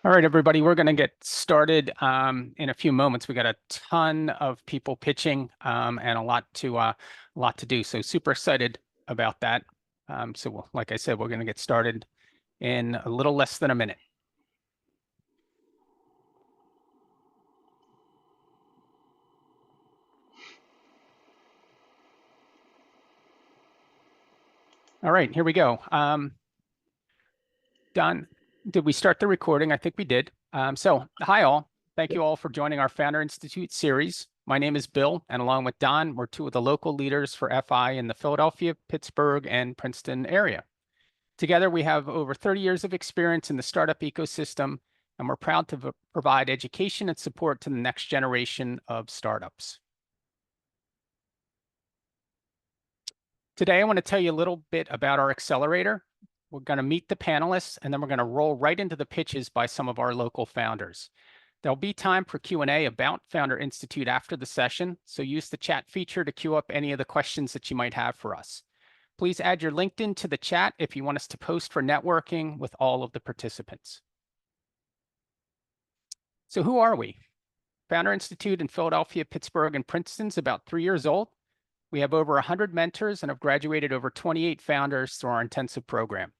All right, everybody, we're going to get started in a few moments. We got a ton of people pitching and a lot to do. So super excited about that. Like I said, we're going to get started in a little less than a minute. All right, here we go. Don, did we start the recording? I think we did. Hi all. Thank you all for joining our Founder Institute series. My name is Bill, and along with Don, we're two of the local leaders for FI in the Philadelphia, Pittsburgh, and Princeton area. Together, we have over 30 years of experience in the startup ecosystem, and we're proud to provide education and support to the next generation of startups. Today, I want to tell you a little bit about our accelerator. We're going to meet the panelists, and then we're going to roll right into the pitches by some of our local founders. There'll be time for Q&A about Founder Institute after the session, so use the chat feature to queue up any of the questions that you might have for us. Please add your LinkedIn to the chat if you want us to post for networking with all of the participants. So who are we? Founder Institute in Philadelphia, Pittsburgh, and Princeton is about 3 years old. We have over 100 mentors and have graduated over 28 founders through our intensive program.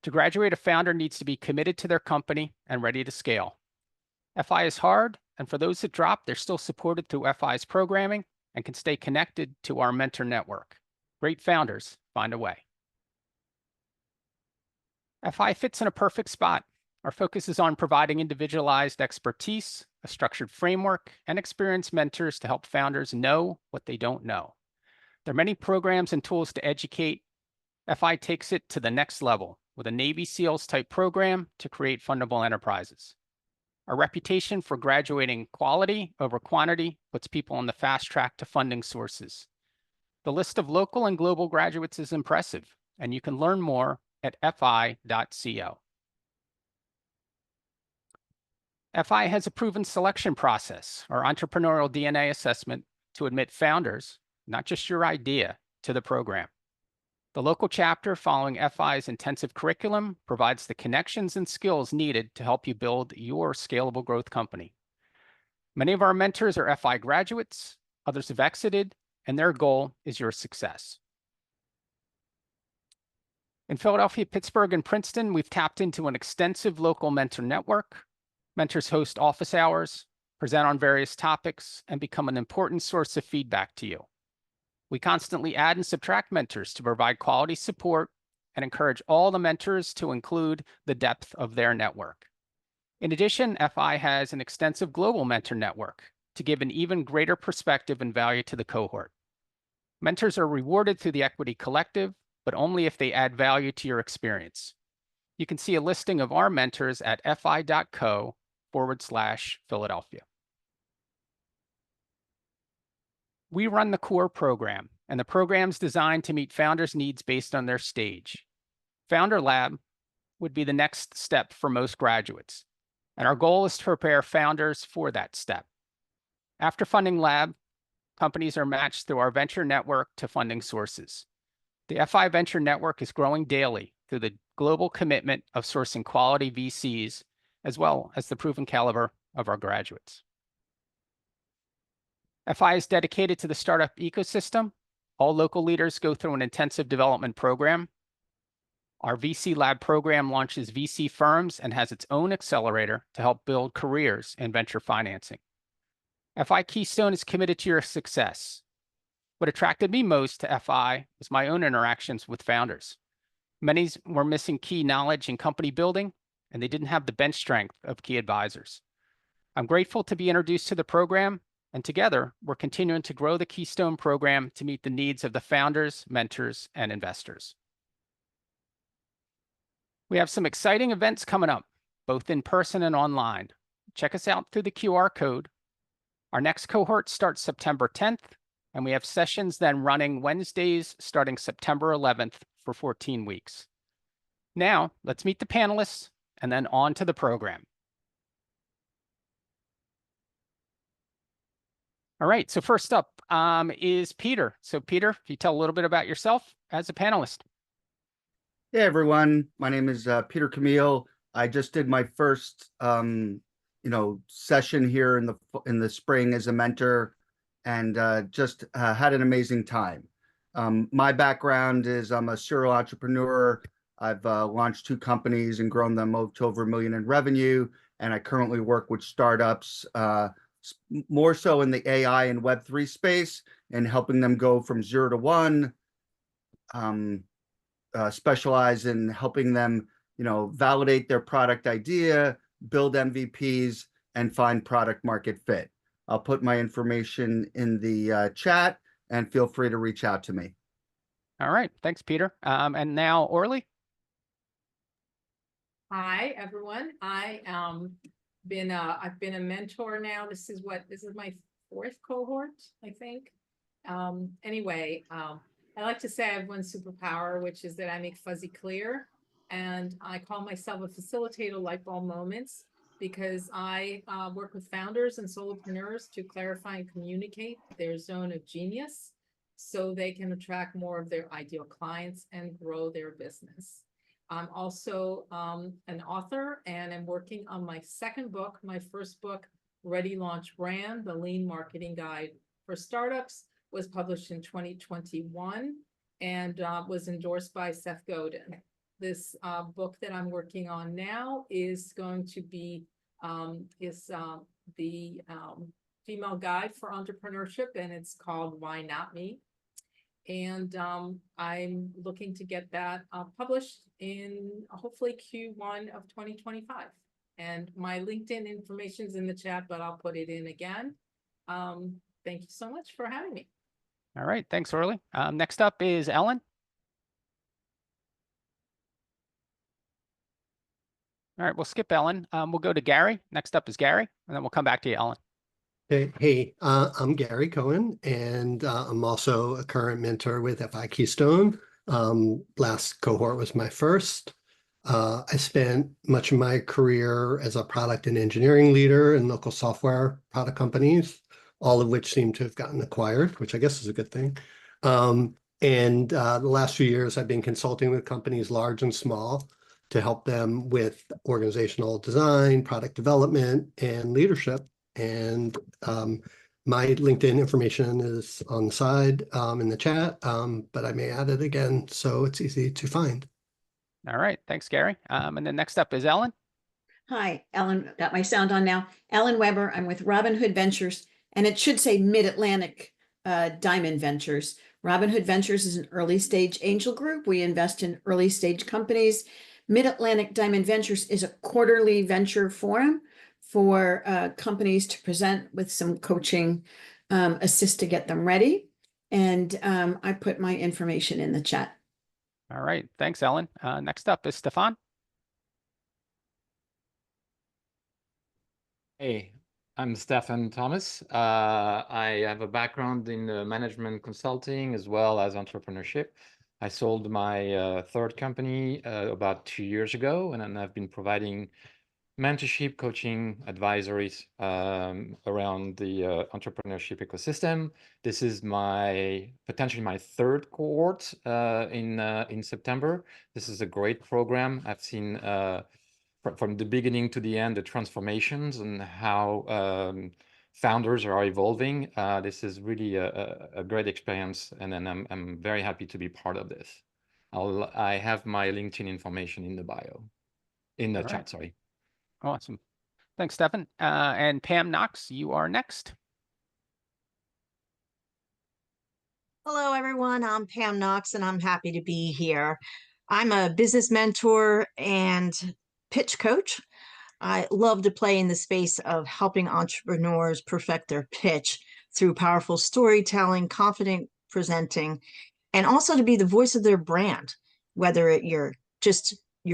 To graduate, a founder needs to be committed to their company and ready to scale. FI is hard, and for those that drop, they're still supported through FI's programming and can stay connected to our mentor network. Great founders find a way. FI fits in a perfect spot. Our focus is on providing individualized expertise, a structured framework, and experienced mentors to help founders know what they don't know. There are many programs and tools to educate. FI takes it to the next level with a Navy SEALs type program to create fundable enterprises. Our reputation for graduating quality over quantity puts people on the fast track to funding sources. The list of local and global graduates is impressive, and you can learn more at fi.co. FI has a proven selection process, or entrepreneurial DNA assessment, to admit founders, not just your idea, to the program. The local chapter following FI's intensive curriculum provides the connections and skills needed to help you build your scalable growth company. Many of our mentors are FI graduates, others have exited, and their goal is your success. In Philadelphia, Pittsburgh, and Princeton, we've tapped into an extensive local mentor network. Mentors host office hours, present on various topics, and become an important source of feedback to you. We constantly add and subtract mentors to provide quality support and encourage all the mentors to include the depth of their network. In addition, FI has an extensive global mentor network to give an even greater perspective and value to the cohort. Mentors are rewarded through the Equity Collective, but only if they add value to your experience. You can see a listing of our mentors at fi.co/Philadelphia. We run the core program, and the program's designed to meet founders' needs based on their stage. Founder Lab would be the next step for most graduates, and our goal is to prepare founders for that step. After funding Lab, companies are matched through our venture network to funding sources. The FI Venture Network is growing daily through the global commitment of sourcing quality VCs, as well as the proven caliber of our graduates. FI is dedicated to the startup ecosystem. All local leaders go through an intensive development program. Our VC Lab program launches VC firms and has its own accelerator to help build careers in venture financing. FI Keystone is committed to your success. What attracted me most to FI was my own interactions with founders. Many were missing key knowledge in company building, and they didn't have the bench strength of key advisors. I'm grateful to be introduced to the program, and together, we're continuing to grow the Keystone program to meet the needs of the founders, mentors, and investors. We have some exciting events coming up, both in person and online. Check us out through the QR code. Our next cohort starts September 10th, and we have sessions then running Wednesdays starting September 11th for 14 weeks. Now, let's meet the panelists and then on to the program. All right, so first up is Peter. So Peter, if you tell a little bit about yourself as a panelist. Hey everyone, my name is Peter Camille. I just did my first, session here in the spring as a mentor, and just had an amazing time. My background is I'm a serial entrepreneur. I've launched 2 companies and grown them to over $1 million in revenue, and I currently work with startups, more so in the AI and Web3 space, and helping them go from 0 to 1. Specialize in helping them, validate their product idea, build MVPs, and find product market fit. I'll put my information in the chat, and feel free to reach out to me. All right. Thanks, Peter. And now Orly. Hi, everyone. I've been a mentor now. This is my 4th cohort, I think. Anyway, I like to say I have one superpower, which is that I make fuzzy clear, and I call myself a facilitator of light bulb moments, because I work with founders and solopreneurs to clarify and communicate their zone of genius so they can attract more of their ideal clients and grow their business. I'm also an author, and I'm working on my 2nd book. My 1st book, Ready Launch Brand, The Lean Marketing Guide for Startups, was published in 2021 and was endorsed by Seth Godin. This book that I'm working on now is going to be the female guide for entrepreneurship, and it's called Why Not Me? And I'm looking to get that published in hopefully Q1 of 2025. And my LinkedIn information is in the chat, but I'll put it in again. Thank you so much for having me. All right. Thanks, Orly. Next up is Ellen. All right. We'll skip Ellen. We'll go to Gary. Next up is Gary, and then we'll come back to you, Ellen. Hey, I'm Gary Cohen, and I'm also a current mentor with FI Keystone. Last cohort was my first. I spent much of my career as a product and engineering leader in local software product companies, all of which seem to have gotten acquired, which I guess is a good thing. The last few years, I've been consulting with companies large and small to help them with organizational design, product development, and leadership. And my LinkedIn information is on the side in the chat, but I may add it again so it's easy to find. All right. Thanks, Gary. And then next up is Ellen. Hi, Ellen. Got my sound on now. Ellen Weber. I'm with Robin Hood Ventures, and it should say Mid-Atlantic Diamond Ventures. Robin Hood Ventures is an early stage angel group. We invest in early stage companies. Mid-Atlantic Diamond Ventures is a quarterly venture forum for companies to present with some coaching assist to get them ready. And I put my information in the chat. All right. Thanks, Ellen. Next up is Stefan. Hey, I'm Stefan Thomas. I have a background in management consulting as well as entrepreneurship. I sold my 3rd company about 2 years ago, and then I've been providing mentorship, coaching, advisories around the entrepreneurship ecosystem. This is potentially my 3rd cohort in September. This is a great program. I've seen from the beginning to the end the transformations and how founders are evolving. This is really a great experience, and then I'm very happy to be part of this. I have my LinkedIn information in the bio, in the chat. Sorry. Awesome. Thanks, Stefan. And Pam Knox, you are next. Hello, everyone. I'm Pam Knox, and I'm happy to be here. I'm a business mentor and pitch coach. I love to play in the space of helping entrepreneurs perfect their pitch through powerful storytelling, confident presenting, and also to be the voice of their brand, whether your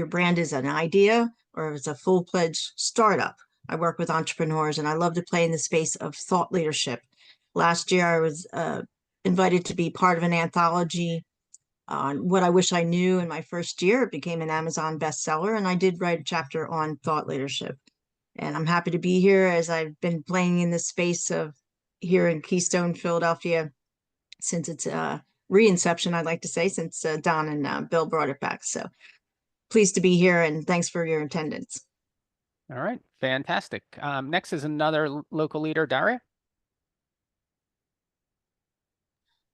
brand is an idea or it's a full-fledged startup. I work with entrepreneurs, and I love to play in the space of thought leadership. Last year, I was invited to be part of an anthology on What I Wish I Knew. In my first year, it became an Amazon bestseller, and I did write a chapter on thought leadership. And I'm happy to be here, as I've been playing in the space of here in Keystone, Philadelphia, since its re-inception, I'd like to say, since Don and Bill brought it back. So pleased to be here and thanks for your attendance. All right, fantastic. Next is another local leader, Daria.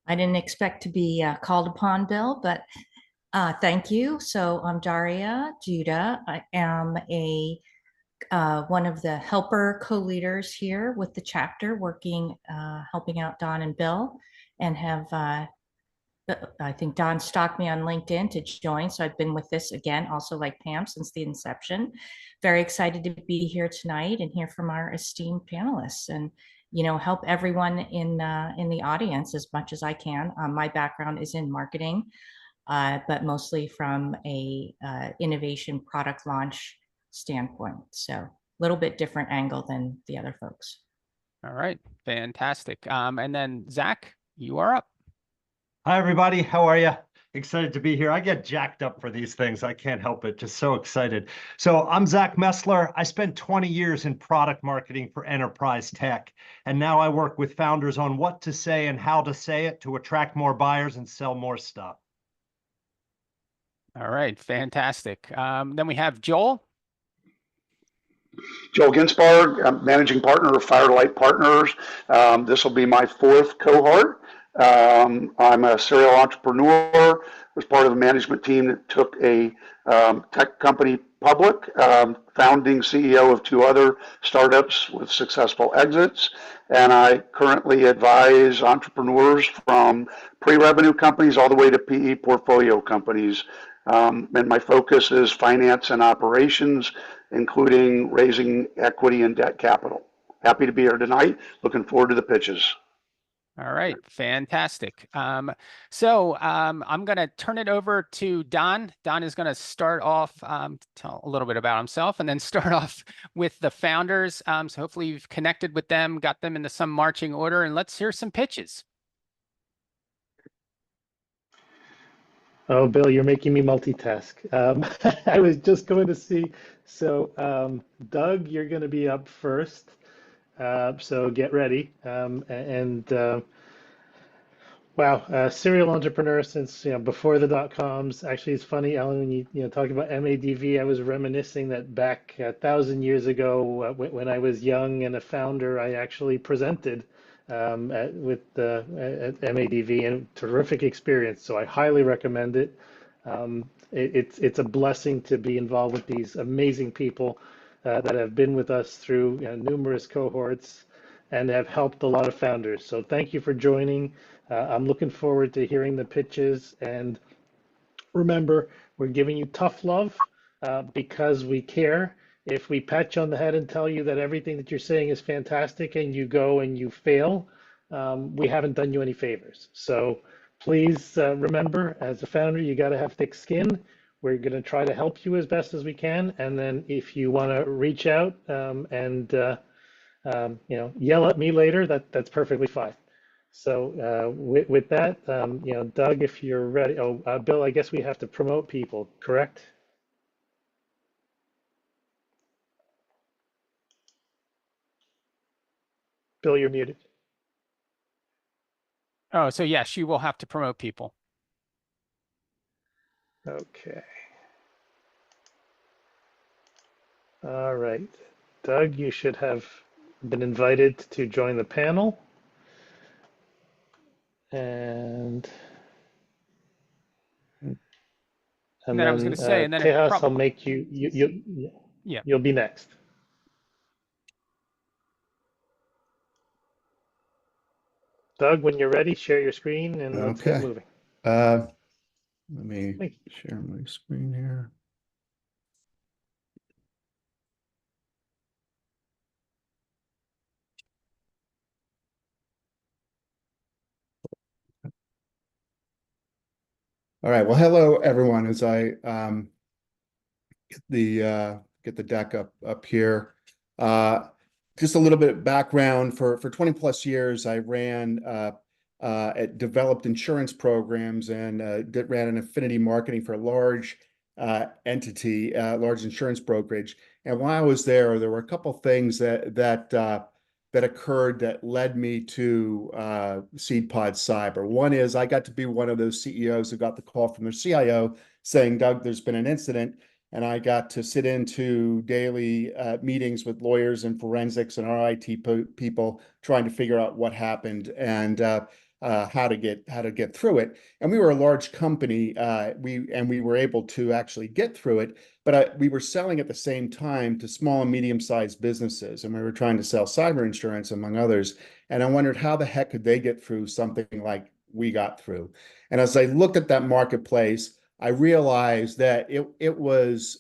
I didn't expect to be called upon, Bill, but thank you. So I'm Daria Judah. I am one of the helper co-leaders here with the chapter, working, helping out Don and Bill, and have, I think Don stalked me on LinkedIn to join. So I've been with this again, also like Pam, since the inception. Very excited to be here tonight and hear from our esteemed panelists, and help everyone in the audience as much as I can. My background is in marketing, but mostly from a innovation product launch standpoint. So a little bit different angle than the other folks. All right, fantastic. And then Zach, you are up. Hi, everybody. How are you? Excited to be here. I get jacked up for these things. I can't help it. Just so excited. So I'm Zach Messler. I spent 20 years in product marketing for enterprise tech, and now I work with founders on what to say and how to say it to attract more buyers and sell more stuff. All right, fantastic. Then we have Joel. Joel Ginsberg, I'm managing partner of Firelight Partners. This will be my 4th cohort. I'm a serial entrepreneur, was part of a management team that took a tech company public, founding CEO of 2 other startups with successful exits. And I currently advise entrepreneurs from pre-revenue companies all the way to PE portfolio companies. And my focus is finance and operations, including raising equity and debt capital. Happy to be here tonight. Looking forward to the pitches. All right, fantastic. So I'm going to turn it over to Don. Don is going to start off, tell a little bit about himself, and then start off with the founders. So hopefully you've connected with them, got them into some marching order, and let's hear some pitches. Oh, Bill, you're making me multitask. I was just going to see. So, Doug, you're going to be up first. So get ready. Wow, serial entrepreneur since before the .coms. Actually, it's funny, Ellen, when you talk about MADV, I was reminiscing that back 1,000 years ago, when I was young and a founder, I actually presented at MADV, and terrific experience. So I highly recommend it. It's a blessing to be involved with these amazing people that have been with us through numerous cohorts and have helped a lot of founders. So thank you for joining. I'm looking forward to hearing the pitches. And remember, we're giving you tough love because we care. If we pat you on the head and tell you that everything that you're saying is fantastic and you go and you fail, we haven't done you any favors. So please remember, as a founder, you got to have thick skin. We're going to try to help you as best as we can. And then if you want to reach out and yell at me later, that's perfectly fine. So with that, Doug, if you're ready. Oh, Bill, I guess we have to promote people, correct? Bill, you're muted. Oh, so yes, you will have to promote people. Okay. All right. Doug, you should have been invited to join the panel. And then I was going to say, and then Tejas, I'll make you'll be next. Doug, when you're ready, share your screen and let's get moving. Let me share my screen here. All right. Well, hello everyone. As I get the deck up here, just a little bit of background. For 20 plus years, I ran developed insurance programs and ran an affinity marketing for a large entity, large insurance brokerage. And while I was there were a couple things that occurred that led me to SeedPod Cyber. One is I got to be one of those CEOs who got the call from their CIO saying, Doug, there's been an incident. And I got to sit into daily meetings with lawyers and forensics and our IT people trying to figure out what happened and how to get through it. And we were a large company. We were able to actually get through it, but we were selling at the same time to small and medium-sized businesses, and we were trying to sell cyber insurance, among others. And I wondered how the heck could they get through something like we got through. And as I looked at that marketplace, I realized that it was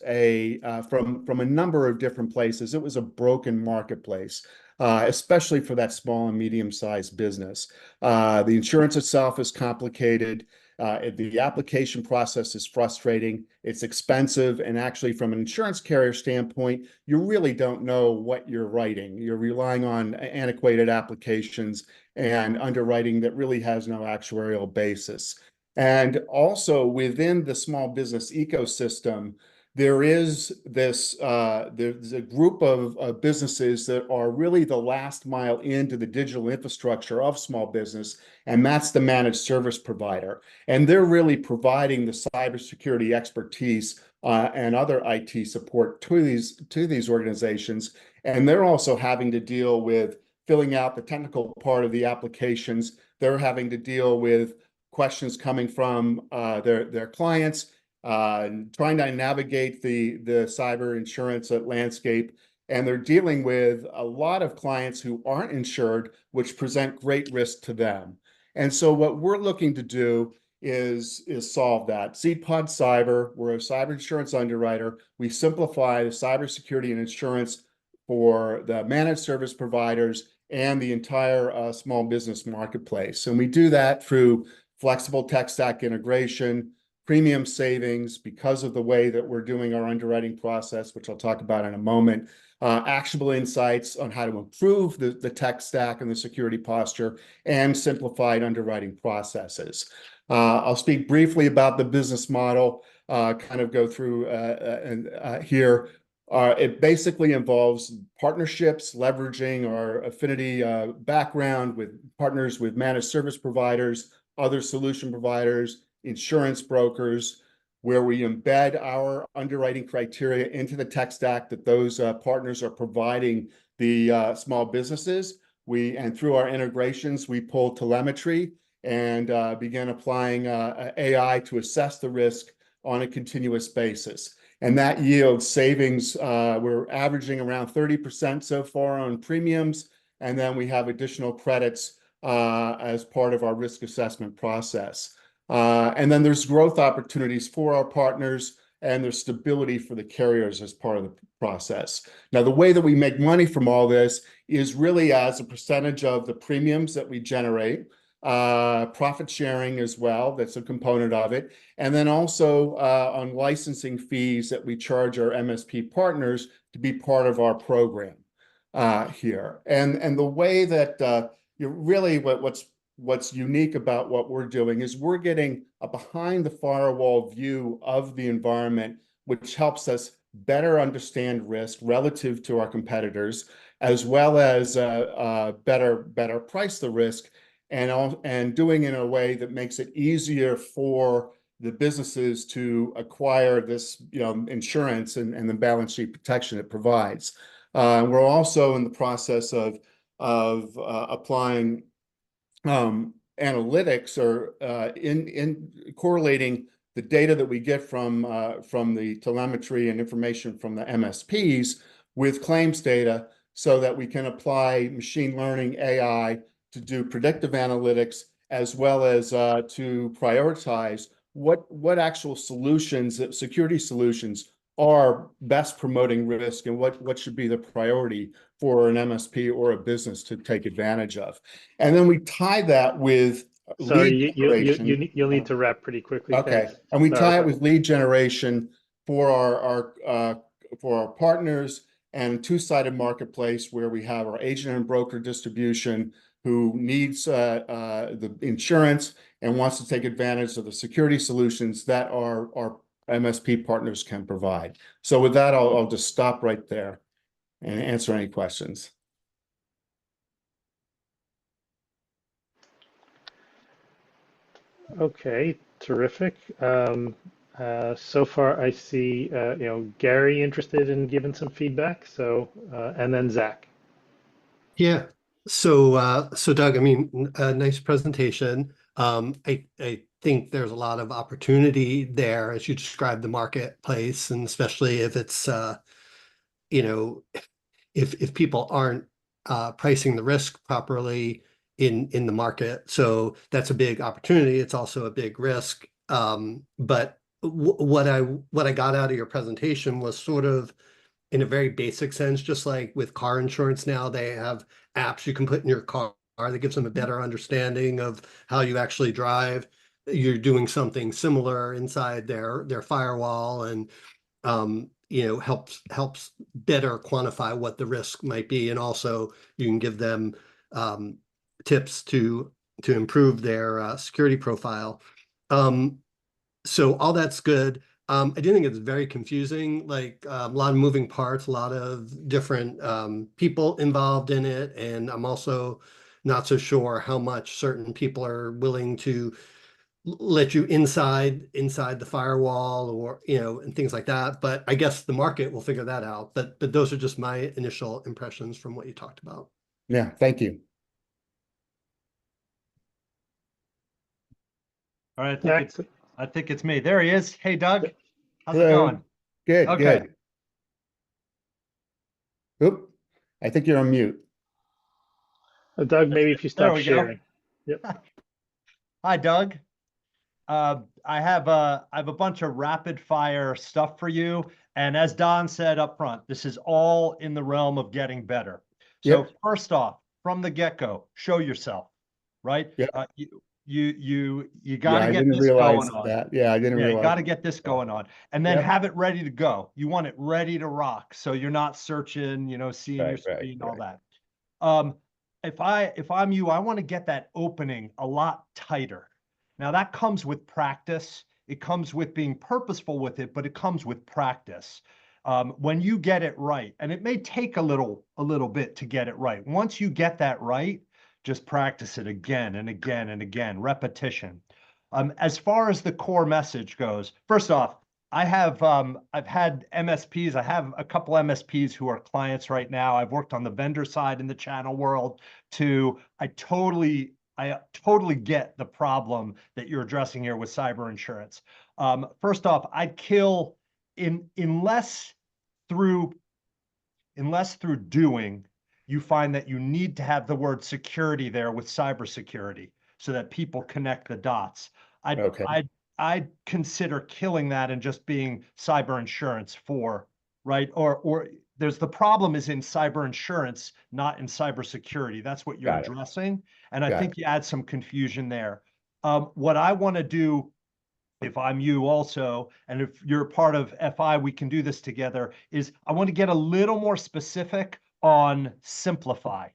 from a number of different places. It was a broken marketplace, especially for that small and medium-sized business. The insurance itself is complicated. The application process is frustrating. It's expensive, and actually, from an insurance carrier standpoint, you really don't know what you're writing. You're relying on antiquated applications and underwriting that really has no actuarial basis. And also within the small business ecosystem, there's a group of businesses that are really the last mile into the digital infrastructure of small business, and that's the managed service provider. And they're really providing the cybersecurity expertise and other IT support to these organizations. And they're also having to deal with filling out the technical part of the applications. They're having to deal with questions coming from their clients, trying to navigate the cyber insurance landscape. And they're dealing with a lot of clients who aren't insured, which present great risk to them. And so what we're looking to do is solve that. SeedPod Cyber, we're a cyber insurance underwriter. We simplify the cybersecurity and insurance for the managed service providers and the entire small business marketplace. And we do that through flexible tech stack integration, premium savings because of the way that we're doing our underwriting process, which I'll talk about in a moment, actionable insights on how to improve the tech stack and the security posture, and simplified underwriting processes. I'll speak briefly about the business model, kind of go through here. It basically involves partnerships, leveraging our affinity background with partners with managed service providers, other solution providers, insurance brokers, where we embed our underwriting criteria into the tech stack that those partners are providing the small businesses. And through our integrations, we pull telemetry and begin applying AI to assess the risk on a continuous basis. And that yields savings. We're averaging around 30% so far on premiums, and then we have additional credits as part of our risk assessment process. And then there's growth opportunities for our partners, and there's stability for the carriers as part of the process. Now, the way that we make money from all this is really as a percentage of the premiums that we generate, profit sharing as well, that's a component of it, and then also on licensing fees that we charge our MSP partners to be part of our program here. And the way that really what's unique about what we're doing is we're getting a behind the firewall view of the environment, which helps us better understand risk relative to our competitors, as well as better price the risk, and doing it in a way that makes it easier for the businesses to acquire this insurance and the balance sheet protection it provides. We're also in the process of applying analytics, or in correlating the data that we get from the telemetry and information from the MSPs with claims data, so that we can apply machine learning AI to do predictive analytics, as well as to prioritize what actual solutions, security solutions, are best promoting risk, and what should be the priority for an MSP or a business to take advantage of. And then we tie that with Sorry, lead generation. you'll need to wrap pretty quickly. Okay, Thanks. and we Sorry. tie it with lead generation for our partners, and a two-sided marketplace where we have our agent and broker distribution who needs the insurance and wants to take advantage of the security solutions that our MSP partners can provide. So with that, I'll just stop right there and answer any questions. Okay, terrific. So far, I see Gary interested in giving some feedback. So and then Zach. Yeah. So Doug, I mean, a nice presentation. I think there's a lot of opportunity there as you describe the marketplace, and especially if it's you know, if people aren't pricing the risk properly in the market. So that's a big opportunity. It's also a big risk. But what I got out of your presentation was sort of in a very basic sense, just like with car insurance now, they have apps you can put in your car that gives them a better understanding of how you actually drive. You're doing something similar inside their firewall, and helps better quantify what the risk might be, and also you can give them tips to improve their security profile. So all that's good. I do think it's very confusing, like a lot of moving parts, a lot of different people involved in it, and I'm also not so sure how much certain people are willing to let you inside the firewall, or and things like that. But I guess the market will figure that out. But those are just my initial impressions from what you talked about. Yeah, thank you. All right, Zach, I think it's me. There he is. Hey, Doug. How's it Hello. going? Good, Okay. good. Oop, I think you're on mute. Doug, maybe if you There stop we go. sharing. Yep. Hi, Doug. I have a bunch of rapid fire stuff for you. And as Don said up front, this is all in the realm of getting better. So Yep. first off, from the get-go, show yourself, right? Yep. You Yeah, got I to get didn't this realize going on. that. Yeah, I didn't Yeah, you realize. got to get this going on, and then Yep. have it ready to go. You want it ready to rock, so you're not searching, seeing your Right, screen, all right. that. If I'm you, I want to get that opening a lot tighter. Now that comes with practice. It comes with being purposeful with it, but it comes with practice. When you get it right, and it may take a little bit to get it right. Once you get that right, just practice it again and again and again, repetition. As far as the core message goes, first off, I've had MSPs. I have a couple MSPs who are clients right now. I've worked on the vendor side in the channel world too. I totally get the problem that you're addressing here with cyber insurance. First off, I'd kill unless through doing, you find that you need to have the word security there with cybersecurity so that people connect the dots. I'd consider killing that and just being cyber insurance right? Or there's the problem is in cyber insurance, not in cybersecurity. That's what you're addressing. And I think you add some confusion there. What I want to do, if I'm you also, and if you're part of FI, we can do this together, is I want to get a little more specific on simplify,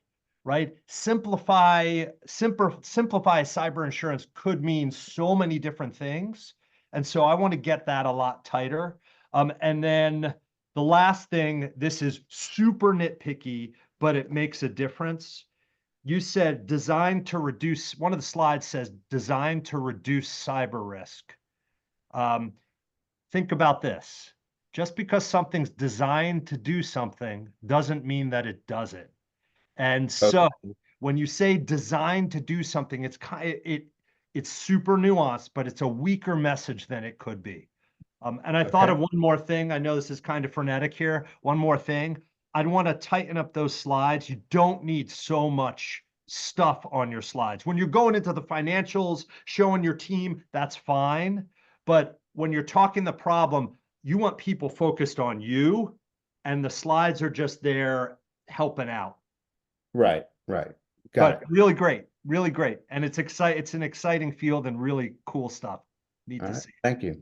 right? Simplify cyber insurance could mean so many different things. And so I want to get that a lot tighter. And then the last thing, this is super nitpicky, but it makes a difference. You said designed to reduce, one of the slides says designed to reduce cyber risk. Think about this. Just because something's designed to do something doesn't mean that it does it. And so when you say designed to do something, it's super nuanced, but it's a weaker message than it could be. And I thought of one more thing. I know this is kind of frenetic here. One more thing. I'd want to tighten up those slides. You don't need so much stuff on your slides. When you're going into the financials, showing your team, that's fine. But when you're talking the problem, you want people focused on you, and the slides are just there helping out. Right. Got it. Really great, and it's an exciting field and really cool stuff. Neat to see. Thank you.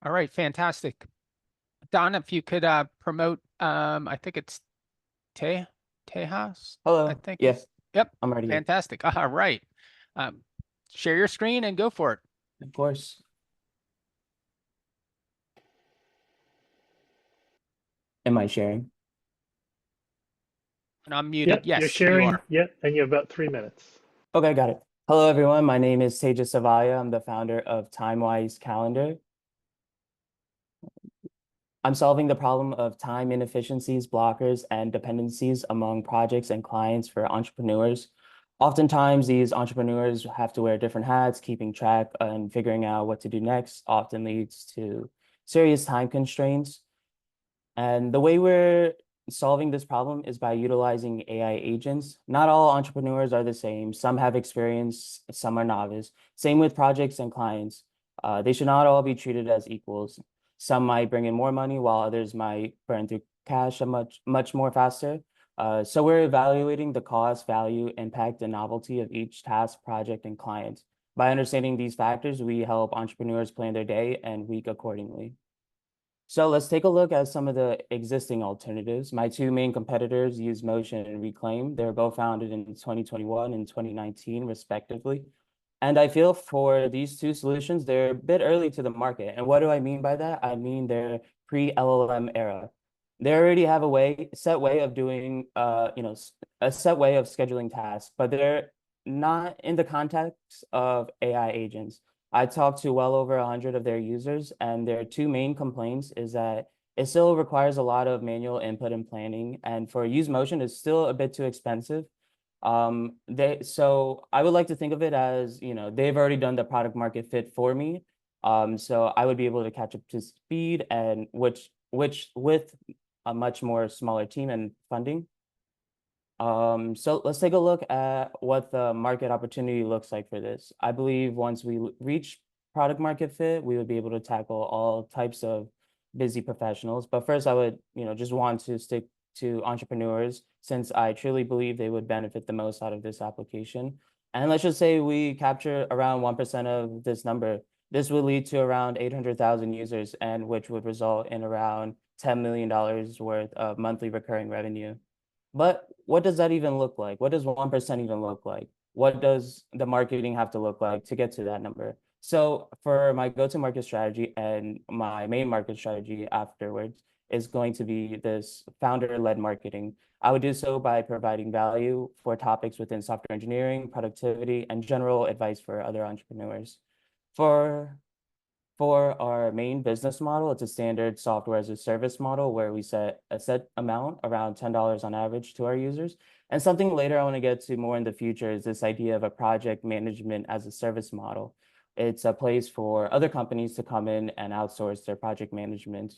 All right, fantastic. Don, if you could promote, I think it's Tejas. Hello. I think. Yes. Yep. I'm ready. Fantastic. All right. Share your screen and go for it. Of course. Am I sharing? And I'm muted. Yep, Yes, you're sharing. you are. Yep, and you have about 3 minutes. Okay, got it. Hello, everyone. My name is Tejas Savaya. I'm the founder of TimeWise Calendar. I'm solving the problem of time inefficiencies, blockers, and dependencies among projects and clients for entrepreneurs. Oftentimes, these entrepreneurs have to wear different hats, keeping track and figuring out what to do next often leads to serious time constraints. And the way we're solving this problem is by utilizing AI agents. Not all entrepreneurs are the same. Some have experience, some are novice. Same with projects and clients. They should not all be treated as equals. Some might bring in more money while others might burn through cash much more faster. So we're evaluating the cost, value, impact, and novelty of each task, project, and client. By understanding these factors, we help entrepreneurs plan their day and week accordingly. So let's take a look at some of the existing alternatives. My two main competitors, UseMotion and Reclaim. They're both founded in 2021 and 2019, respectively. And I feel for these two solutions, they're a bit early to the market. And what do I mean by that? I mean they're pre-LLM era. They already have a set way of doing, a set way of scheduling tasks, but they're not in the context of AI agents. I talked to well over 100 of their users, and their two main complaints is that it still requires a lot of manual input and planning, and for UseMotion, it's still a bit too expensive. So I would like to think of it as, they've already done the product market fit for me. So I would be able to catch up to speed, and which with a much more smaller team and funding. So let's take a look at what the market opportunity looks like for this. I believe once we reach product market fit, we would be able to tackle all types of busy professionals. But first, I would, just want to stick to entrepreneurs, since I truly believe they would benefit the most out of this application. And let's just say we capture around 1% of this number. This would lead to around 800,000 users, and which would result in around $10 million worth of monthly recurring revenue. But what does that even look like? What does 1% even look like? What does the marketing have to look like to get to that number? So for my go-to-market strategy and my main market strategy afterwards is going to be this founder-led marketing. I would do so by providing value for topics within software engineering, productivity, and general advice for other entrepreneurs. For our main business model, it's a standard software as a service model where we set a set amount, around $10 on average, to our users. And something later I want to get to more in the future is this idea of a project management as a service model. It's a place for other companies to come in and outsource their project management.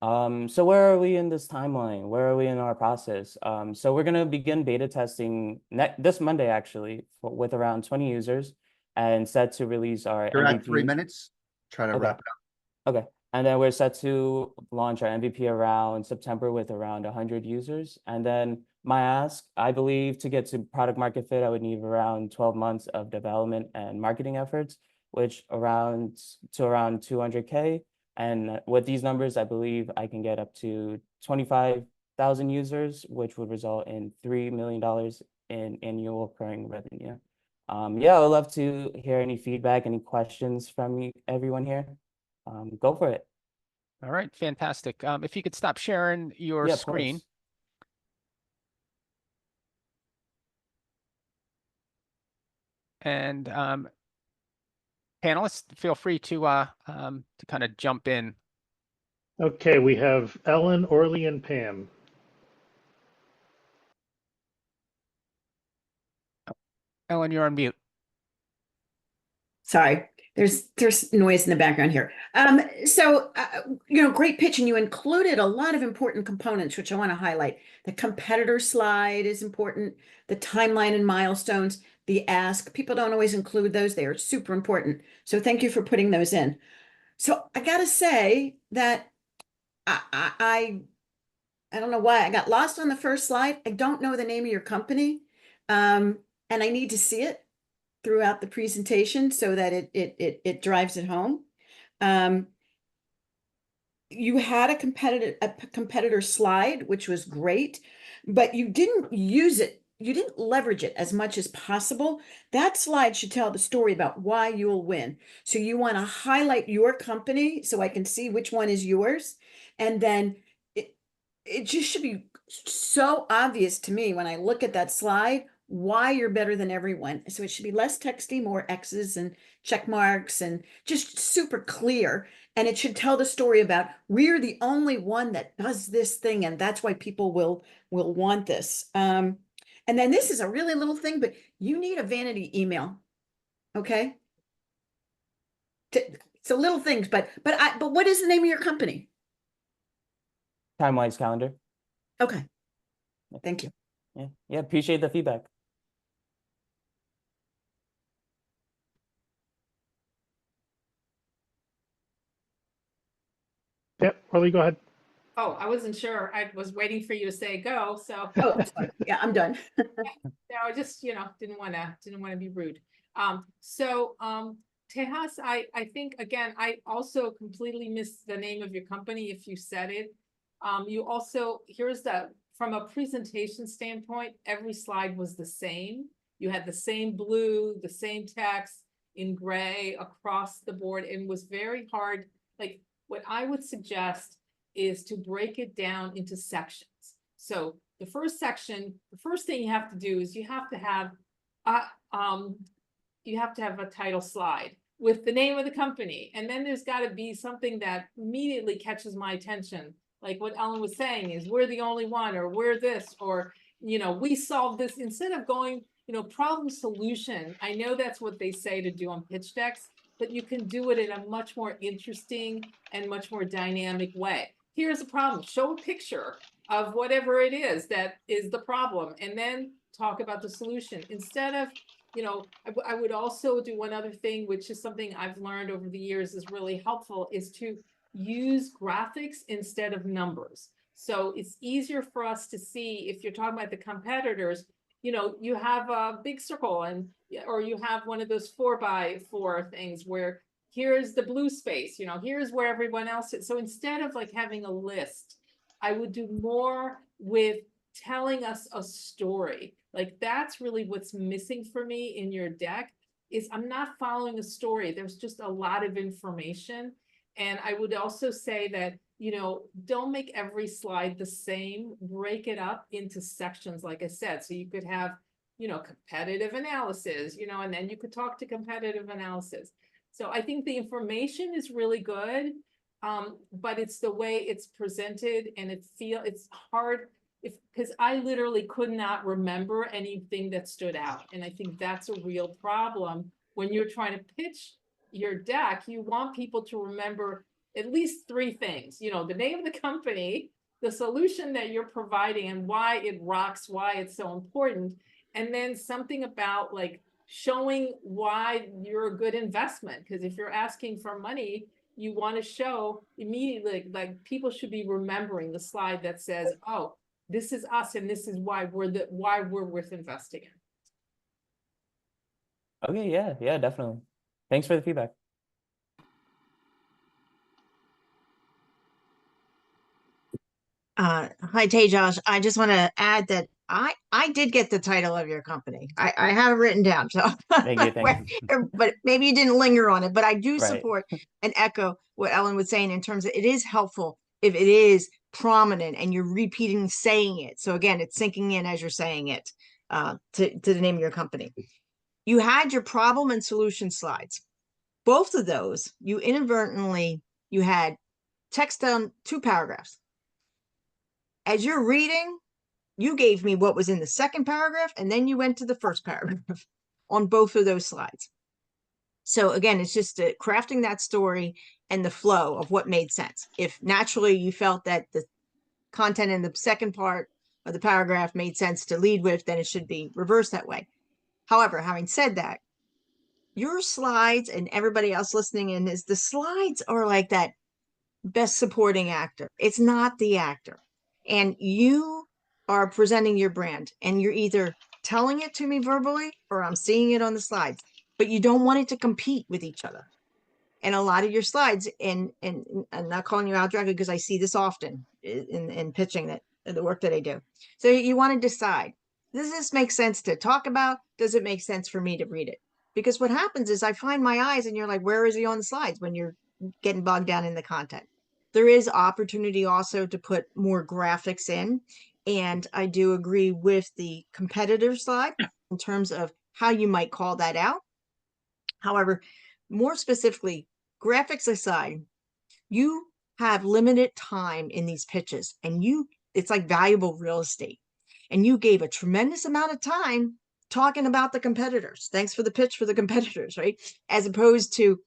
So where are we in this timeline? Where are we in our process? So we're going to begin beta testing this Monday, actually, with around 20 users, and set to release our You're MVP. at 3 minutes. Try to wrap it up. Okay. And then we're set to launch our MVP around September with around 100 users. And then my ask, I believe, to get to product market fit, I would need around 12 months of development and marketing efforts, which around 200K. And with these numbers, I believe I can get up to 25,000 users, which would result in $3 million in annual recurring revenue. Yeah, I would love to hear any feedback, any questions from everyone here. Go for it. All right, fantastic. If you could stop sharing your Yeah, of screen. course. And panelists, feel free to kind of jump in. Okay, we have Ellen, Orly, and Pam. Ellen, you're on mute. Sorry, there's noise in the background here. Great pitch, and you included a lot of important components, which I want to highlight. The competitor slide is important, the timeline and milestones, the ask. People don't always include those. They are super important. So thank you for putting those in. So I gotta say that I don't know why I got lost on the first slide. I don't know the name of your company, and I need to see it throughout the presentation so that it drives it home. You had a competitor slide, which was great, but you didn't use it. You didn't leverage it as much as possible. That slide should tell the story about why you'll win. So you want to highlight your company so I can see which one is yours. And then it just should be so obvious to me when I look at that slide why you're better than everyone. So it should be less texty, more X's and check marks, and just super clear. And it should tell the story about we're the only one that does this thing, and that's why people will want this. And then this is a really little thing, but you need a vanity email. Okay. So little things, but what is the name of your company? TimeWise Calendar. Okay. Thank you. Yeah, appreciate the feedback. Yep, Harley, go ahead. Oh, I wasn't sure. I was waiting for you to say go, so. Oh, sorry. Yeah, I'm done. No, I just, didn't wanna be rude. Tejas, I think, again, I also completely missed the name of your company if you said it. You also, from a presentation standpoint, every slide was the same. You had the same blue, the same text in gray across the board, and was very hard. Like, what I would suggest is to break it down into sections. So the first section, the first thing you have to do is you have to have a title slide with the name of the company. And then there's got to be something that immediately catches my attention. Like what Ellen was saying is we're the only one, or we're this, or, we solved this, instead of going, problem solution. I know that's what they say to do on pitch decks, but you can do it in a much more interesting and much more dynamic way. Here's a problem. Show a picture of whatever it is that is the problem, and then talk about the solution. Instead of, I would also do one other thing, which is something I've learned over the years is really helpful, is to use graphics instead of numbers. So it's easier for us to see if you're talking about the competitors, you have a big circle, or you have one of those 4x4 things where here's the blue space, here's where everyone else is. So instead of like having a list, I would do more with telling us a story. Like that's really what's missing for me in your deck, is I'm not following a story. There's just a lot of information. And I would also say that, don't make every slide the same, break it up into sections, like I said. So you could have, competitive analysis, and then you could talk to competitive analysis. So I think the information is really good, but it's the way it's presented, and it's hard because I literally could not remember anything that stood out. And I think that's a real problem when you're trying to pitch your deck. You want people to remember at least 3 things, the name of the company, the solution that you're providing and why it rocks, why it's so important. And then something about like showing why you're a good investment. Because if you're asking for money, you want to show immediately, like people should be remembering the slide that says, oh, this is us, and this is why we're worth investing in. Okay, yeah, definitely. Thanks for the feedback. Hi, Tejas. I just want to add that I did get the title of your company. I have it written down. So, Thank you. But maybe you didn't linger on it. But I do Right. support and echo what Ellen was saying in terms of it is helpful if it is prominent and you're repeating saying it. So again, it's sinking in as you're saying it to the name of your company. You had your problem and solution slides. Both of those, you had text on 2 paragraphs. As you're reading, you gave me what was in the second paragraph, and then you went to the first paragraph on both of those slides. So again, it's just crafting that story and the flow of what made sense. If naturally you felt that the content in the second part of the paragraph made sense to lead with, then it should be reversed that way. However, having said that, your slides and everybody else listening in is the slides are like that best supporting actor. It's not the actor. And you are presenting your brand, and you're either telling it to me verbally or I'm seeing it on the slides, but you don't want it to compete with each other. And a lot of your slides, and I'm not calling you out directly because I see this often in pitching that the work that I do. So you want to decide, does this make sense to talk about? Does it make sense for me to read it? Because what happens is I find my eyes and you're like, where is he on the slides when you're getting bogged down in the content? There is opportunity also to put more graphics in. And I do agree with the competitor slide. in terms of how you might call that out. However, more specifically, graphics aside, you have limited time in these pitches, and it's like valuable real estate. And you gave a tremendous amount of time talking about the competitors. Thanks for the pitch for the competitors, right? As opposed to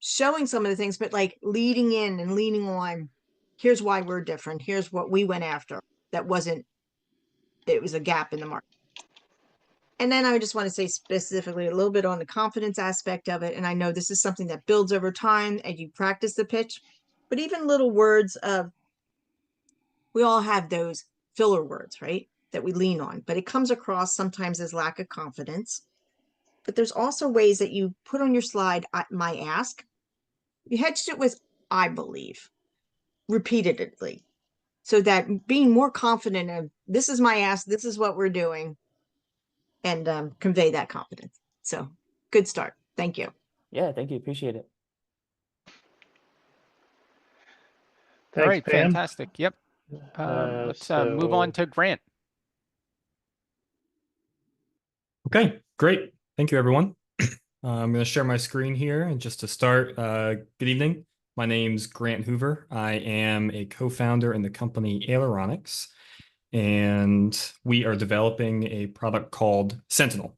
showing some of the things, but like leading in and leaning on, here's why we're different. Here's what we went after. It was a gap in the market. And then I just want to say specifically a little bit on the confidence aspect of it. And I know this is something that builds over time as you practice the pitch, but even little words of, we all have those filler words, right? That we lean on, but it comes across sometimes as lack of confidence. But there's also ways that you put on your slide, my ask. You hedged it with, I believe, repeatedly. So that being more confident of, this is my ask, this is what we're doing, and convey that confidence. So good start. Thank you. Yeah, thank you. Appreciate it. Thanks, All right, Pam. fantastic. Yep. Let's move on to Grant. Okay, great. Thank you, everyone. I'm going to share my screen here. And just to start, good evening. My name's Grant Hoover. I am a co-founder in the company Aileronics, and we are developing a product called Sentinel.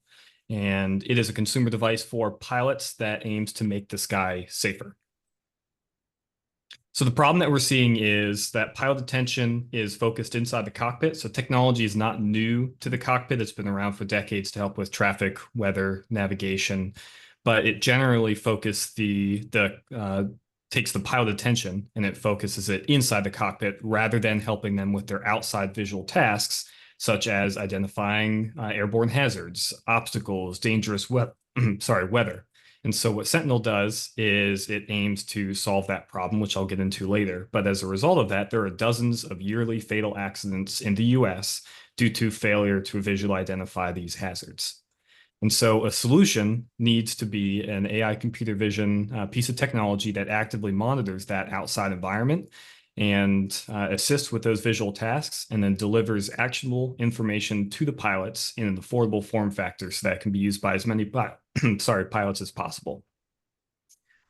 And it is a consumer device for pilots that aims to make the sky safer. So the problem that we're seeing is that pilot attention is focused inside the cockpit. So technology is not new to the cockpit. It's been around for decades to help with traffic, weather, navigation, but it generally takes the pilot attention and it focuses it inside the cockpit rather than helping them with their outside visual tasks, such as identifying airborne hazards, obstacles, dangerous weather. And so what Sentinel does is it aims to solve that problem, which I'll get into later. But as a result of that, there are dozens of yearly fatal accidents in the US due to failure to visually identify these hazards. And so a solution needs to be an AI computer vision piece of technology that actively monitors that outside environment and assists with those visual tasks, and then delivers actionable information to the pilots in an affordable form factor so that can be used by as many pilots as possible.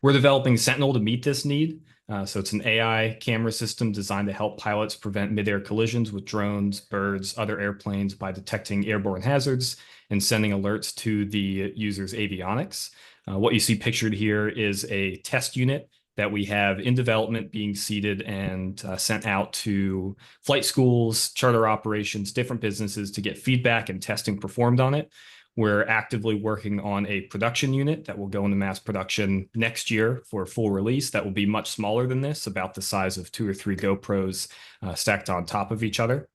We're developing Sentinel to meet this need. So it's an AI camera system designed to help pilots prevent mid-air collisions with drones, birds, other airplanes by detecting airborne hazards and sending alerts to the user's avionics. What you see pictured here is a test unit that we have in development being seeded and sent out to flight schools, charter operations, different businesses to get feedback and testing performed on it. We're actively working on a production unit that will go into mass production next year for full release. That will be much smaller than this, about the size of 2 or 3 GoPros stacked on top of each other.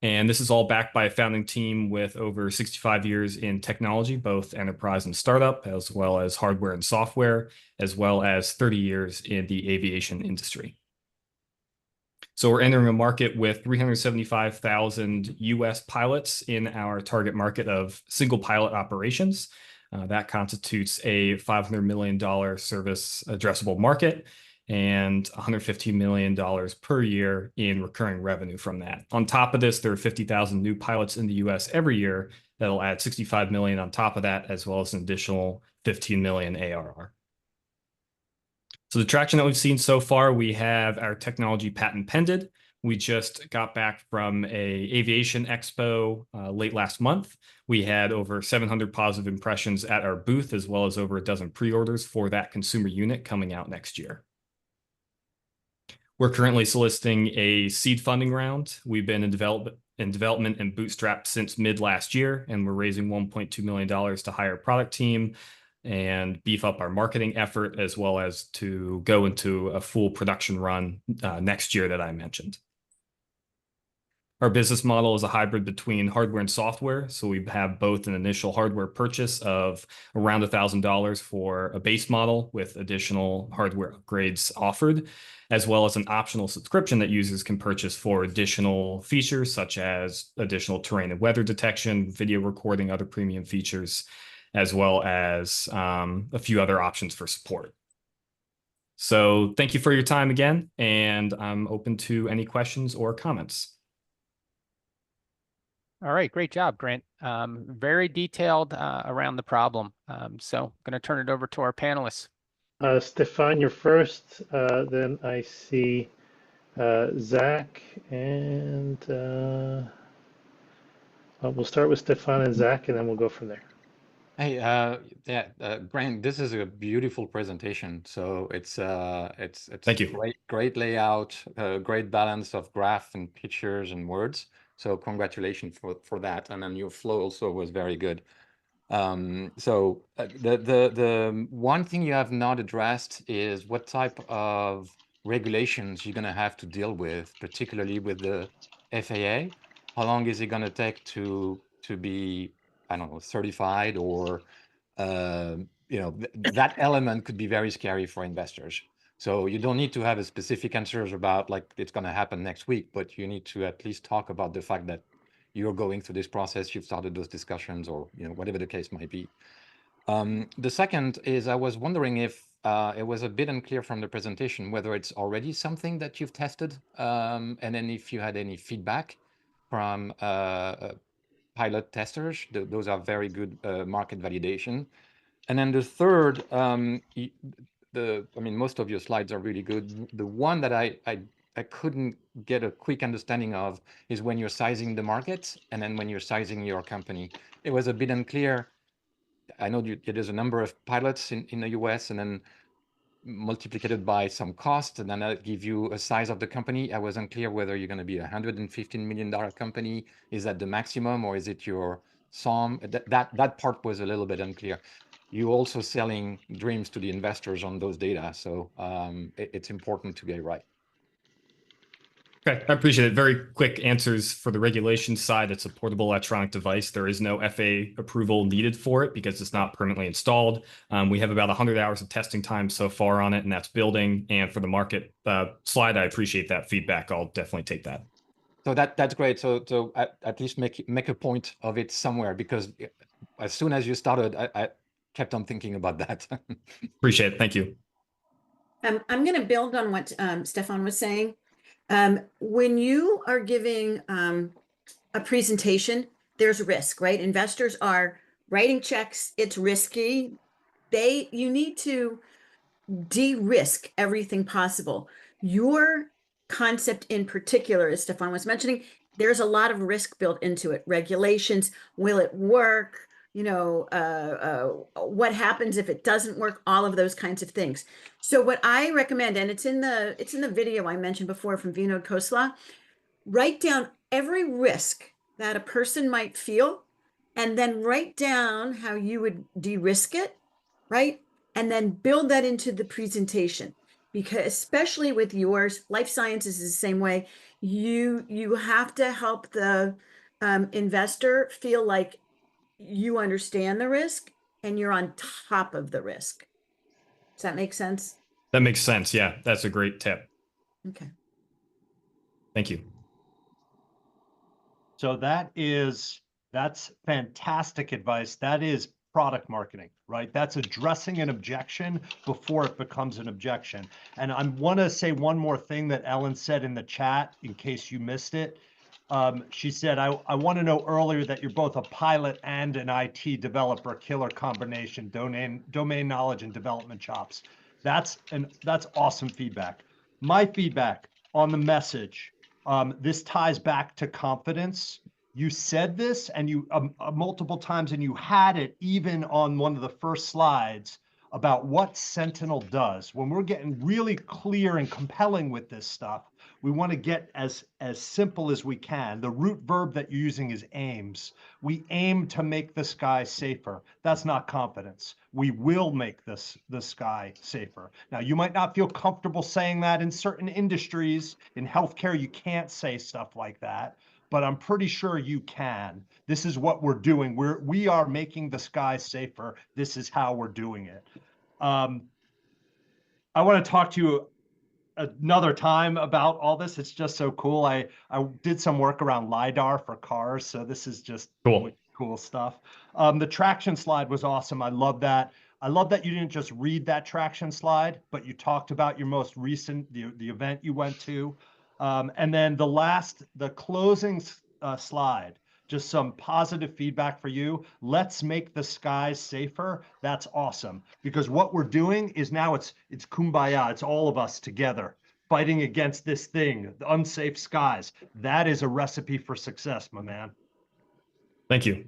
And this is all backed by a founding team with over 65 years in technology, both enterprise and startup, as well as hardware and software, as well as 30 years in the aviation industry. So we're entering a market with 375,000 US pilots in our target market of single pilot operations. That constitutes a $500 million service addressable market and $115 million per year in recurring revenue from that. On top of this, there are 50,000 new pilots in the US every year that'll add 65 million on top of that, as well as an additional 15 million ARR. So the traction that we've seen so far, we have our technology patent pended. We just got back from an aviation expo late last month. We had over 700 positive impressions at our booth, as well as over a dozen pre-orders for that consumer unit coming out next year. We're currently soliciting a seed funding round. We've been in development and bootstrapped since mid last year, and we're raising $1.2 million to hire a product team and beef up our marketing effort, as well as to go into a full production run next year that I mentioned. Our business model is a hybrid between hardware and software. So we have both an initial hardware purchase of around $1,000 for a base model with additional hardware upgrades offered, as well as an optional subscription that users can purchase for additional features such as additional terrain and weather detection, video recording, other premium features, as well as a few other options for support. So thank you for your time again, and I'm open to any questions or comments. All right, great job, Grant. Very detailed around the problem. So going to turn it over to our panelists. Stefan, you're first. Then I see Zach, and we'll start with Stefan and Zach, and then we'll go from there. Hey, Grant, this is a beautiful presentation. So it's Thank you. Great layout, great balance of graph and pictures and words. So congratulations for that. And then your flow also was very good. So the one thing you have not addressed is what type of regulations you're going to have to deal with, particularly with the FAA. How long is it going to take to be, I don't know, certified, or that element could be very scary for investors. So you don't need to have a specific answers about like it's going to happen next week, but you need to at least talk about the fact that you're going through this process, you've started those discussions, or whatever the case might be. The second is I was wondering if it was a bit unclear from the presentation whether it's already something that you've tested, and then if you had any feedback from pilot testers. Those are very good market validation. And then the third, most of your slides are really good. The one that I couldn't get a quick understanding of is when you're sizing the market and then when you're sizing your company. It was a bit unclear. I know there's a number of pilots in the US, and then multiplied by some cost, and then that give you a size of the company. I was unclear whether you're going to be $115 million company. Is that the maximum, or is it your sum? That part was a little bit unclear. You also selling dreams to the investors on those data, so it's important to get it right. Okay, I appreciate it. Very quick answers for the regulation side. It's a portable electronic device. There is no FAA approval needed for it because it's not permanently installed. We have about 100 hours of testing time so far on it, and that's building. And for the market slide, I appreciate that feedback. I'll definitely take that. So that's great. So at least make a point of it somewhere, because as soon as you started, I kept on thinking about that. Appreciate it. Thank you. I'm going to build on what Stefan was saying. When you are giving a presentation, there's risk, right? Investors are writing checks. It's risky. You need to de-risk everything possible. Your concept in particular, as Stefan was mentioning, there's a lot of risk built into it. Regulations, will it work? What happens if it doesn't work? All of those kinds of things. So what I recommend, and it's in the video I mentioned before from Vinod Khosla, write down every risk that a person might feel, and then write down how you would de-risk it, right? And then build that into the presentation, because especially with yours, life sciences is the same way. You have to help the investor feel like you understand the risk and you're on top of the risk. Does that make sense? That makes sense. Yeah, that's a great tip. Okay. Thank you. So that's fantastic advice. That is product marketing, right? That's addressing an objection before it becomes an objection. And I want to say one more thing that Ellen said in the chat, in case you missed it. She said, I want to know earlier that you're both a pilot and an IT developer, killer combination, domain knowledge and development chops. That's awesome feedback. My feedback on the message, this ties back to confidence. You said this and you multiple times, and you had it even on one of the first slides about what Sentinel does. When we're getting really clear and compelling with this stuff, we want to get as simple as we can. The root verb that you're using is aims. We aim to make the sky safer. That's not confidence. We will make the sky safer. Now, you might not feel comfortable saying that in certain industries. In healthcare, you can't say stuff like that, but I'm pretty sure you can. This is what we're doing. We are making the sky safer. This is how we're doing it. I want to talk to you another time about all this. It's just so cool. I did some work around LiDAR for cars, so this is just cool stuff. The traction slide was awesome. I love that. I love that you didn't just read that traction slide, but you talked about your most recent, the event you went to. And then the closing slide, just some positive feedback for you. Let's make the skies safer. That's awesome. Because what we're doing is now it's kumbaya. It's all of us together fighting against this thing, the unsafe skies. That is a recipe for success, my man. Thank you.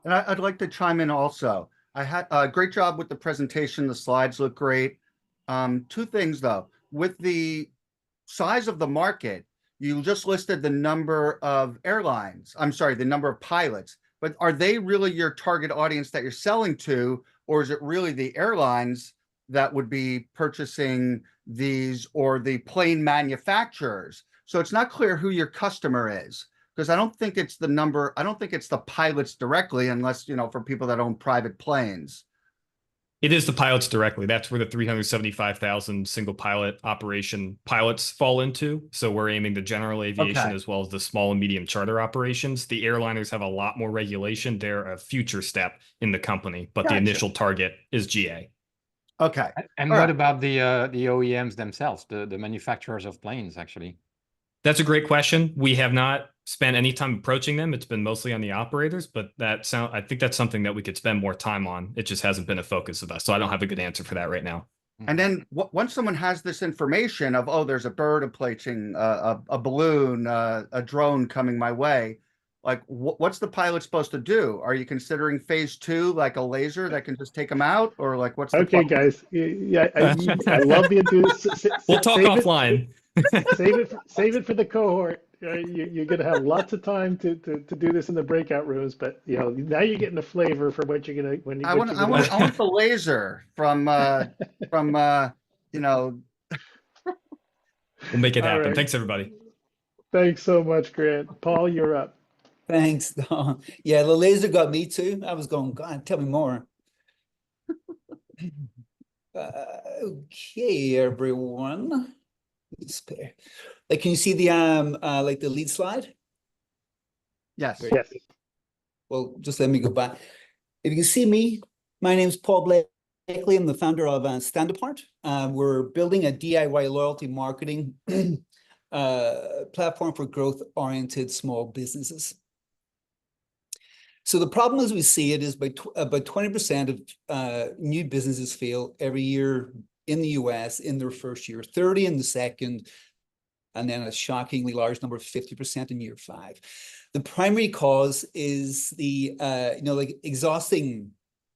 And I'd like to chime in also. I had a great job with the presentation. The slides look great. Two things though, with the size of the market, you just listed the number of airlines. I'm sorry, the number of pilots, but are they really your target audience that you're selling to, or is it really the airlines that would be purchasing these, or the plane manufacturers? So it's not clear who your customer is, because I don't think it's the pilots directly, unless, you know, for people that own private planes. It is the pilots directly. That's where the 375,000 single pilot operation pilots fall into. So we're aiming the general aviation Okay. as well as the small and medium charter operations. The airliners have a lot more regulation. They're a future step in the company, but the Gotcha. initial target is GA. Okay. And All what right. about the OEMs themselves, the manufacturers of planes, actually? That's a great question. We have not spent any time approaching them. It's been mostly on the operators, but I think that's something that we could spend more time on. It just hasn't been a focus of us. So I don't have a good answer for that right now. And then once someone has this information of, oh, there's a bird approaching, a balloon, a drone coming my way, like what's the pilot supposed to do? Are you considering phase 2, like a laser that can just take them out, or like what's the Okay, plan? guys. Yeah, I love the enthusiasm. We'll talk offline. Save it for the cohort. You're going to have lots of time to do this in the breakout rooms, but you know, now you're getting the flavor for what you're going to. I want the laser from you know. We'll make it All happen. right. Thanks, everybody. Thanks so much, Grant. Paul, you're up. Thanks, Don. Yeah, the laser got me too. I was going, God, tell me more. Okay, everyone. Like, can you see the like the lead slide? Yes. Great. Yes. Well, just let me go back. If you can see me, my name's Paul Blakely. I'm the founder of Stand Apart. We're building a DIY loyalty marketing platform for growth-oriented small businesses. So the problem as we see it is about 20% of new businesses fail every year in the US in their first year, 30 in the second, and then a shockingly large number of 50% in year 5. The primary cause is the, like exhausting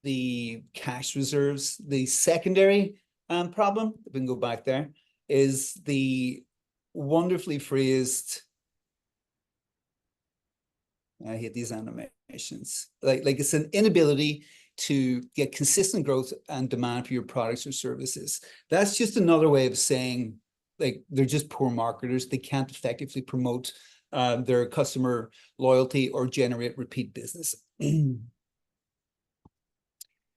the cash reserves. The secondary problem, if we can go back there, is the wonderfully phrased, I hate these animations, like it's an inability to get consistent growth and demand for your products or services. That's just another way of saying, like, they're just poor marketers. They can't effectively promote their customer loyalty or generate repeat business.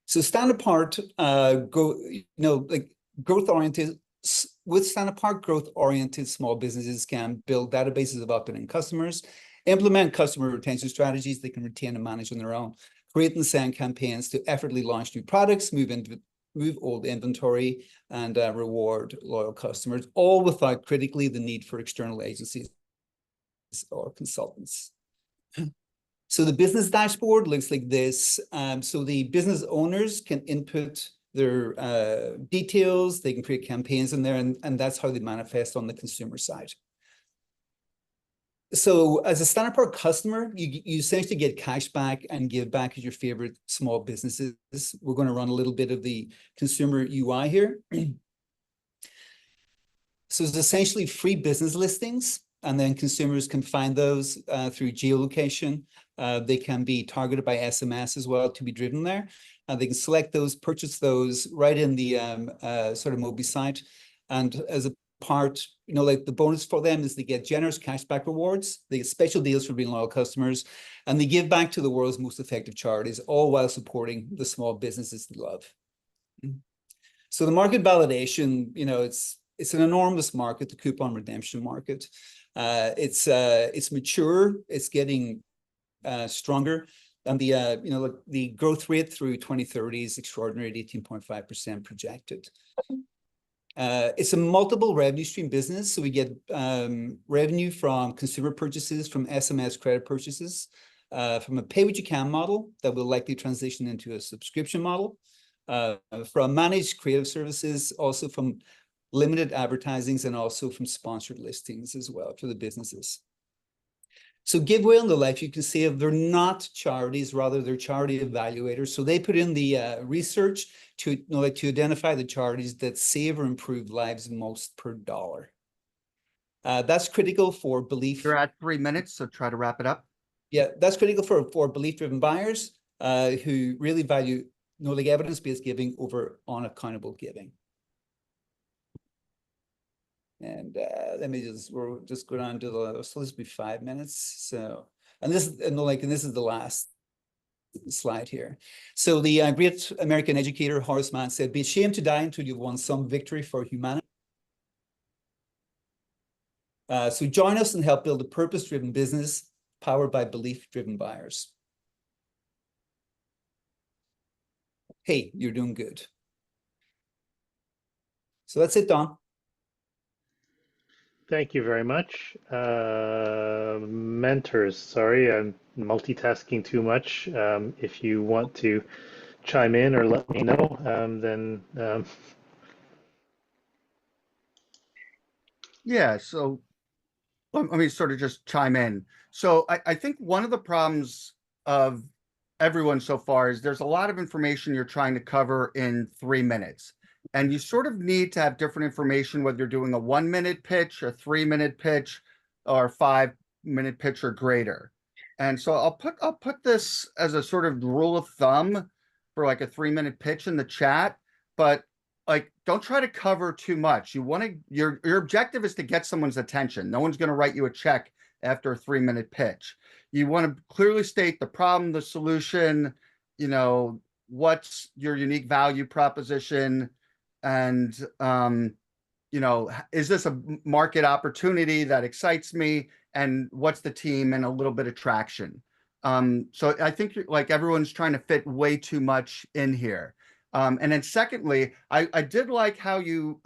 So Stand Apart, growth-oriented, with Stand Apart, growth-oriented small businesses can build databases of up-and-in customers, implement customer retention strategies they can retain and manage on their own, create and send campaigns to effortlessly launch new products, move old inventory, and reward loyal customers, all without critically the need for external agencies or consultants. So the business dashboard looks like this. So the business owners can input their details, they can create campaigns in there, and that's how they manifest on the consumer side. So as a Stand Apart customer, you essentially get cash back and give back as your favorite small businesses. We're going to run a little bit of the consumer UI here. So it's essentially free business listings, and then consumers can find those through geolocation. They can be targeted by SMS as well to be driven there. They can select those, purchase those right in the sort of Mobi site. And as a part, like the bonus for them is they get generous cashback rewards, they get special deals for being loyal customers, and they give back to the world's most effective charities, all while supporting the small businesses they love. So the market validation, it's an enormous market, the coupon redemption market. It's mature, it's getting stronger, and the growth rate through 2030 is extraordinary at 18.5% projected. It's a multiple revenue stream business. So we get revenue from consumer purchases, from SMS credit purchases, from a pay what you can model that will likely transition into a subscription model, from managed creative services, also from limited advertisings, and also from sponsored listings as well for the businesses. So Givewell and the Life, you can see they're not charities, rather they're charity evaluators. So they put in the research to to identify the charities that save or improve lives most per dollar. That's critical for belief. You're at 3 minutes, so try to wrap it up. Yeah, that's critical for belief-driven buyers who really value evidence-based giving over unaccountable giving. And we'll just go down to the, so this will be 5 minutes. So, and this is the last slide here. So the great American educator Horace Mann said, "Be ashamed to die until you've won some victory for humanity." So join us and help build a purpose-driven business powered by belief-driven buyers. Hey, you're doing good. So that's it, Don. Thank you very much. Mentors, sorry, I'm multitasking too much. If you want to chime in or let me know, then Yeah, so let me sort of just chime in. So I think one of the problems of everyone so far is there's a lot of information you're trying to cover in 3 minutes. And you sort of need to have different information, whether you're doing a 1 minute pitch, a 3 minute pitch, or 5 minute pitch or greater. And so I'll put this as a sort of rule of thumb for like a 3 minute pitch in the chat, but like don't try to cover too much. You want to, your objective is to get someone's attention. No one's going to write you a check after a 3 minute pitch. You want to clearly state the problem, the solution, you know, what's your unique value proposition, and you know, is this a market opportunity that excites me, and what's the team, and a little bit of traction. So I think like everyone's trying to fit way too much in here. And then secondly, I did like how you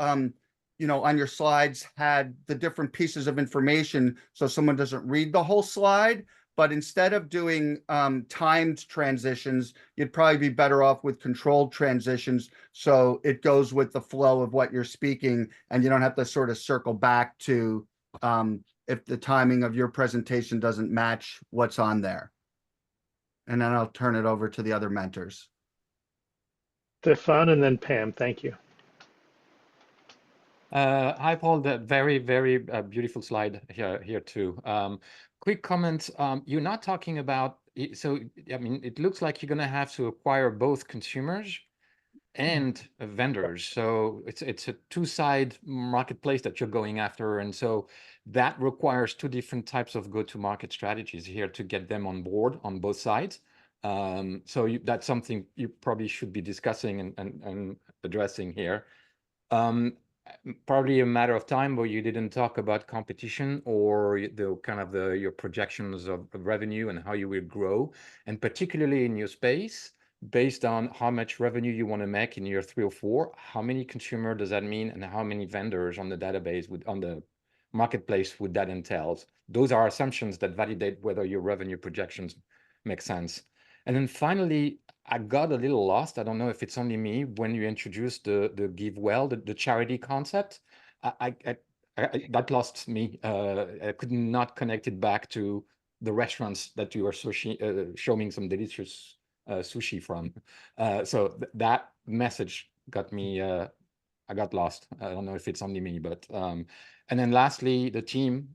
you know, on your slides had the different pieces of information so someone doesn't read the whole slide. But instead of doing timed transitions, you'd probably be better off with controlled transitions, so it goes with the flow of what you're speaking, and you don't have to sort of circle back to if the timing of your presentation doesn't match what's on there. And then I'll turn it over to the other mentors. Stefan and then Pam, thank you. Hi, Paul. The very, very beautiful slide here too. Quick comment. You're not talking about, so I mean, it looks like you're going to have to acquire both consumers and vendors. So it's a two-side marketplace that you're going after, and so that requires two different types of go-to-market strategies here to get them on board on both sides. So that's something you probably should be discussing and addressing here. Probably a matter of time where you didn't talk about competition or the kind of your projections of revenue and how you will grow, and particularly in your space, based on how much revenue you want to make in year 3 or 4, how many consumer does that mean, and how many vendors on the database on the marketplace would that entail? Those are assumptions that validate whether your revenue projections make sense. And then finally, I got a little lost. I don't know if it's only me when you introduced the Givewell, the charity concept. That lost me. I could not connect it back to the restaurants that you were showing some delicious sushi from. So that message got me. I got lost. I don't know if it's only me, but and then lastly, the team.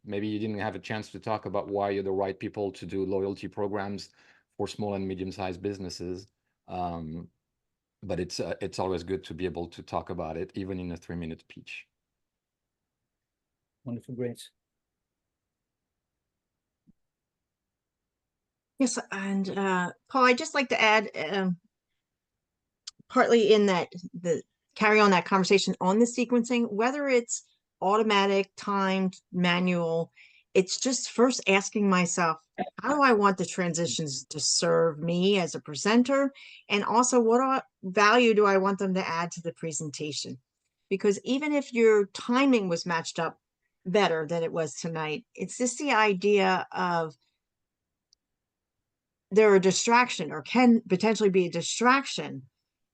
Maybe you didn't have a chance to talk about why you're the right people to do loyalty programs for small and medium-sized businesses, but it's always good to be able to talk about it, even in a 3-minute pitch. Wonderful, great. Yes, and Paul, I'd just like to add, partly in that carry on that conversation on the sequencing, whether it's automatic, timed, manual, it's just first asking myself, how do I want the transitions to serve me as a presenter? And also, what value do I want them to add to the presentation? because even if your timing was matched up better than it was tonight, it's just the idea of they're a distraction or can potentially be a distraction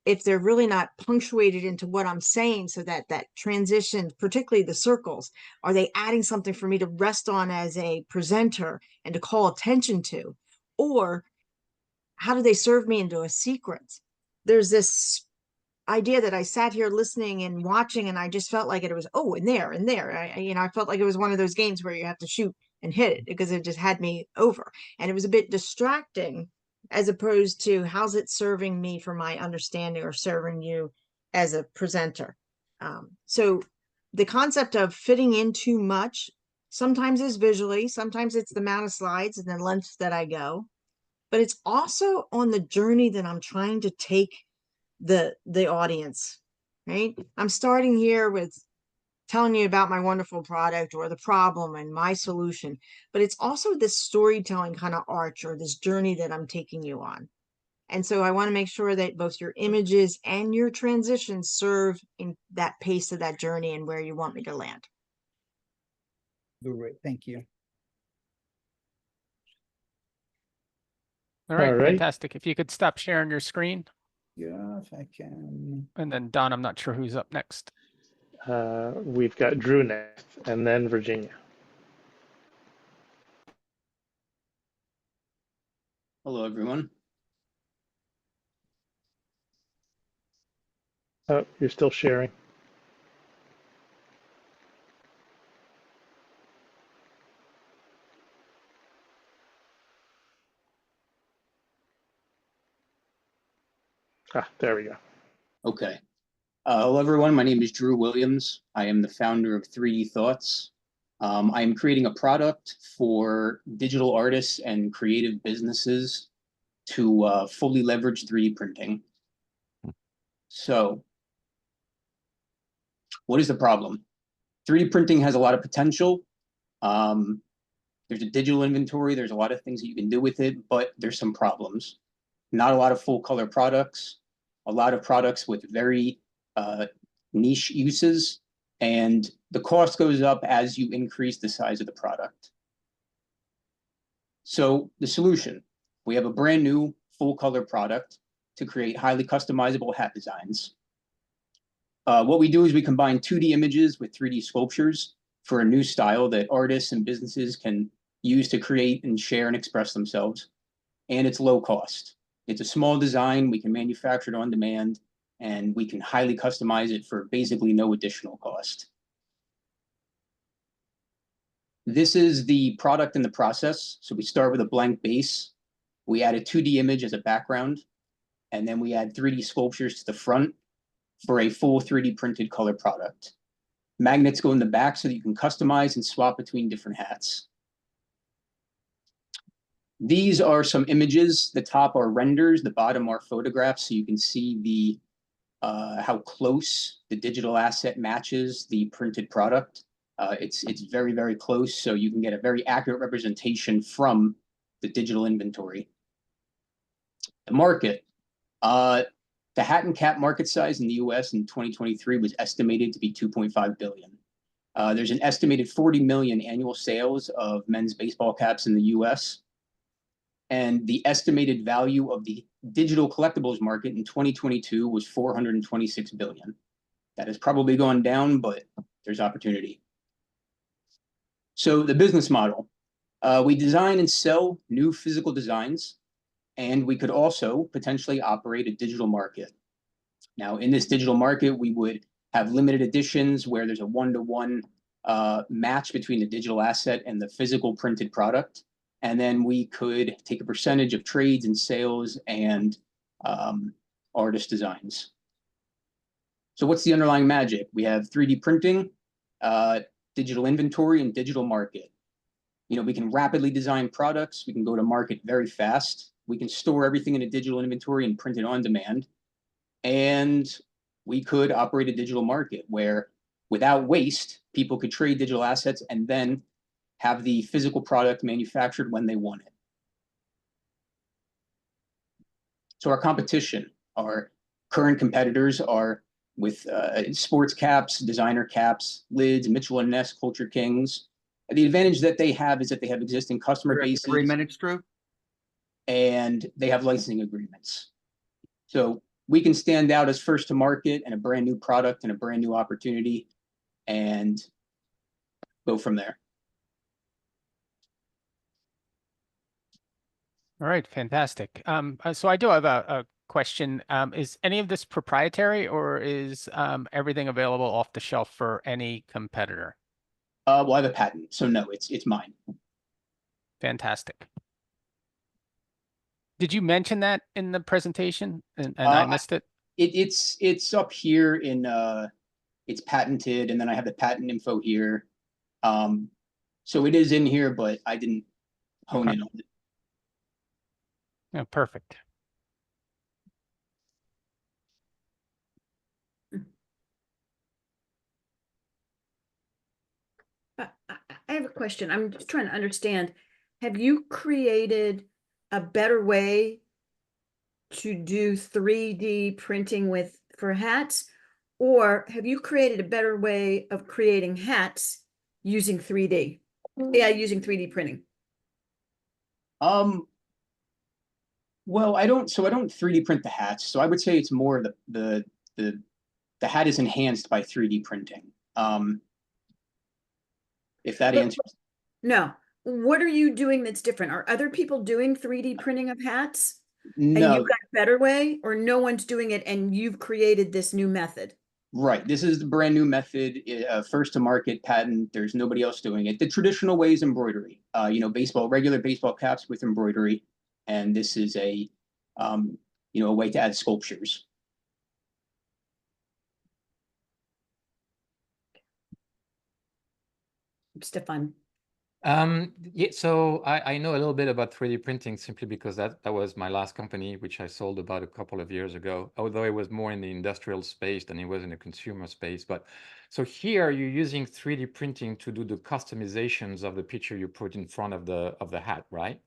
if they're really not punctuated into what I'm saying, so that that transition, particularly the circles, are they adding something for me to rest on as a presenter and to call attention to? Or how do they serve me into a sequence? There's this idea that I sat here listening and watching, and I just felt like it was, oh, and there, and there. I felt like it was one of those games where you have to shoot and hit it, because it just had me over. And it was a bit distracting, as opposed to how's it serving me for my understanding or serving you as a presenter. So the concept of fitting in too much sometimes is visually, sometimes it's the amount of slides and the length that I go, but it's also on the journey that I'm trying to take the audience, right? I'm starting here with telling you about my wonderful product or the problem and my solution, but it's also this storytelling kind of arch or this journey that I'm taking you on. And so I want to make sure that both your images and your transitions serve in that pace of that journey and where you want me to land. Great, thank you. All right, All right. fantastic. If you could stop sharing your screen. Yeah, if I can. And then Don, I'm not sure who's up next. We've got Drew next, and then Virginia. Hello, everyone. Oh, you're still sharing. Ah, there we go. Okay. Hello, everyone. My name is Drew Williams. I am the founder of 3D Thoughts. I am creating a product for digital artists and creative businesses to fully leverage 3D printing. So, what is the problem? 3D printing has a lot of potential. There's a digital inventory. There's a lot of things that you can do with it, but there's some problems. Not a lot of full color products, a lot of products with very niche uses, and the cost goes up as you increase the size of the product. So the solution, we have a brand new full color product to create highly customizable hat designs. What we do is we combine 2D images with 3D sculptures for a new style that artists and businesses can use to create and share and express themselves. And it's low cost. It's a small design, we can manufacture it on demand, and we can highly customize it for basically no additional cost. This is the product in the process. So we start with a blank base. We add a 2D image as a background, and then we add 3D sculptures to the front for a full 3D printed color product. Magnets go in the back so that you can customize and swap between different hats. These are some images. The top are renders, the bottom are photographs, so you can see the how close the digital asset matches the printed product. It's very, very close, so you can get a very accurate representation from the digital inventory. The market. The hat and cap market size in the US in 2023 was estimated to be 2.5 billion. There's an estimated 40 million annual sales of men's baseball caps in the US. And the estimated value of the digital collectibles market in 2022 was 426 billion. That has probably gone down, but there's opportunity. So the business model, we design and sell new physical designs, and we could also potentially operate a digital market. Now, in this digital market, we would have limited editions where there's a one-to-one match between the digital asset and the physical printed product. And then we could take a percentage of trades and sales and artist designs. So what's the underlying magic? We have 3D printing, digital inventory, and digital market. You know, we can rapidly design products. We can go to market very fast. We can store everything in a digital inventory and print it on demand. And we could operate a digital market where without waste, people could trade digital assets and then have the physical product manufactured when they want it. So our competition, our current competitors are with sports caps, designer caps, lids, Mitchell and Ness, Culture Kings. The advantage that they have is that they have existing customer You're at bases 3 minutes, Drew. and they have licensing agreements. So we can stand out as first to market and a brand new product and a brand new opportunity and go from there. All right, fantastic. So I do have a question. Is any of this proprietary, or is everything available off the shelf for any competitor? Well, I have a patent, so no, it's mine. Fantastic. Did you mention that in the presentation and I missed it? It's up here in it's patented, and then I have the patent info here. So it is in here, but I didn't hone in on it. Yeah, perfect. I have a question. I'm just trying to understand. Have you created a better way to do 3D printing for hats? Or have you created a better way of creating hats using 3D? Yeah, using 3D printing. Well, I don't 3D print the hats, so I would say it's more the hat is enhanced by 3D printing. If that answers. No. What are you doing that's different? Are other people doing 3D printing of hats? No. And you've got a better way, or no one's doing it and you've created this new method? Right. This is the brand new method, first to market patent. There's nobody else doing it. The traditional way is embroidery. Regular baseball caps with embroidery, and this is a way to add sculptures. Stefan. Yeah, so I know a little bit about 3D printing simply because that was my last company, which I sold about a couple of years ago, although it was more in the industrial space than it was in the consumer space. But so here you're using 3D printing to do the customizations of the picture you put in front of the hat, right?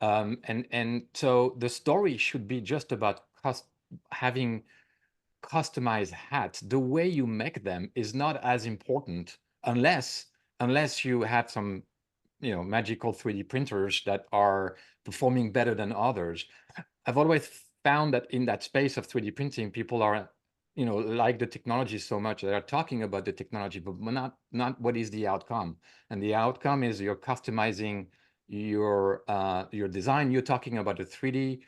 And so the story should be just about having customized hats. The way you make them is not as important unless you have some magical 3D printers that are performing better than others. I've always found that in that space of 3D printing, people are, like the technology so much, they are talking about the technology, but not what is the outcome. And the outcome is you're customizing your design. You're talking about a 3D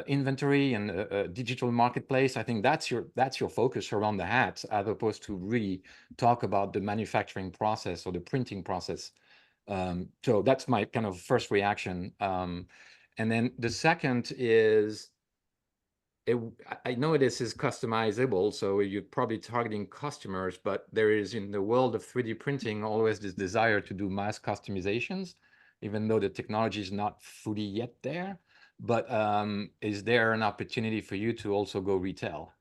inventory and a digital marketplace. I think that's your focus around the hats, as opposed to really talk about the manufacturing process or the printing process. So that's my kind of first reaction. And then the second is, I know this is customizable, so you're probably targeting customers, but there is, in the world of 3D printing, always this desire to do mass customizations, even though the technology is not fully yet there. But is there an opportunity for you to also go retail,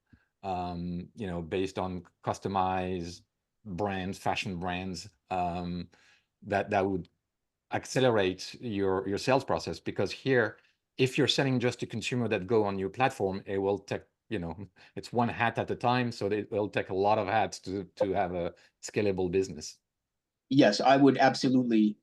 based on customized brands, fashion brands, that would accelerate your sales process? Because here, if you're selling just to consumer that go on your platform, it will take, it's one hat at a time, so it will take a lot of hats to have a scalable business. Yes, I would absolutely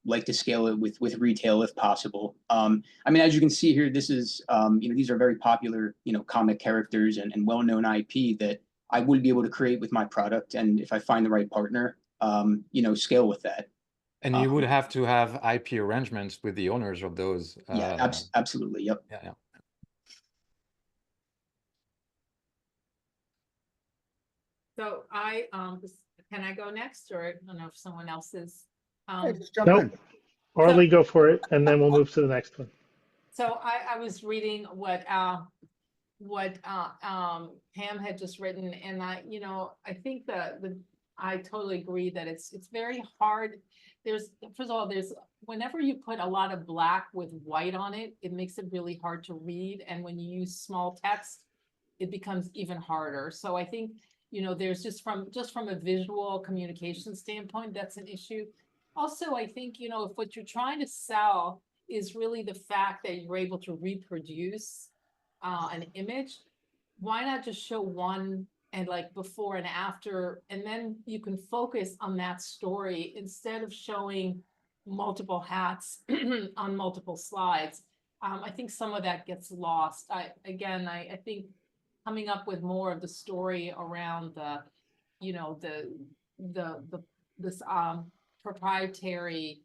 like to scale it with retail if possible. As you can see here, this is these are very popular comic characters and well-known IP that I would be able to create with my product, and if I find the right partner, scale with that. And you would have to have IP arrangements with the owners of those. Yeah, absolutely. Yep. Yeah. So can I go next, or I don't know if someone else is? Just jump in. Orly, go for it, and then we'll move to the next one. So I was reading what Pam had just written, and I think I totally agree that it's very hard. First of all, whenever you put a lot of black with white on it, it makes it really hard to read, and when you use small text, it becomes even harder. So I think there's just from a visual communication standpoint, that's an issue. Also, I think if what you're trying to sell is really the fact that you're able to reproduce an image, why not just show one and like before and after, and then you can focus on that story instead of showing multiple hats on multiple slides. I think some of that gets lost. I think coming up with more of the story around the, you know, this proprietary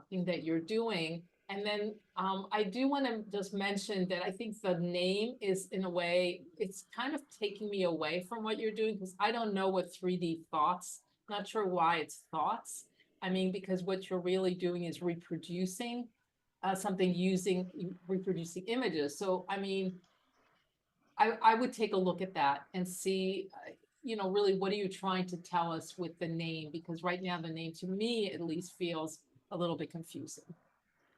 thing that you're doing. And then I do want to just mention that I think the name is, in a way, it's kind of taking me away from what you're doing, because I don't know what 3D thoughts, not sure why it's thoughts. I mean, because what you're really doing is reproducing something using reproducing images. So, I mean, I would take a look at that and see, you know, really, what are you trying to tell us with the name? Because right now the name, to me at least, feels a little bit confusing.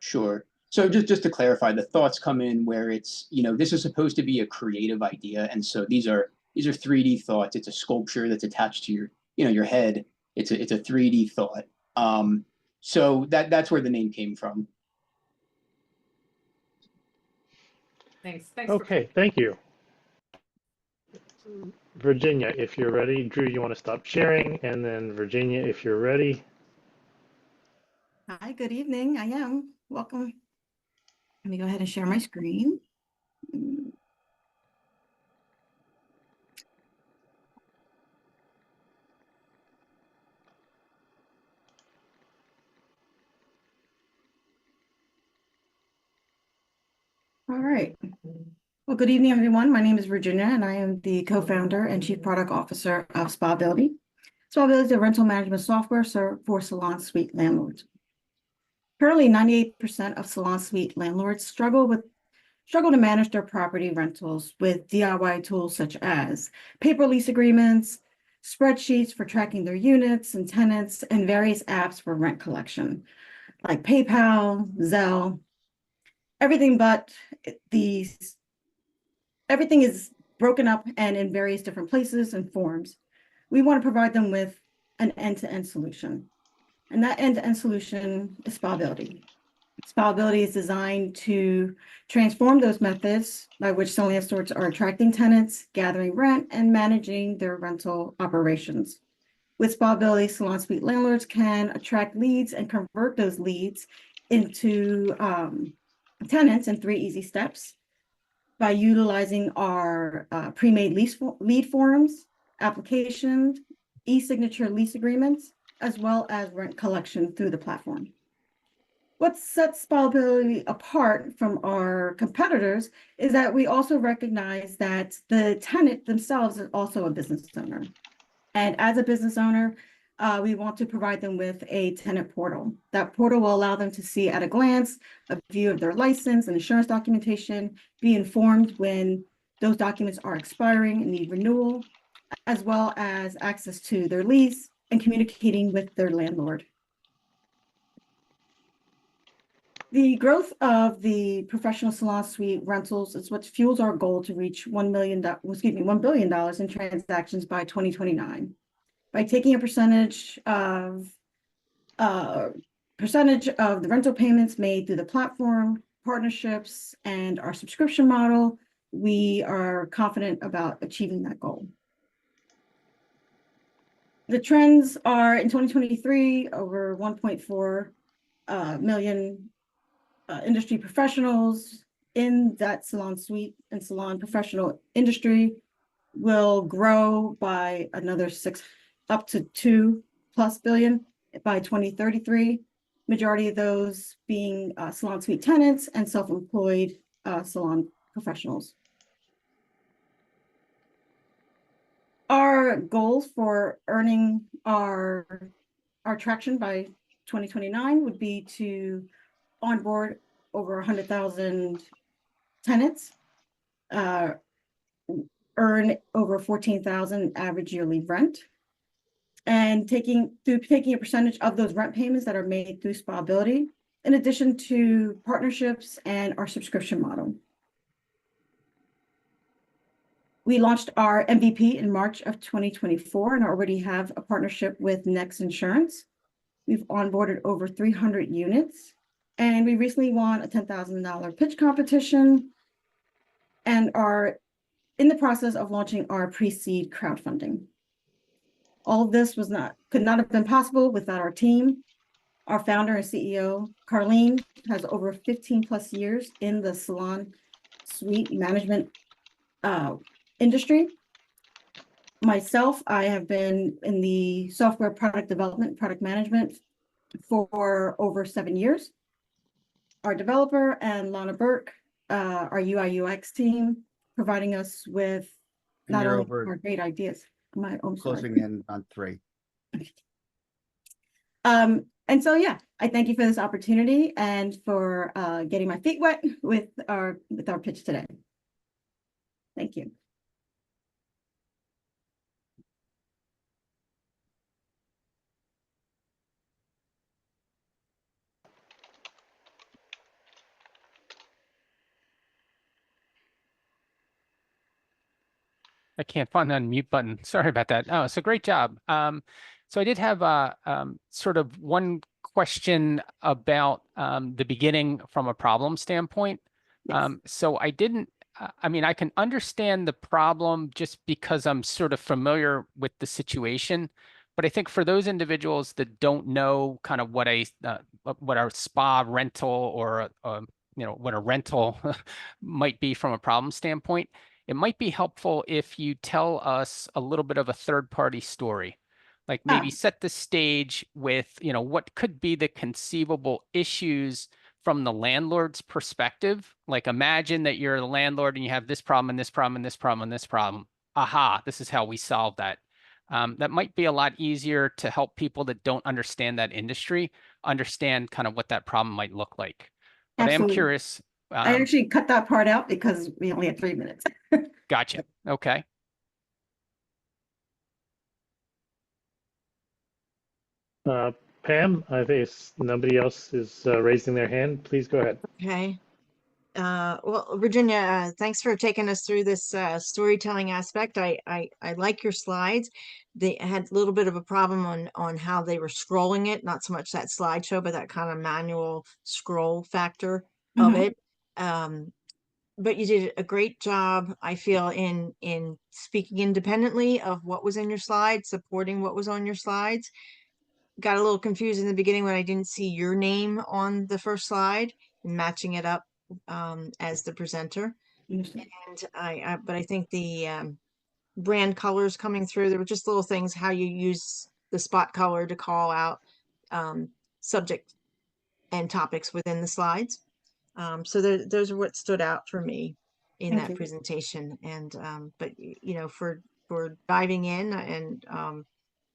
Sure. So just to clarify, the thoughts come in where it's, you know, this is supposed to be a creative idea. And so these are 3D thoughts. It's a sculpture that's attached to your, you know, your head. It's a 3D thought. So that's where the name came from. Thanks. Thanks. Okay, thank you. Virginia, if you're ready. Drew, you want to stop sharing? And then Virginia, if you're ready. Hi, good evening. I am. Welcome. Let me go ahead and share my screen. All right. Well, good evening, everyone. My name is Virginia, and I am the co-founder and chief product officer of Spability. Spability is a rental management software for salon suite landlords. Currently, 98% of salon suite landlords struggle to manage their property rentals with DIY tools such as paper lease agreements, spreadsheets for tracking their units and tenants, and various apps for rent collection, like PayPal, Zelle, everything is broken up and in various different places and forms. We want to provide them with an end-to-end solution. And that end-to-end solution is Spability. Spability is designed to transform those methods by which some landlords are attracting tenants, gathering rent, and managing their rental operations. With Spability, salon suite landlords can attract leads and convert those leads into tenants in 3 easy steps by utilizing our pre-made lead forms, applications, e-signature lease agreements, as well as rent collection through the platform. What sets Spability apart from our competitors is that we also recognize that the tenant themselves is also a business owner. And as a business owner, we want to provide them with a tenant portal. That portal will allow them to see at a glance a view of their license and insurance documentation, be informed when those documents are expiring and need renewal, as well as access to their lease and communicating with their landlord. The growth of the professional salon suite rentals is what fuels our goal to reach $1 billion in transactions by 2029. By taking a percentage of the rental payments made through the platform, partnerships, and our subscription model, we are confident about achieving that goal. The trends are in 2023, over 1.4 million industry professionals in that salon suite and salon professional industry will grow by another up to 2+ billion by 2033. Majority of those being salon suite tenants and self-employed salon professionals. Our goals for earning our traction by 2029 would be to onboard over 100,000 tenants, earn over 14,000 average yearly rent, and taking a percentage of those rent payments that are made through Spability, in addition to partnerships and our subscription model. We launched our MVP in March of 2024 and already have a partnership with Next Insurance. We've onboarded over 300 units, and we recently won a $10,000 pitch competition and are in the process of launching our pre-seed crowdfunding. All of this could not have been possible without our team. Our founder and CEO, Carlene, has over 15 plus years in the salon suite management industry. Myself, I have been in the software product development, product management for over 7 years. Our developer and Lana Burke, our UI UX team, providing us with And not you're only over our great ideas. closing in on 3. And so, yeah, I thank you for this opportunity and for getting my feet wet with our pitch today. Thank you. I can't find the unmute button. Sorry about that. Oh, so great job. So I did have sort of one question about the beginning from a problem standpoint. So I didn't, I mean, I can understand the problem just because I'm sort of familiar with the situation. But I think for those individuals that don't know kind of what a spa rental or what a rental might be from a problem standpoint, it might be helpful if you tell us a little bit of a third-party story, like maybe set the stage with, what could be the conceivable issues from the landlord's perspective. Like imagine that you're the landlord and you have this problem and this problem and this problem and this problem. Aha, this is how we solve that. That might be a lot easier to help people that don't understand that industry understand kind of what that problem might look like. But I am Absolutely. curious. I actually cut that part out because we only had 3 minutes. Gotcha. Okay. Pam, I think nobody else is raising their hand. Please go ahead. Okay. Well, Virginia, thanks for taking us through this storytelling aspect. I like your slides. They had a little bit of a problem on how they were scrolling it, not so much that slideshow, but that kind of manual scroll factor of it. But you did a great job, I feel, in speaking independently of what was in your slides, supporting what was on your slides. Got a little confused in the beginning when I didn't see your name on the first slide and matching it up as the presenter. And but I think the brand colors coming through, there were just little things, how you use the spot color to call out subject and topics within the slides. So those are what stood out for me in Thank that you. presentation. And but for diving in, and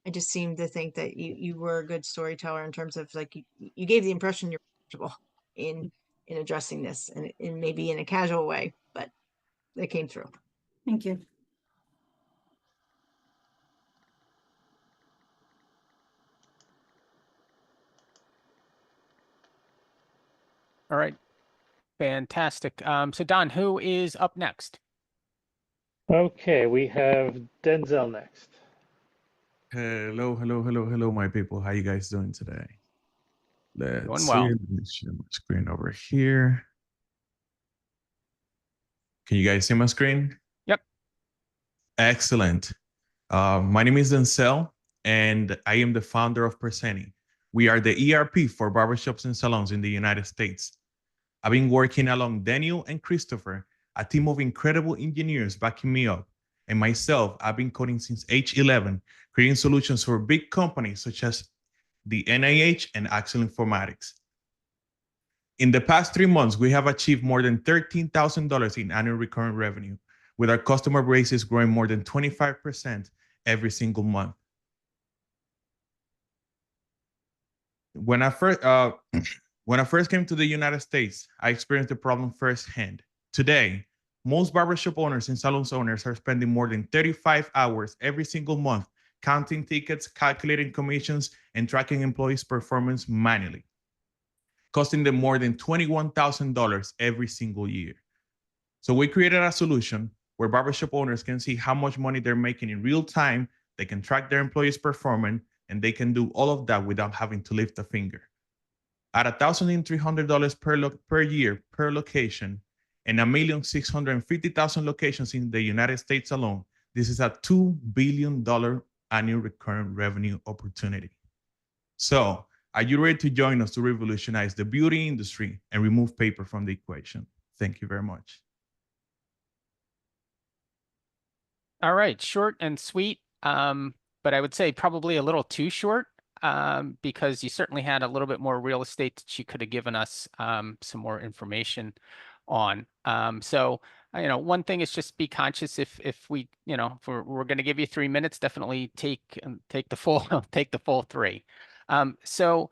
I just seemed to think that you were a good storyteller in terms of, like, you gave the impression you're comfortable in addressing this, and maybe in a casual way, but it came through. Thank you. All right. Fantastic. So Don, who is up next? Okay, we have Denzel next. Hello, my people. How you guys doing today? Let's Doing see. well. Let me share my screen over here. Can you guys see my screen? Yep. Excellent. My name is Denzel, and I am the founder of Perseni. We are the ERP for barbershops and salons in the United States. I've been working along Daniel and Christopher, a team of incredible engineers backing me up. And myself, I've been coding since age 11, creating solutions for big companies such as the NIH and Axel Informatics. In the past 3 months, we have achieved more than $13,000 in annual recurring revenue, with our customer bases growing more than 25% every single month. When I first came to the United States, I experienced the problem firsthand. Today, most barbershop owners and salon owners are spending more than 35 hours every single month counting tickets, calculating commissions, and tracking employees' performance manually, costing them more than $21,000 every single year. So we created a solution where barbershop owners can see how much money they're making in real time, they can track their employees' performance, and they can do all of that without having to lift a finger. At $1,300 per year per location, and 1,650,000 locations in the United States alone, this is a $2 billion annual recurring revenue opportunity. So, are you ready to join us to revolutionize the beauty industry and remove paper from the equation? Thank you very much. All right, short and sweet, but I would say probably a little too short, because you certainly had a little bit more real estate that you could have given us some more information on. So, one thing is just be conscious if we, if we're going to give you 3 minutes, definitely take the full take the full 3. So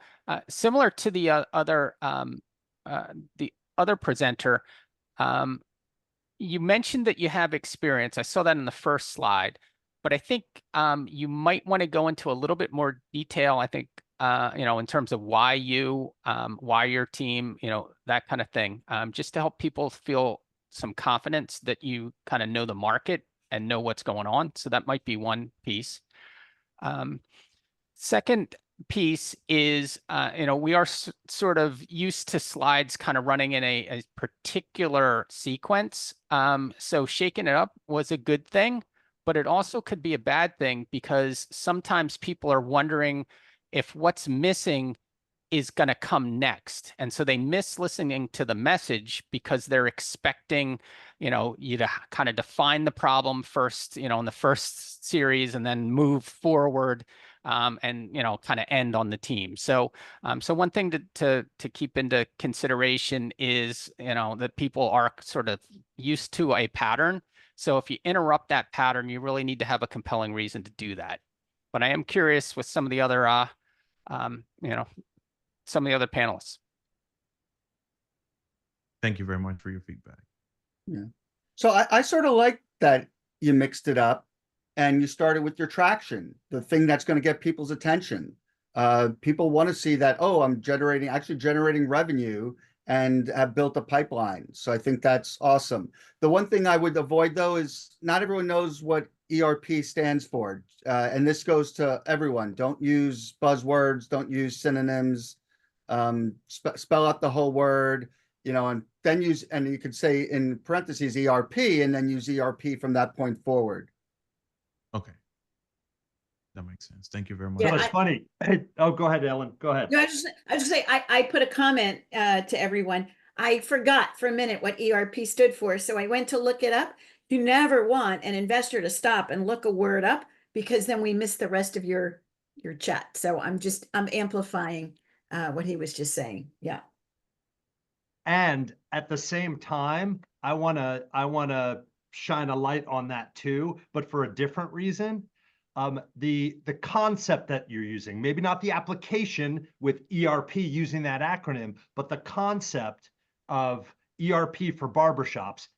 similar to the other presenter, you mentioned that you have experience. I saw that in the first slide, but I think you might want to go into a little bit more detail. I think in terms of why your team, that kind of thing, just to help people feel some confidence that you kind of know the market and know what's going on. So that might be one piece. Second piece is, we are sort of used to slides kind of running in a particular sequence. So shaking it up was a good thing, but it also could be a bad thing because sometimes people are wondering if what's missing is going to come next. And so they miss listening to the message because they're expecting, you to kind of define the problem first, in the first series and then move forward. And kind of end on the team. So one thing to keep into consideration is that people are sort of used to a pattern. So if you interrupt that pattern, you really need to have a compelling reason to do that. But I am curious with some of the other some of the other panelists. Thank you very much for your feedback. Yeah. So I sort of like that you mixed it up. And you started with your traction, the thing that's going to get people's attention. People want to see that, oh, I'm actually generating revenue and have built a pipeline. So I think that's awesome. The one thing I would avoid, though, is not everyone knows what ERP stands for. And this goes to everyone. Don't use buzzwords. Don't use synonyms. Spell out the whole word, and then and you could say in parentheses ERP and then use ERP from that point forward. Okay. That makes sense. Thank you very much. Yeah, So it's funny. Hey, go ahead, Ellen. Go ahead. No, I was just saying, I put a comment to everyone. I forgot for a minute what ERP stood for, so I went to look it up. You never want an investor to stop and look a word up because then we miss the rest of your chat. So I'm amplifying what he was just saying. Yeah. And at the same time, I wanna shine a light on that too, but for a different reason. The concept that you're using, maybe not the application with ERP using that acronym, but the concept of ERP for barbershops,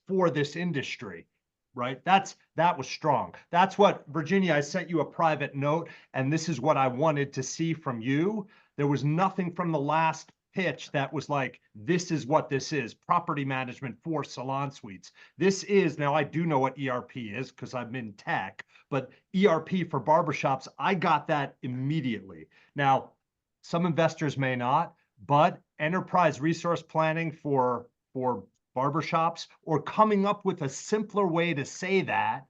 for this industry, right? That was strong. That's what, Virginia, I sent you a private note, and this is what I wanted to see from you. There was nothing from the last pitch that was like, this is what this is, property management for salon suites. This is, now I do know what ERP is because I'm in tech, but ERP for barbershops, I got that immediately. Now, some investors may not, but enterprise resource planning for barbershops, or coming up with a simpler way to say that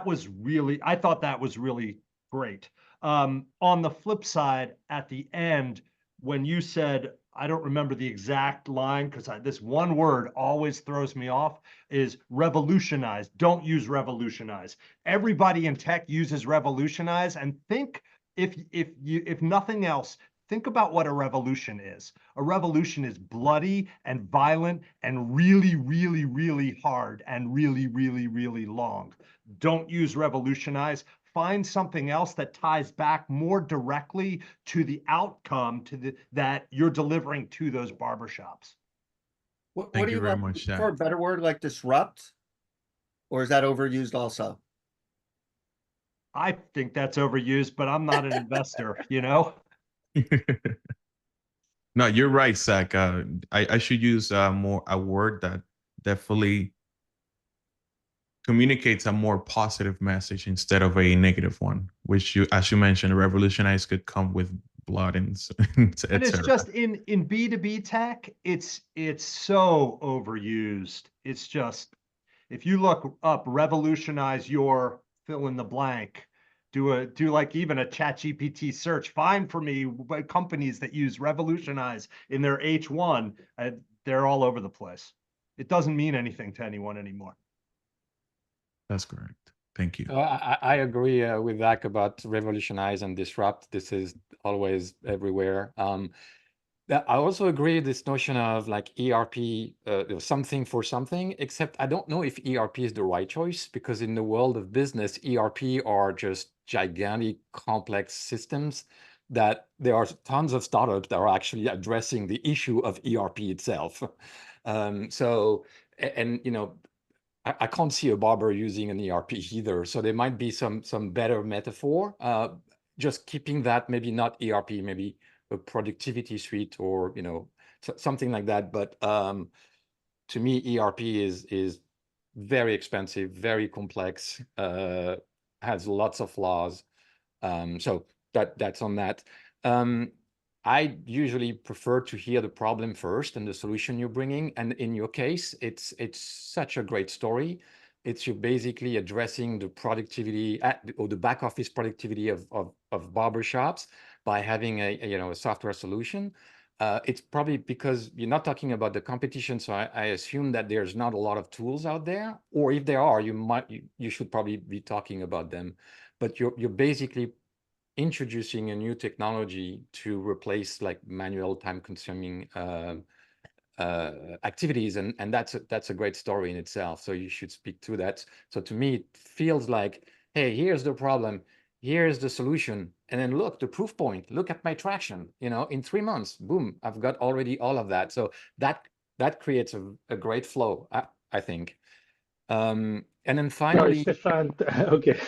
was really, I thought that was really great. On the flip side, at the end, when you said, I don't remember the exact line because this one word always throws me off, is revolutionize. Don't use revolutionize. Everybody in tech uses revolutionize, and think, if nothing else, think about what a revolution is. A revolution is bloody and violent and really, really, really hard and really, really, really long. Don't use revolutionize. Find something else that ties back more directly to the outcome that you're delivering to those barbershops. What Thank do you you very like much, Jack. for a better word like disrupt? Or is that overused also? I think that's overused, but I'm not an investor, No, you're right, Zach. I should use a word that definitely communicates a more positive message instead of a negative one, which as you mentioned, revolutionize could come with blood and And it's etc. just in B2B tech, it's so overused. It's just, if you look up revolutionize your fill in the blank, do like even a ChatGPT search, find for me companies that use revolutionize in their H1, they're all over the place. It doesn't mean anything to anyone anymore. That's correct. Thank you. I agree with Zach about revolutionize and disrupt. This is always everywhere. I also agree with this notion of like ERP, something for something, except I don't know if ERP is the right choice, because in the world of business, ERP are just gigantic, complex systems that there are tons of startups that are actually addressing the issue of ERP itself. I can't see a barber using an ERP either. So there might be some better metaphor. Just keeping that, maybe not ERP, maybe a productivity suite or something like that. But to me, ERP is very expensive, very complex, has lots of flaws. So that's on that. I usually prefer to hear the problem first and the solution you're bringing. And in your case, it's such a great story. It's you basically addressing the productivity or the back office productivity of barbershops by having a software solution. It's probably because you're not talking about the competition, so I assume that there's not a lot of tools out there, or if there are, you should probably be talking about them. But you're basically introducing a new technology to replace like manual time-consuming activities, and that's a great story in itself. So you should speak to that. So to me, it feels like, hey, here's the problem, here's the solution, and then look, the proof point. Look at my traction. In 3 months, boom, I've got already all of that. So that creates a great flow, I think. And then finally, Sorry, Stefan. Okay.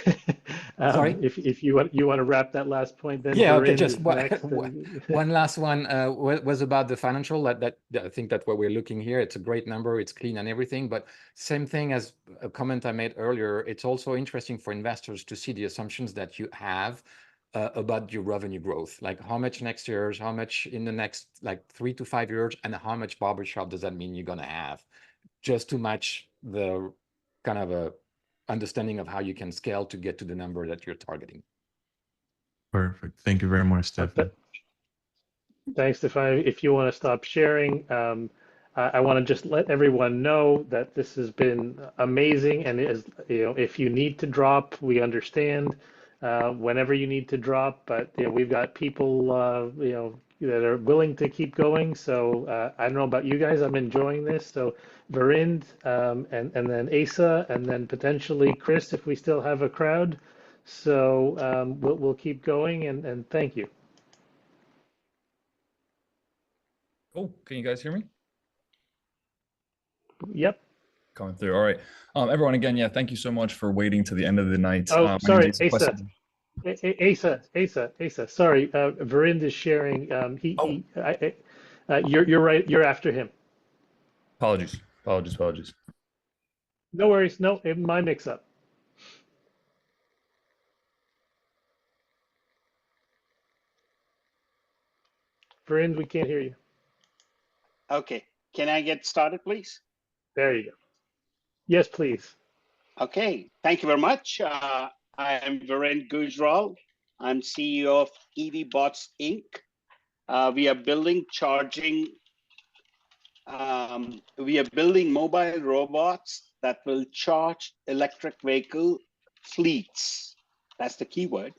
Sorry? If you want to wrap that last point, then Yeah, okay, Varen just is next. And... one last one was about the financial. That I think that's what we're looking here. It's a great number, it's clean and everything, but same thing as a comment I made earlier. It's also interesting for investors to see the assumptions that you have about your revenue growth, like how much next year, how much in the next like 3 to 5 years, and how much barbershop does that mean you're gonna have, just to match the kind of a understanding of how you can scale to get to the number that you're targeting. Perfect. Thank you very much, Stefan. Thanks, Stefan. If you want to stop sharing, I want to just let everyone know that this has been amazing. And if you need to drop, we understand whenever you need to drop. But we've got people that are willing to keep going. So I don't know about you guys. I'm enjoying this. So Verind, and then Asa, and then potentially Chris, if we still have a crowd. So we'll keep going, and thank you. Cool. Can you guys hear me? Yep. Coming through. All right. Everyone, again, yeah, thank you so much for waiting to the end of the night. Oh, sorry, Asa. Asa. Sorry, Verind is sharing. You're right. You're after him. Apologies. No worries. No, my mix-up. Verind, we can't hear you. Okay. Can I get started, please? There you go. Yes, please. Okay. Thank you very much. I am Verind Gujral. I'm CEO of EVBots Inc. We are building mobile robots that will charge electric vehicle fleets. That's the keyword.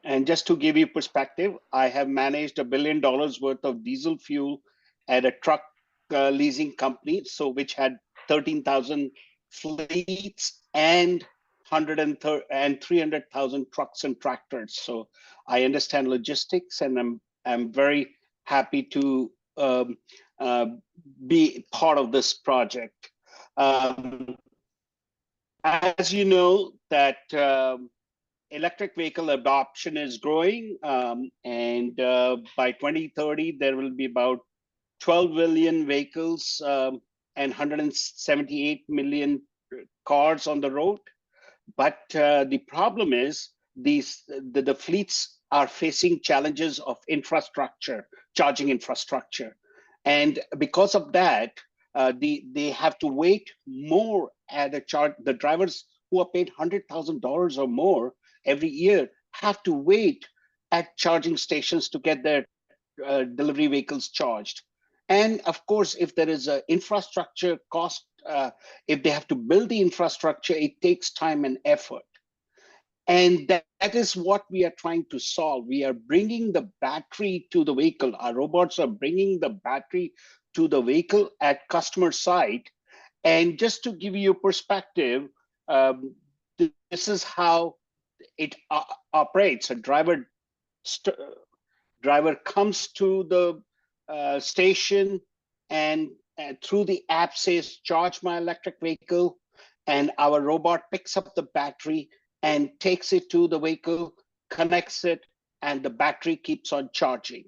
And just to give you perspective, I have managed $1 billion worth of diesel fuel at a truck leasing company, which had 13,000 fleets and 300,000 trucks and tractors. So I understand logistics, and I'm very happy to be part of this project. As you know, that electric vehicle adoption is growing, and by 2030 there will be about 12 million vehicles and 178 million cars on the road. But the problem is the fleets are facing challenges of infrastructure, charging infrastructure. And because of that, they have to wait more at a charge. The drivers who are paid $100,000 or more every year have to wait at charging stations to get their delivery vehicles charged. And of course, if there is an infrastructure cost, if they have to build the infrastructure, it takes time and effort. And that is what we are trying to solve. We are bringing the battery to the vehicle. Our robots are bringing the battery to the vehicle at customer site. And just to give you a perspective, this is how it operates. A driver comes to the station and through the app says, charge my electric vehicle. And our robot picks up the battery and takes it to the vehicle, connects it, and the battery keeps on charging.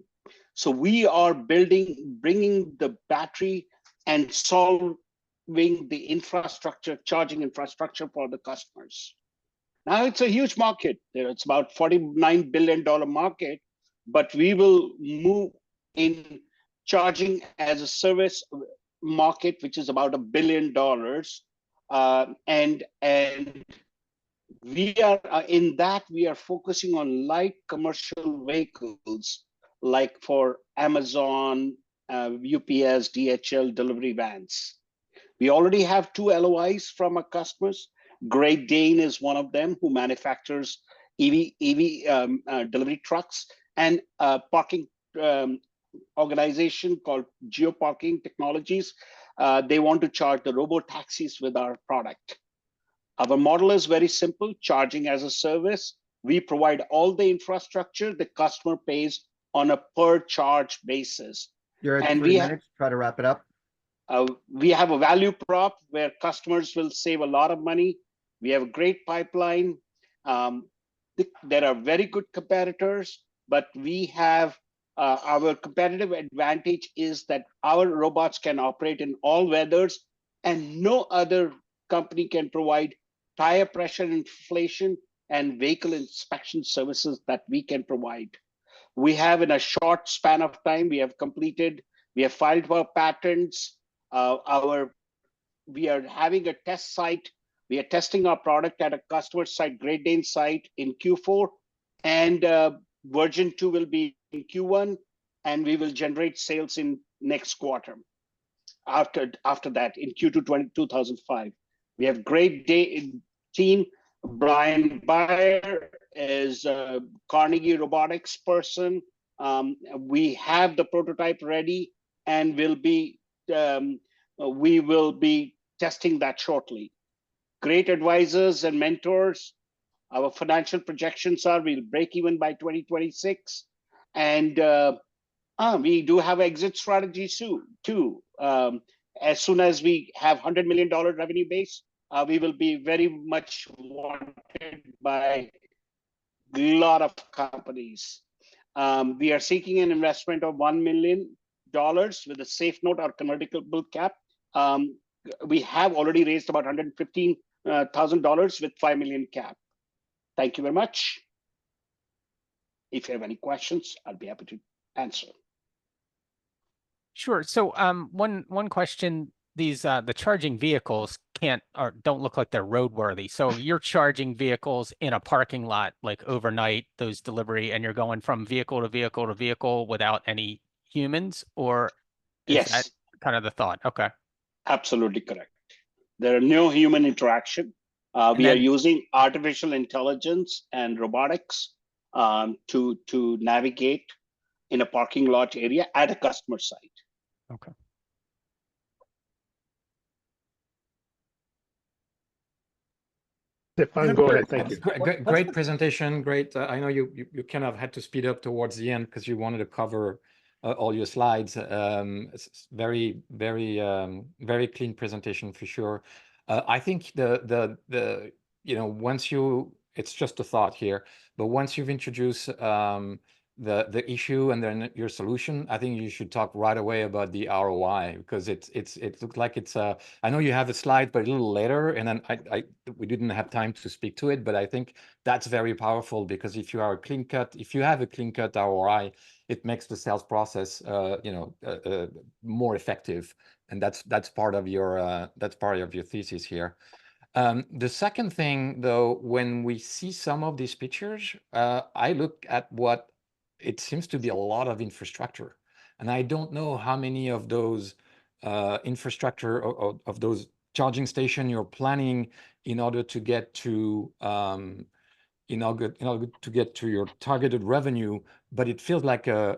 So we are bringing the battery and solving the infrastructure, charging infrastructure for the customers. Now it's a huge market. It's about $49 billion market, but we will move in charging as a service market, which is about $1 billion. And we are in that we are focusing on light commercial vehicles, like for Amazon, UPS, DHL delivery vans. We already have 2 LOIs from our customers. Great Dane is one of them, who manufactures EV delivery trucks, and a parking organization called Geoparking Technologies. They want to charge the robo taxis with our product. Our model is very simple, charging as a service. We provide all the infrastructure, the customer pays on a per charge basis. You're at And 3 minutes, try to wrap it up. We have a value prop where customers will save a lot of money. We have a great pipeline. There are very good competitors, but we have our competitive advantage is that our robots can operate in all weathers, and no other company can provide tire pressure inflation and vehicle inspection services that we can provide. We have, in a short span of time, we have filed for patents. We are having a test site. We are testing our product at a customer site, Great Dane site, in Q4, and version 2 will be in Q1, and we will generate sales in next quarter. After that, in Q2 2005, we have great team. Brian Bayer is a Carnegie Robotics person. We have the prototype ready, and we will be testing that shortly. Great advisors and mentors. Our financial projections are we'll break even by 2026, and we do have exit strategy too. As soon as we have $100 million revenue base, we will be very much wanted by a lot of companies. We are seeking an investment of $1 million with a safe note or convertible cap. We have already raised about $115,000 with $5 million cap. Thank you very much. If you have any questions, I'll be happy to answer. Sure. So one question, these the charging vehicles don't look like they're roadworthy. So you're charging vehicles in a parking lot like overnight, those delivery, and you're going from vehicle to vehicle to vehicle without any humans, or is that kind of the thought? Okay. Absolutely correct. There are no human interaction. We are using artificial intelligence and robotics to navigate in a parking lot area at a customer site. Okay. Stefan, go ahead. Thank you. Great presentation. Great. I know you kind of had to speed up towards the end because you wanted to cover all your slides. It's very clean presentation for sure. I think once it's just a thought here, but once you've introduced the issue and then your solution, I think you should talk right away about the ROI, because it looks like it's I know you have a slide, but a little later, and then we didn't have time to speak to it, but I think that's very powerful, because if you have a clean cut ROI, it makes the sales process more effective, and that's part of your thesis here. The second thing, though, when we see some of these pictures, I look at what it seems to be a lot of infrastructure, and I don't know how many of those infrastructure of those charging station you're planning in order to get to your targeted revenue. But it feels like there's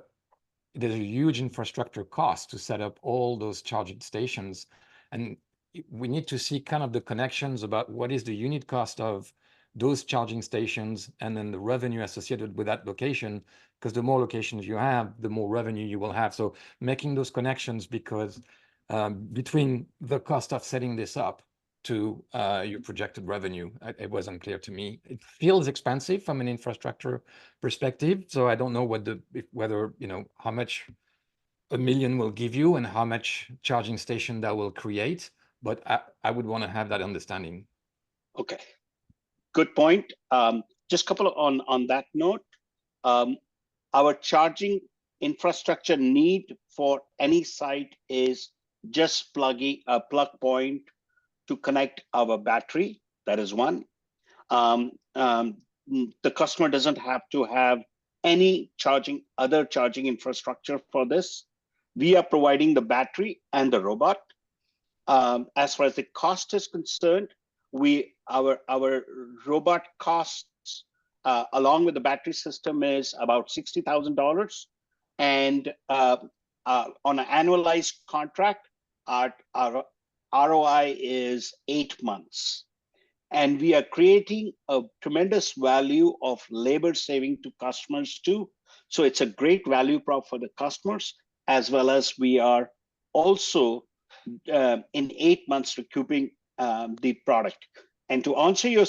a huge infrastructure cost to set up all those charging stations, and we need to see kind of the connections about what is the unit cost of those charging stations and then the revenue associated with that location, because the more locations you have, the more revenue you will have. So making those connections, because between the cost of setting this up to your projected revenue, it wasn't clear to me. It feels expensive from an infrastructure perspective, so I don't know whether how much $1 million will give you and how much charging station that will create, but I would want to have that understanding. Okay, good point. Just a couple on that note. Our charging infrastructure need for any site is just plugging a plug point to connect our battery. That is one. The customer doesn't have to have any other charging infrastructure for this. We are providing the battery and the robot. As far as the cost is concerned, our robot costs along with the battery system is about $60,000, and on an annualized contract, our ROI is 8 months, and we are creating a tremendous value of labor saving to customers too. So it's a great value prop for the customers, as well as we are also in 8 months recouping the product. And to answer your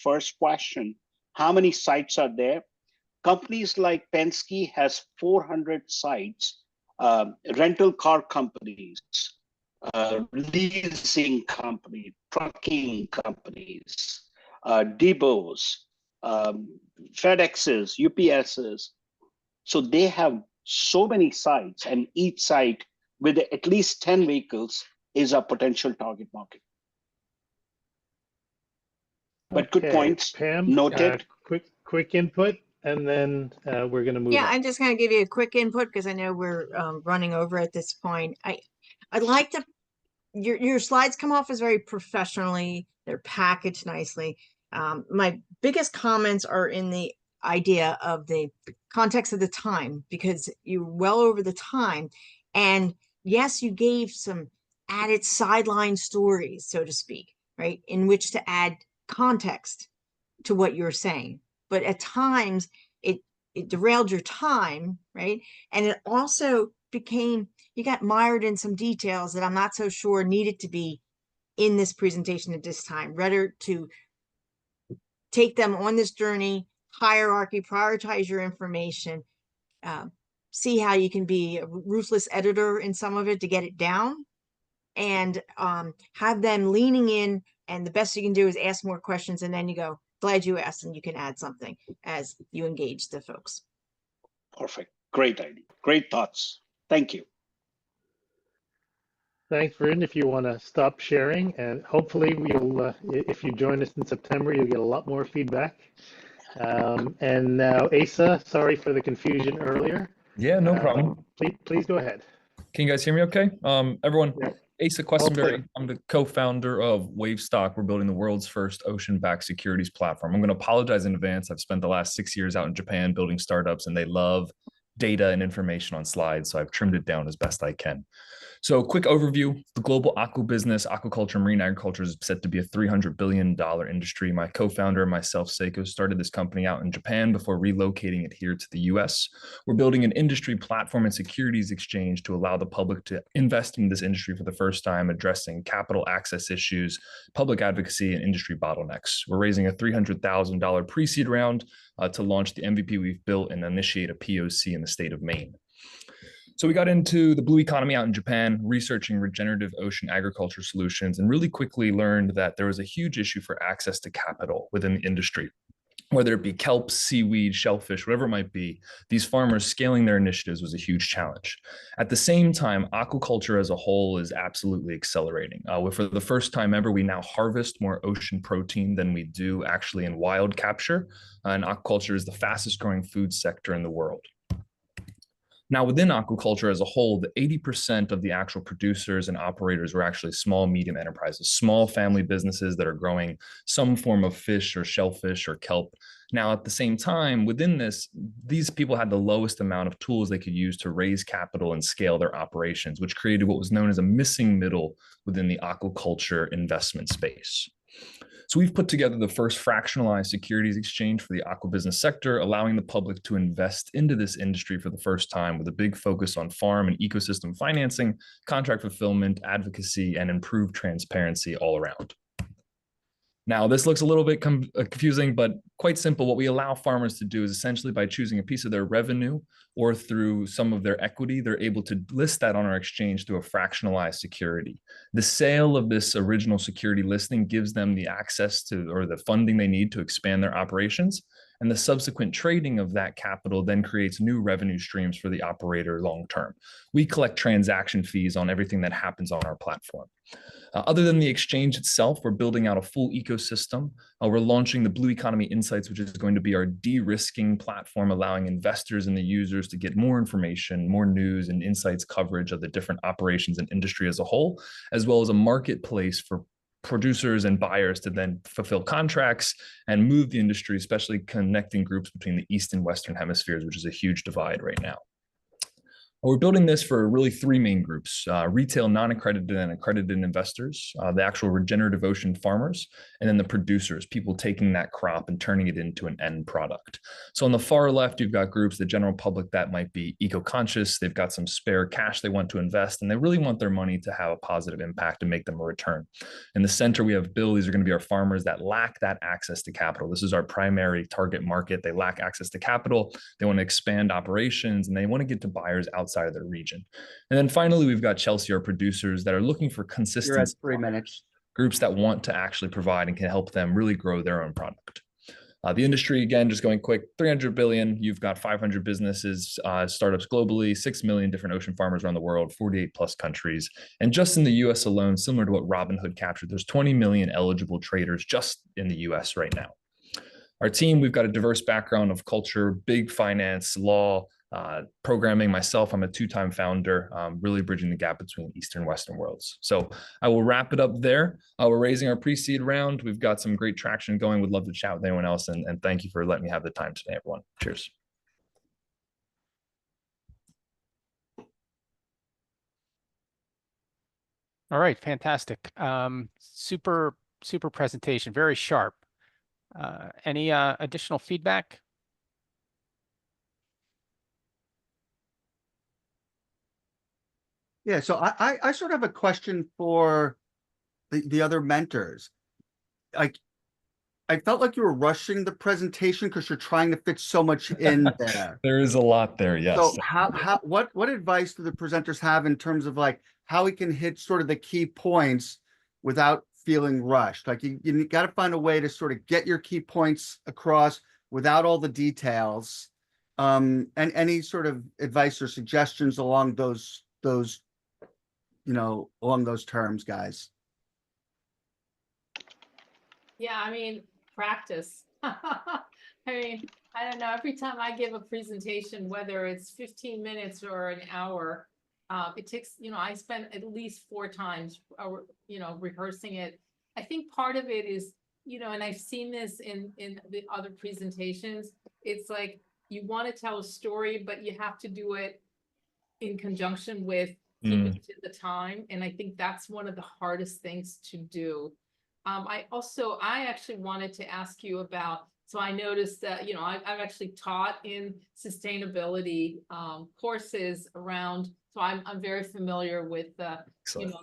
first question, how many sites are there? Companies like Penske has 400 sites, rental car companies, leasing companies, trucking companies, depots, FedExes, UPSs. So they have so many sites, and each site with at least 10 vehicles is a potential target market. But good points, Pam, noted. Quick input, and then we're going to move on. I'm just going to give you a quick input because I know we're running over at this point. I'd like to, your slides come off as very professionally, they're packaged nicely. My biggest comments are in the idea of the context of the time, because you're well over the time. And yes, you gave some added sideline stories, so to speak, right, in which to add context to what you're saying. But at times it derailed your time, right? And it also became, you got mired in some details that I'm not so sure needed to be in this presentation at this time. Rather to take them on this journey, hierarchy, prioritize your information, see how you can be a ruthless editor in some of it to get it down, and have them leaning in. And the best you can do is ask more questions, and then you go, glad you asked, and you can add something as you engage the folks. Perfect. Great idea. Great thoughts. Thank you. Thanks, Vern. If you want to stop sharing, and hopefully you'll, if you join us in September, you'll get a lot more feedback. And now, Asa, sorry for the confusion earlier. Yeah, no problem. Please go ahead. Can you guys hear me okay? Everyone, Yeah. Asa Questenberry. I'm the co-founder of Wavestock. We're building the world's first ocean-backed securities platform. I'm going to apologize in advance. I've spent the last 6 years out in Japan building startups, and they love data and information on slides, so I've trimmed it down as best I can. So quick overview, the global aqua business, aquaculture, marine agriculture is set to be a $300 billion industry. My co-founder and myself, Seiko, started this company out in Japan before relocating it here to the US. We're building an industry platform and securities exchange to allow the public to invest in this industry for the first time, addressing capital access issues, public advocacy, and industry bottlenecks. We're raising a $300,000 pre-seed round to launch the MVP we've built and initiate a POC in the state of Maine. So we got into the blue economy out in Japan, researching regenerative ocean agriculture solutions, and really quickly learned that there was a huge issue for access to capital within the industry. Whether it be kelp, seaweed, shellfish, whatever it might be, these farmers scaling their initiatives was a huge challenge. At the same time, aquaculture as a whole is absolutely accelerating. For the first time ever, we now harvest more ocean protein than we do actually in wild capture, and aquaculture is the fastest growing food sector in the world. Now, within aquaculture as a whole, the 80% of the actual producers and operators were actually small, medium enterprises, small family businesses that are growing some form of fish or shellfish or kelp. Now, at the same time, within this, these people had the lowest amount of tools they could use to raise capital and scale their operations, which created what was known as a missing middle within the aquaculture investment space. So we've put together the first fractionalized securities exchange for the aqua business sector, allowing the public to invest into this industry for the first time with a big focus on farm and ecosystem financing, contract fulfillment, advocacy, and improved transparency all around. Now, this looks a little bit confusing, but quite simple. What we allow farmers to do is essentially by choosing a piece of their revenue or through some of their equity, they're able to list that on our exchange through a fractionalized security. The sale of this original security listing gives them the access to or the funding they need to expand their operations. And the subsequent trading of that capital then creates new revenue streams for the operator long term. We collect transaction fees on everything that happens on our platform. Other than the exchange itself, we're building out a full ecosystem. We're launching the Blue Economy Insights, which is going to be our de-risking platform, allowing investors and the users to get more information, more news and insights coverage of the different operations and industry as a whole, as well as a marketplace for producers and buyers to then fulfill contracts and move the industry, especially connecting groups between the East and Western hemispheres, which is a huge divide right now. We're building this for really three main groups: retail, non-accredited, and accredited investors, the actual regenerative ocean farmers, and then the producers, people taking that crop and turning it into an end product. So on the far left, you've got groups, the general public that might be eco-conscious, they've got some spare cash they want to invest, and they really want their money to have a positive impact and make them a return. In the center, we have Bill. These are going to be our farmers that lack that access to capital. This is our primary target market. They lack access to capital. They want to expand operations, and they want to get to buyers outside of their region. And then finally, we've got Chelsea, our producers that are looking for consistency. You're at 3 minutes. Groups that want to actually provide and can help them really grow their own product. The industry, again, just going quick, 300 billion. You've got 500 businesses, startups globally, 6 million different ocean farmers around the world, 48 plus countries. And just in the US alone, similar to what Robinhood captured, there's 20 million eligible traders just in the US right now. Our team, we've got a diverse background of culture, big finance, law, programming. Myself, I'm a two-time founder, really bridging the gap between Eastern and Western worlds. So I will wrap it up there. We're raising our pre-seed round. We've got some great traction going. Would love to chat with anyone else. And thank you for letting me have the time today, everyone. Cheers. All right, fantastic. Super presentation, very sharp. Any additional feedback? Yeah, so I sort of have a question for the other mentors. Like, I felt like you were rushing the presentation because you're trying to fit so much in there. There is a lot there, yes. So what advice do the presenters have in terms of like how we can hit sort of the key points without feeling rushed? Like you got to find a way to sort of get your key points across without all the details. And any sort of advice or suggestions along those along those terms, guys. Yeah, I mean, practice. I mean, I don't know, every time I give a presentation, whether it's 15 minutes or an hour, it takes, I spend at least 4 times, rehearsing it. I think part of it is, and I've seen this in the other presentations, it's like you want to tell a story, but you have to do it in conjunction with keeping to the time. And I think that's one of the hardest things to do. I actually wanted to ask you about, so I noticed that, you know, I've actually taught in sustainability courses around, so I'm very familiar with you know,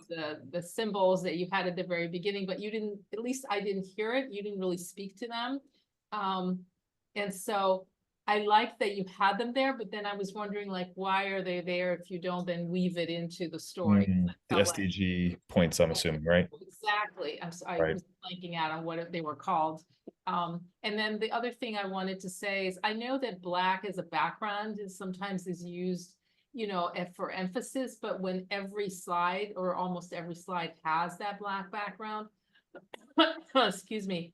the symbols that you had at the very beginning, but you didn't, at least I didn't hear it. You didn't really speak to them. And so I like that you had them there, but then I was wondering, like, why are they there if you don't then weave it into the story? The SDG points, I'm assuming, right? Exactly. I'm sorry, I Right. was blanking out on what they were called. And then the other thing I wanted to say is I know that black as a background is sometimes used, you know, for emphasis, but when every slide or almost every slide has that black background, excuse me,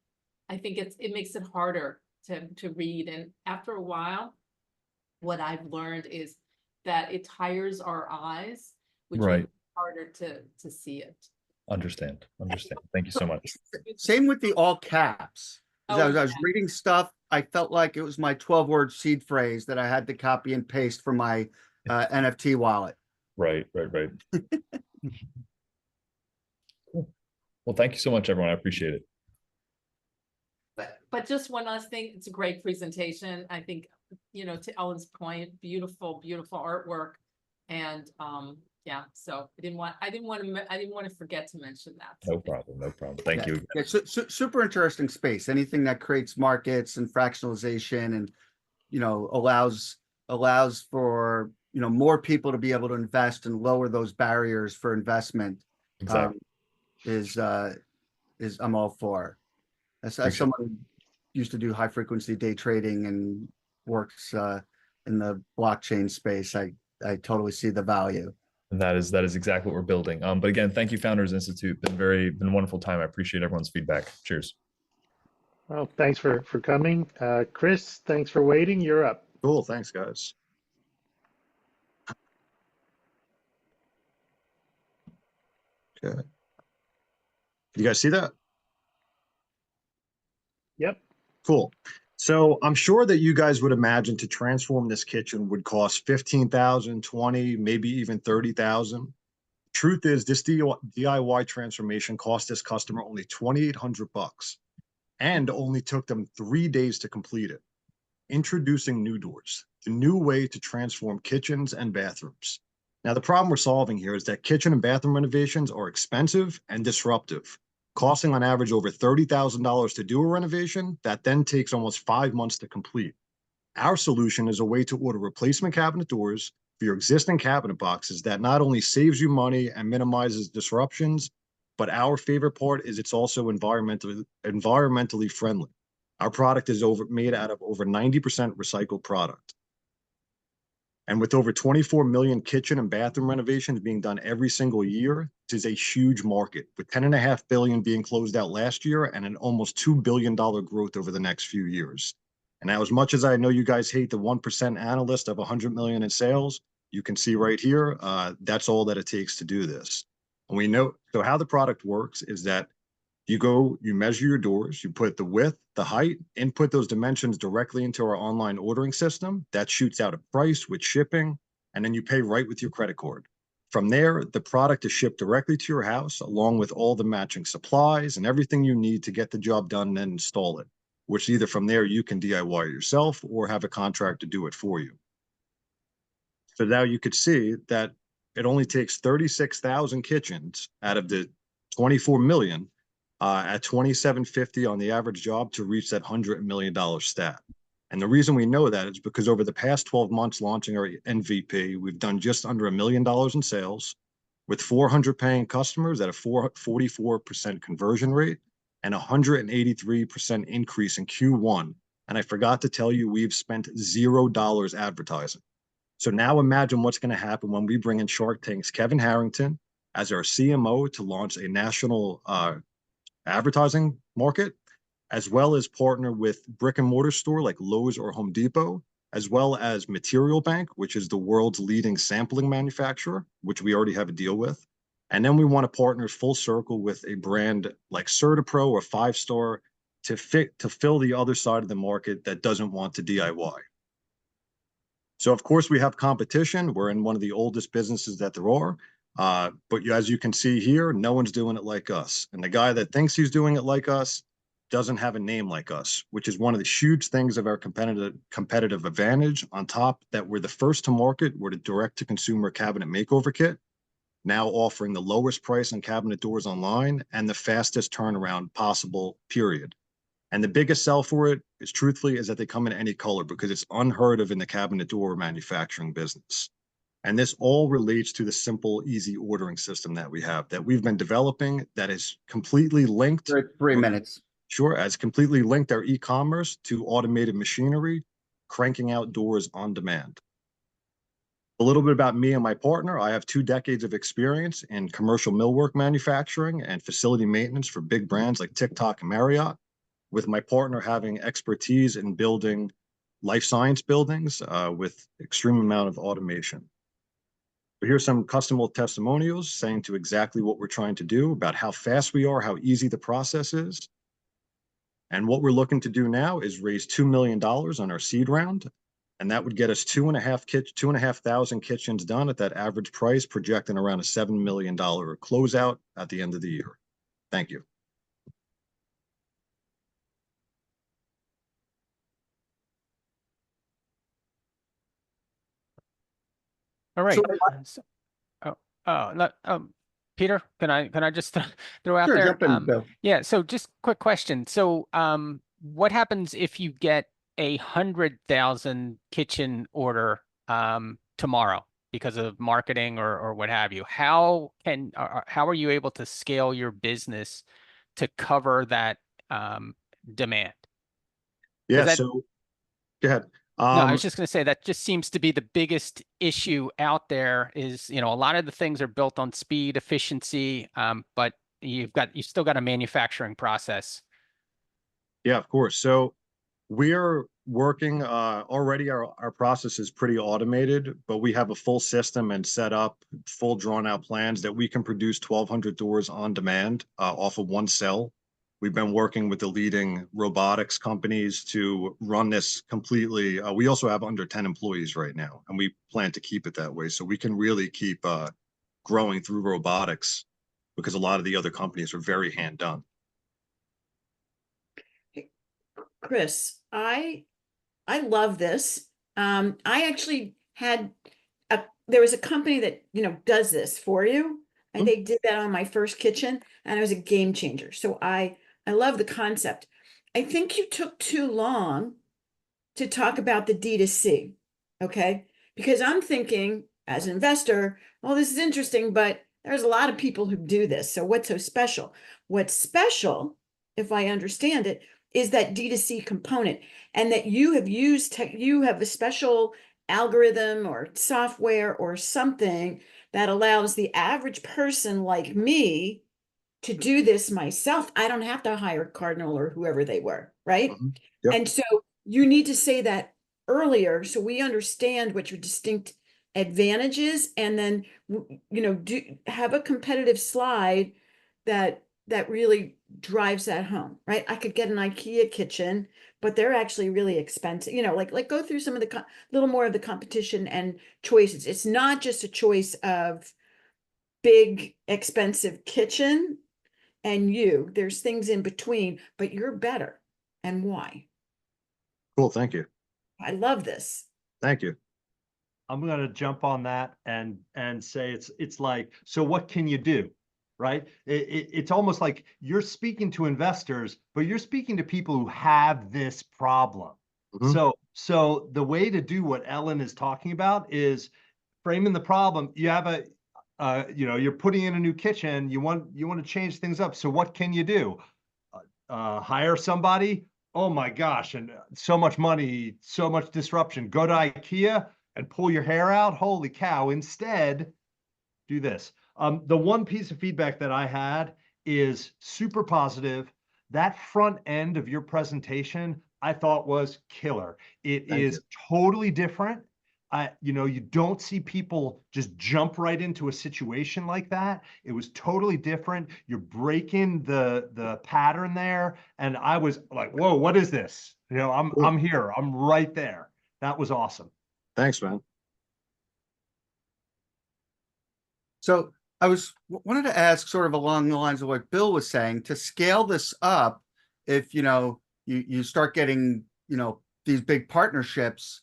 I think it makes it harder to read. And after a while, what I've learned is that it tires our eyes, which Right. makes it harder to see it. Understand. Thank you so much. Same with the all caps. As I was yeah. reading stuff, I felt like it was my 12-word seed phrase that I had to copy and paste for my NFT wallet. Right. Cool. Well, thank you so much, everyone. I appreciate it. But just one last thing, it's a great presentation. I think, you know, to Ellen's point, beautiful, beautiful artwork. And yeah, so I didn't want to forget to mention that. No problem. Thank you. Yeah, super interesting space. Anything that creates markets and fractionalization and, you know, allows for, you know, more people to be able to invest and lower those barriers for investment. Exactly. Is I'm all for. As someone who used to do high frequency day trading and works in the blockchain space, I totally see the value. And that is exactly what we're building. But again, thank you, Founders Institute. Been a wonderful time. I appreciate everyone's feedback. Cheers. Well, thanks for coming. Chris, thanks for waiting. You're up. Cool. Thanks, guys. Okay. You guys see that? Yep. Cool. So I'm sure that you guys would imagine to transform this kitchen would cost 15,000, 20, maybe even 30,000. Truth is, this DIY transformation cost this customer only $2,800 and only took them 3 days to complete it. Introducing New Doors, the new way to transform kitchens and bathrooms. Now, the problem we're solving here is that kitchen and bathroom renovations are expensive and disruptive, costing on average over $30,000 to do a renovation that then takes almost 5 months to complete. Our solution is a way to order replacement cabinet doors for your existing cabinet boxes that not only saves you money and minimizes disruptions, but our favorite part is it's also environmentally friendly. Our product is made out of over 90% recycled product. And with over 24 million kitchen and bathroom renovations being done every single year, it is a huge market, with $10.5 billion being closed out last year and an almost $2 billion growth over the next few years. And now, as much as I know you guys hate the 1% analyst of 100 million in sales, you can see right here, that's all that it takes to do this. And we know, so how the product works is that you measure your doors, you put the width, the height, input those dimensions directly into our online ordering system. That shoots out a price with shipping, and then you pay right with your credit card. From there, the product is shipped directly to your house, along with all the matching supplies and everything you need to get the job done and then install it, which either from there you can DIY yourself or have a contractor do it for you. So now you could see that it only takes 36,000 kitchens out of the 24 million at $2,750 on the average job to reach that $100 million stat. And the reason we know that is because over the past 12 months launching our MVP, we've done just under $1 million in sales with 400 paying customers at a 44% conversion rate and 183% increase in Q1. And I forgot to tell you, we've spent $0 advertising. So now imagine what's going to happen when we bring in Shark Tank's Kevin Harrington as our CMO to launch a national advertising market, as well as partner with brick and mortar store like Lowe's or Home Depot, as well as Material Bank, which is the world's leading sampling manufacturer, which we already have a deal with. And then we want to partner full circle with a brand like CertaPro or 5 Star to fill the other side of the market that doesn't want to DIY. So of course we have competition. We're in one of the oldest businesses that there are. But as you can see here, no one's doing it like us. And the guy that thinks he's doing it like us doesn't have a name like us, which is one of the huge things of our competitive advantage. On top that we're the first to market, we're the direct to consumer cabinet makeover kit, now offering the lowest price on cabinet doors online and the fastest turnaround possible, period. And the biggest sell for it is truthfully is that they come in any color because it's unheard of in the cabinet door manufacturing business. And this all relates to the simple, easy ordering system that we have that we've been developing that is completely linked. 3 minutes. Sure, has completely linked our e-commerce to automated machinery, cranking out doors on demand. A little bit about me and my partner. I have 2 decades of experience in commercial millwork manufacturing and facility maintenance for big brands like TikTok and Marriott, with my partner having expertise in building life science buildings with extreme amount of automation. But here's some customer testimonials saying to exactly what we're trying to do, about how fast we are, how easy the process is. And what we're looking to do now is raise $2 million on our seed round. And that would get us 2,500 kitchens done at that average price, projecting around a $7 million closeout at the end of the year. Thank you. All right. Peter, can I just throw out Sure, there? jump in, Bill. Yeah. So just quick question. So, what happens if you get 100,000 kitchen order tomorrow because of marketing or what have you? How are you able to scale your business to cover that demand? Yeah. So go ahead. No, I was just going to say that just seems to be the biggest issue out there is, a lot of the things are built on speed, efficiency, but you've still got a manufacturing process. Yeah, of course. So we're working already. Our process is pretty automated, but we have a full system and set up full drawn out plans that we can produce 1,200 doors on demand off of one cell. We've been working with the leading robotics companies to run this completely. We also have under 10 employees right now, and we plan to keep it that way. So we can really keep growing through robotics because a lot of the other companies are very hand done. Chris, I love this. I actually there was a company that, does this for you. And they did that on my first kitchen and it was a game changer. So I love the concept. I think you took too long to talk about the D2C, okay? Because I'm thinking as an investor, well, this is interesting, but there's a lot of people who do this. So what's so special? What's special, if I understand it, is that D2C component and that you have used, you have a special algorithm or software or something that allows the average person like me to do this myself. I don't have to hire Cardinal or whoever they were, right? Yep. And so you need to say that earlier so we understand what your distinct advantages and then, have a competitive slide that really drives that home, right? I could get an IKEA kitchen, but they're actually really expensive. Like go through some of the little more of the competition and choices. It's not just a choice of big, expensive kitchen and there's things in between, but you're better. And why? Cool. Thank you. I love this. Thank you. I'm going to jump on that and say it's like, so what can you do? Right? It's almost like you're speaking to investors, but you're speaking to people who have this problem. So the way to do what Ellen is talking about is framing the problem. You have you're putting in a new kitchen. You want to change things up. So what can you do? Hire somebody? Oh my gosh. And so much money, so much disruption. Go to IKEA and pull your hair out. Holy cow. Instead, do this. The one piece of feedback that I had is super positive. That front end of your presentation, I thought was killer. It is totally different. You don't see people just jump right into a situation like that. It was totally different. You're breaking the pattern there. And I was like, whoa, what is this? I'm here. I'm right there. That was awesome. Thanks, man. So wanted to ask sort of along the lines of what Bill was saying, to scale this up, if you start getting, these big partnerships,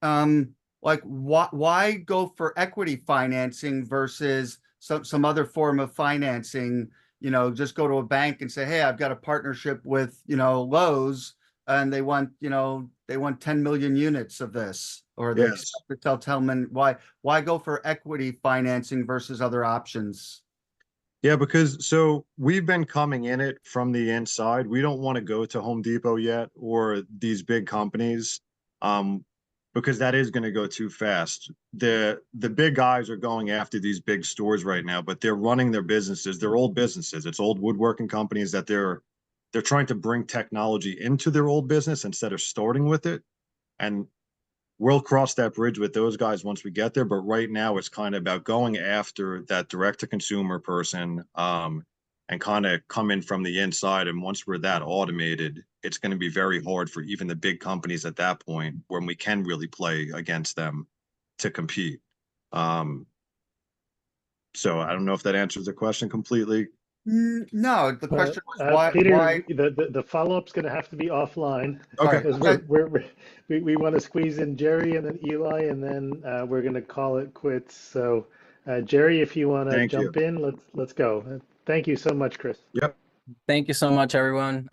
like why go for equity financing versus some other form of financing? Just go to a bank and say, hey, I've got a partnership with, Lowe's, and they want 10 million units of this, or they Yes. expect to tell Tillman. Why go for equity financing versus other options? Yeah, because so we've been coming in it from the inside. We don't want to go to Home Depot yet or these big companies, because that is going to go too fast. The big guys are going after these big stores right now, but they're running their businesses. They're old businesses. It's old woodworking companies that they're trying to bring technology into their old business instead of starting with it. And we'll cross that bridge with those guys once we get there. But right now it's kind of about going after that direct to consumer person, and kind of come in from the inside. And once we're that automated, it's going to be very hard for even the big companies at that point, when we can really play against them, to compete. So I don't know if that answers the question completely. No, the question was why. Peter, the follow-up's going to have to be offline. Okay. Because we want to squeeze in Jerry and then Eli, and then we're going to call it quits. So Jerry, if you want to jump in, let's go. Thank you so much, Chris. Yep. Thank you so much, everyone.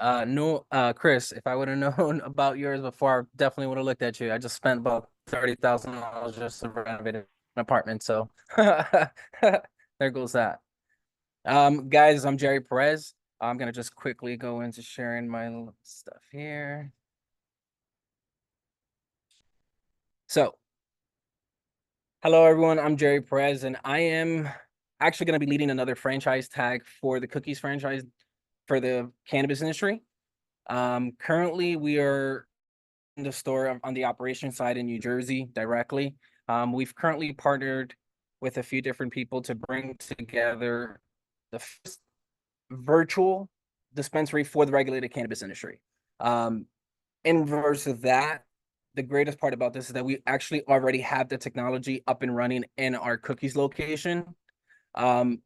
Chris, if I would have known about yours before, I definitely would have looked at you. I just spent about $30,000 just to renovate an apartment. So there goes that. Guys, I'm Jerry Perez. I'm going to just quickly go into sharing my stuff here. So, hello, everyone. I'm Jerry Perez, and I am actually going to be leading another franchise tag for the Cookies franchise for the cannabis industry. Currently, we are in the store on the operation side in New Jersey directly. We've currently partnered with a few different people to bring together the first virtual dispensary for the regulated cannabis industry. In verse of that, the greatest part about this is that we actually already have the technology up and running in our Cookies location.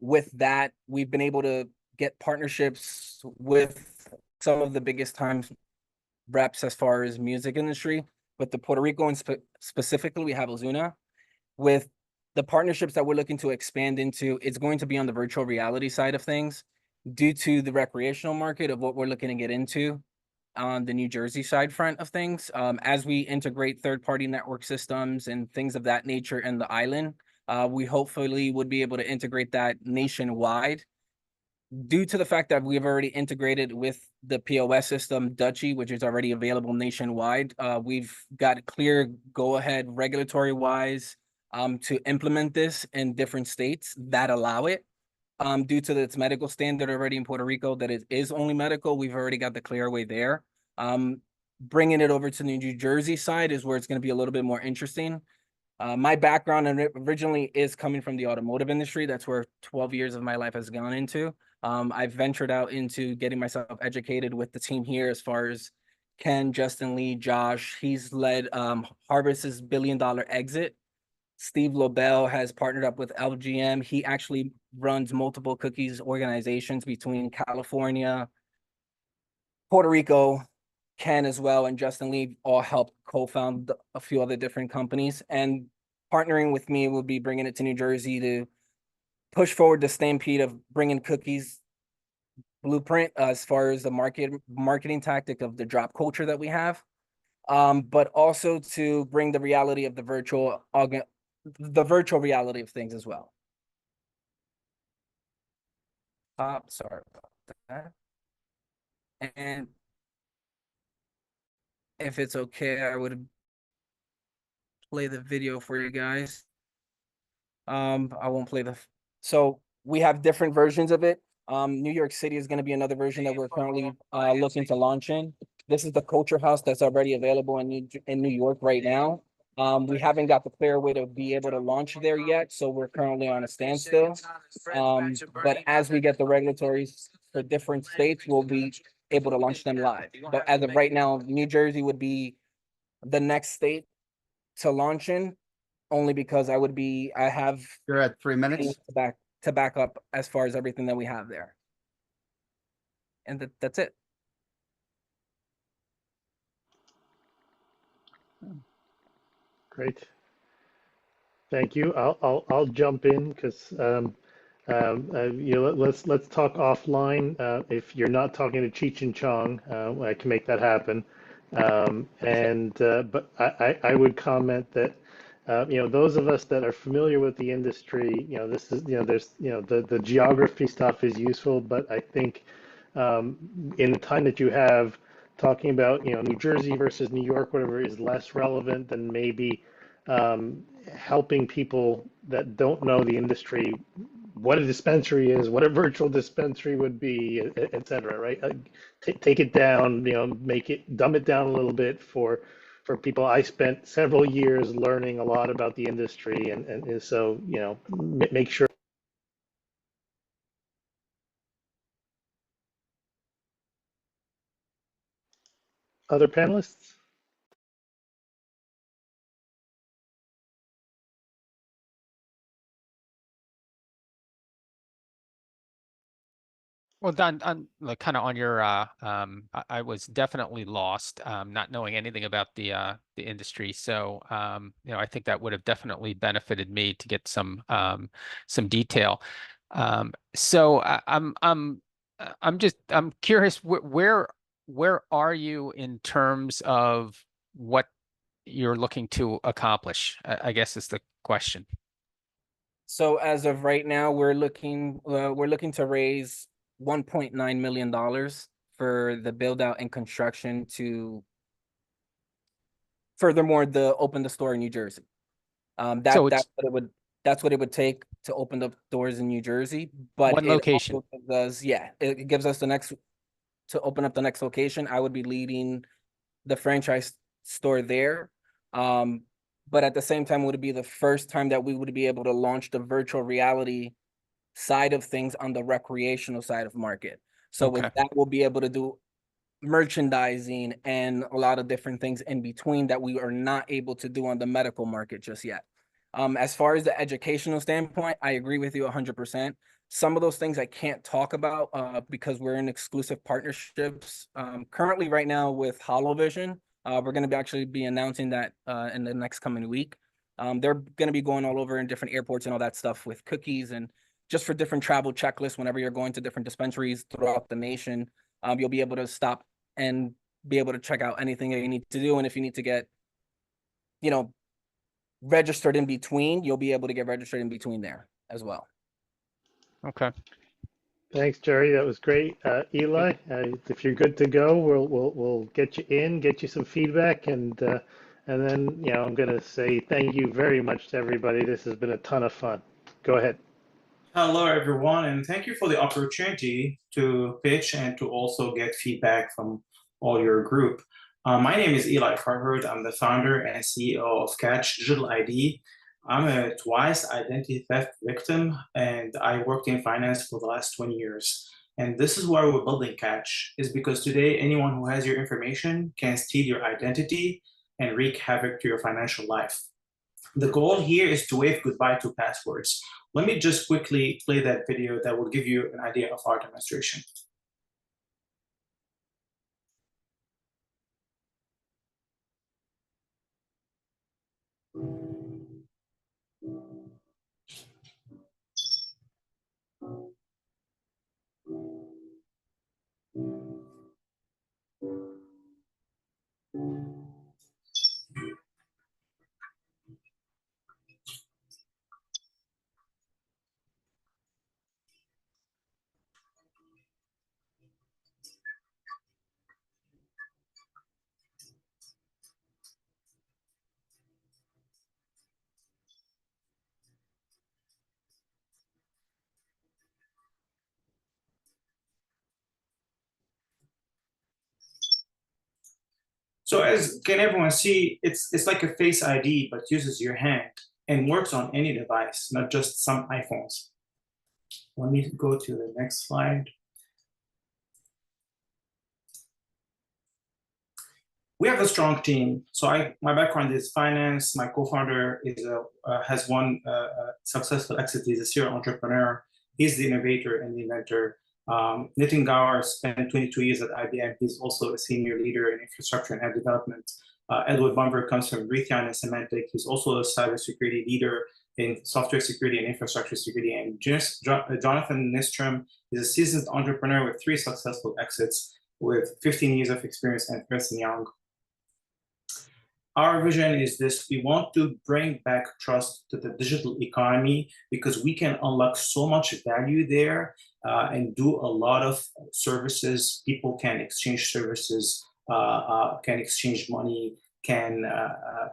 With that, we've been able to get partnerships with some of the biggest time reps as far as music industry. With the Puerto Rico and specifically, we have Ozuna. With the partnerships that we're looking to expand into, it's going to be on the virtual reality side of things, due to the recreational market of what we're looking to get into on the New Jersey side front of things. As we integrate third-party network systems and things of that nature in the island, we hopefully would be able to integrate that nationwide. Due to the fact that we've already integrated with the POS system, Dutchie, which is already available nationwide, we've got clear go-ahead regulatory-wise to implement this in different states that allow it. Due to its medical standard already in Puerto Rico, that it is only medical, we've already got the clear way there. Bringing it over to the New Jersey side is where it's going to be a little bit more interesting. My background originally is coming from the automotive industry. That's where 12 years of my life has gone into. I've ventured out into getting myself educated with the team here as far as Ken, Justin Lee, Josh. He's led Harvest's $1 billion exit. Steve Lobel has partnered up with LGM. He actually runs multiple Cookies organizations between California, Puerto Rico. Ken as well and Justin Lee all helped co-found a few other different companies. And partnering with me will be bringing it to New Jersey to push forward the stampede of bringing Cookies blueprint as far as the marketing tactic of the drop culture that we have, but also to bring the reality of the virtual reality of things as well. Sorry about that. And if it's okay, I would play the video for you guys. I won't play so we have different versions of it. New York City is going to be another version that we're currently looking to launch in. This is the Culture House that's already available in New York right now. We haven't got the clear way to be able to launch there yet, so we're currently on a standstill. But as we get the regulatories for different states, we'll be able to launch them live. But as of right now, New Jersey would be the next state to launch in, only because I have You're at 3 minutes. things to back up as far as everything that we have there. And that's it. Great. Thank you. I'll jump in because let's talk offline. If you're not talking to Cheech and Chong, I can make that happen. But I would comment that those of us that are familiar with the industry, this is there's the geography stuff is useful, but I think in the time that you have, talking about New Jersey versus New York, whatever, is less relevant than maybe helping people that don't know the industry, what a dispensary is, what a virtual dispensary would be, et cetera, right? Take it down, dumb it down a little bit for people. I spent several years learning a lot about the industry, and so, make sure. Other panelists? Well, Don, on like kind of on your, I was definitely lost, not knowing anything about the industry. So, I think that would have definitely benefited me to get some detail. So I'm curious, where are you in terms of what you're looking to accomplish? I guess is the question. So as of right now, we're looking to raise $1.9 million for the build out and construction to furthermore open the store in New Jersey. That's what it would take to open the doors in New Jersey. But one location. It gives us to open up the next location. I would be leading the franchise store there. But at the same time, it would be the first time that we would be able to launch the virtual reality side of things on the recreational side of market. So with that, we'll be able to do merchandising and a lot of different things in between that we are not able to do on the medical market just yet. As far as the educational standpoint, I agree with you 100%. Some of those things I can't talk about because we're in exclusive partnerships currently right now with HoloVision. We're going to actually be announcing that in the next coming week. They're going to be going all over in different airports and all that stuff with cookies and just for different travel checklists. Whenever you're going to different dispensaries throughout the nation, you'll be able to stop and be able to check out anything that you need to do. And if you need to get, registered in between, you'll be able to get registered in between there as well. Okay. Thanks, Jerry. That was great. Eli, if you're good to go, we'll get you in, get you some feedback, and then I'm going to say thank you very much to everybody. This has been a ton of fun. Go ahead. Hello, everyone, and thank you for the opportunity to pitch and to also get feedback from all your group. My name is Eli Farhad. I'm the founder and CEO of Catch Digital ID. I'm a twice identity theft victim, and I worked in finance for the last 20 years. And this is why we're building Catch, is because today anyone who has your information can steal your identity and wreak havoc to your financial life. The goal here is to wave goodbye to passwords. Let me just quickly play that video that will give you an idea of our demonstration. So as can everyone see, it's like a Face ID, but uses your hand and works on any device, not just some iPhones. Let me go to the next slide. We have a strong team. So my background is finance. My co-founder has one successful exit. He's a serial entrepreneur. He's the innovator and the inventor. Nitin Gaur spent 22 years at IBM. He's also a senior leader in infrastructure and app development. Edward Bumber comes from Raytheon and Symantec. He's also a cybersecurity leader in software security and infrastructure security. And Jonathan Nystrom is a seasoned entrepreneur with 3 successful exits with 15 years of experience at Ernst & Young. Our vision is this: we want to bring back trust to the digital economy because we can unlock so much value there and do a lot of services. People can exchange services, can exchange money, can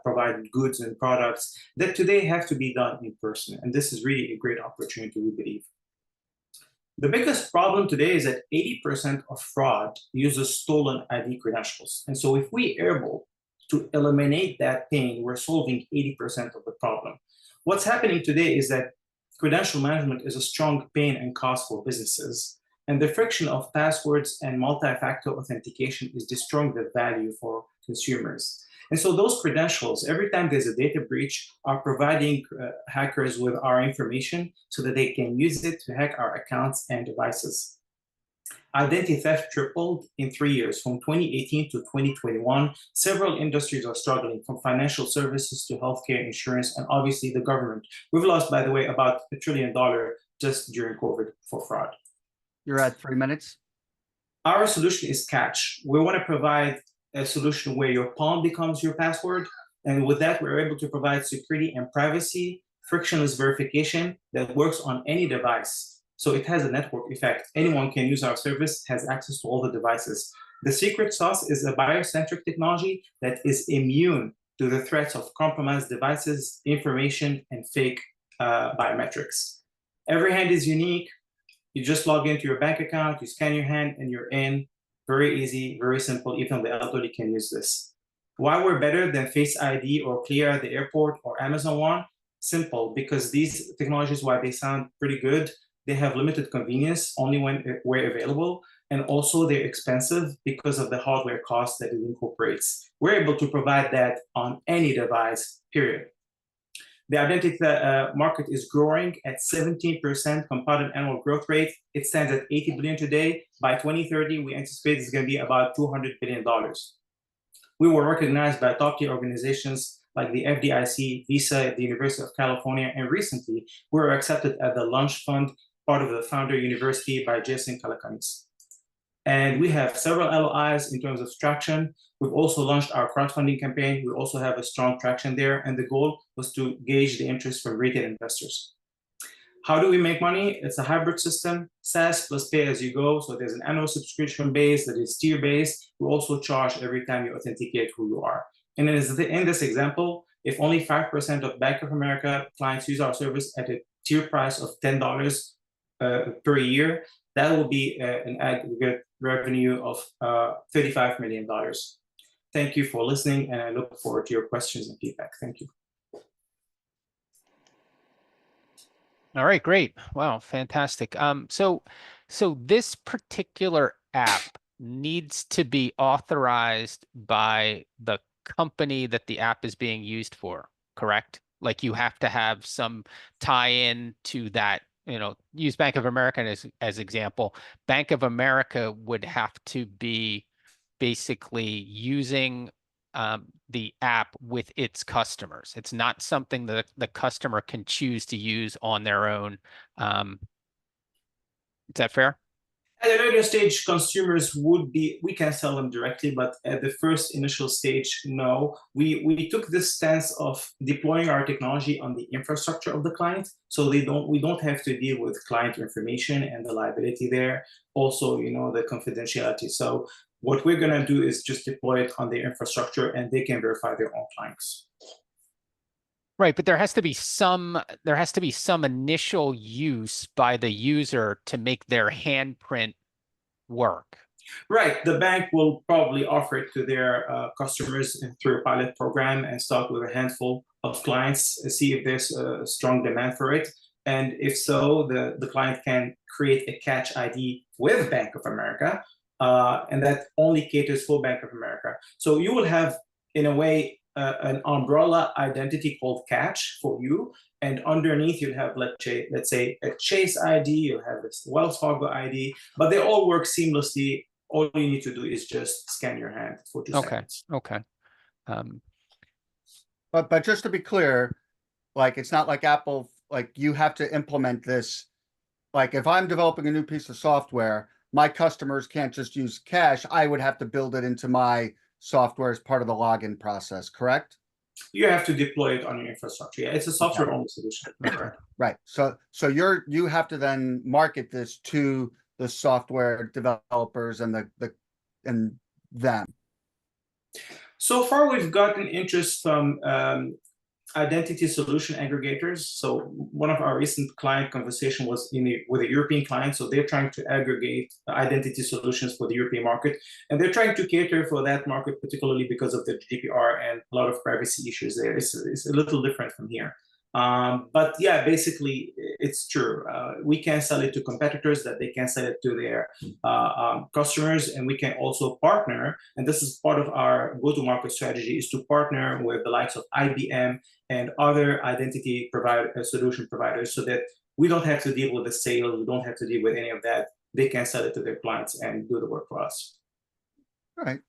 provide goods and products that today have to be done in person. And this is really a great opportunity, we believe. The biggest problem today is that 80% of fraud uses stolen ID credentials. And so if we are able to eliminate that pain, we're solving 80% of the problem. What's happening today is that credential management is a strong pain and cost for businesses. And the friction of passwords and multi-factor authentication is destroying the value for consumers. And so those credentials, every time there's a data breach, are providing hackers with our information so that they can use it to hack our accounts and devices. Identity theft tripled in 3 years, from 2018 to 2021. Several industries are struggling, from financial services to healthcare, insurance, and obviously the government. We've lost, by the way, about $1 trillion just during COVID for fraud. You're at 3 minutes. Our solution is Catch. We want to provide a solution where your palm becomes your password. And with that, we're able to provide security and privacy, frictionless verification that works on any device. So it has a network effect. Anyone can use our service, has access to all the devices. The secret sauce is a biocentric technology that is immune to the threats of compromised devices, information, and fake biometrics. Every hand is unique. You just log into your bank account, you scan your hand, and you're in. Very easy, very simple. Even the elderly can use this. Why we're better than Face ID or Clear at the airport or Amazon One? Simple, because these technologies, while they sound pretty good, they have limited convenience only when we're available, and also they're expensive because of the hardware cost that it incorporates. We're able to provide that on any device, period. The identity market is growing at 17% compounded annual growth rate. It stands at $80 billion today. By 2030, we anticipate it's going to be about $200 billion. We were recognized by top-tier organizations like the FDIC, Visa, the University of California, and recently we were accepted at the Launch Fund, part of the Founder University by Jason Calacanis. And we have several LOIs in terms of traction. We've also launched our crowdfunding campaign. We also have a strong traction there. And the goal was to gauge the interest from retail investors. How do we make money? It's a hybrid system, SaaS plus pay as you go. So there's an annual subscription base that is tier-based. We also charge every time you authenticate who you are. And in this example, if only 5% of Bank of America clients use our service at a tier price of $10 per year, that will be an aggregate revenue of $35 million. Thank you for listening, and I look forward to your questions and feedback. Thank you. All right, great. Wow, fantastic. So this particular app needs to be authorized by the company that the app is being used for, correct? Like you have to have some tie-in to that, use Bank of America as example. Bank of America would have to be basically using the app with its customers. It's not something that the customer can choose to use on their own. Is that fair? At a later stage, consumers we can sell them directly, but at the first initial stage, no. We took this stance of deploying our technology on the infrastructure of the client, so we don't have to deal with client information and the liability there. Also, the confidentiality. So what we're going to do is just deploy it on the infrastructure, and they can verify their own clients. Right, but there has to be some initial use by the user to make their handprint work. Right, the bank will probably offer it to their customers through a pilot program and start with a handful of clients, see if there's a strong demand for it. And if so, the client can create a Catch ID with Bank of America and that only caters for Bank of America. So you will have, in a way, an umbrella identity called Catch for you, and underneath you'll have, let's say a Chase ID, you'll have this Wells Fargo ID, but they all work seamlessly. All you need to do is just scan your hand for 2 seconds. Okay. But just to be clear, like, it's not like Apple, like, you have to implement this. Like, if I'm developing a new piece of software, my customers can't just use Cache. I would have to build it into my software as part of the login process, correct? You have to deploy it on your infrastructure. Yeah, it's a software-only solution. Right. So you have to then market this to the software developers and and them. So far, we've gotten interest from identity solution aggregators. So one of our recent client conversation was with a European client. So they're trying to aggregate identity solutions for the European market, and they're trying to cater for that market, particularly because of the GDPR and a lot of privacy issues there. It's a little different from here. But yeah, basically it's true. We can sell it to competitors, that they can sell it to their customers, and we can also partner. And this is part of our go-to-market strategy, is to partner with the likes of IBM and other identity solution providers, so that we don't have to deal with the sale, we don't have to deal with any of that. They can sell it to their clients and do the work for us. All right.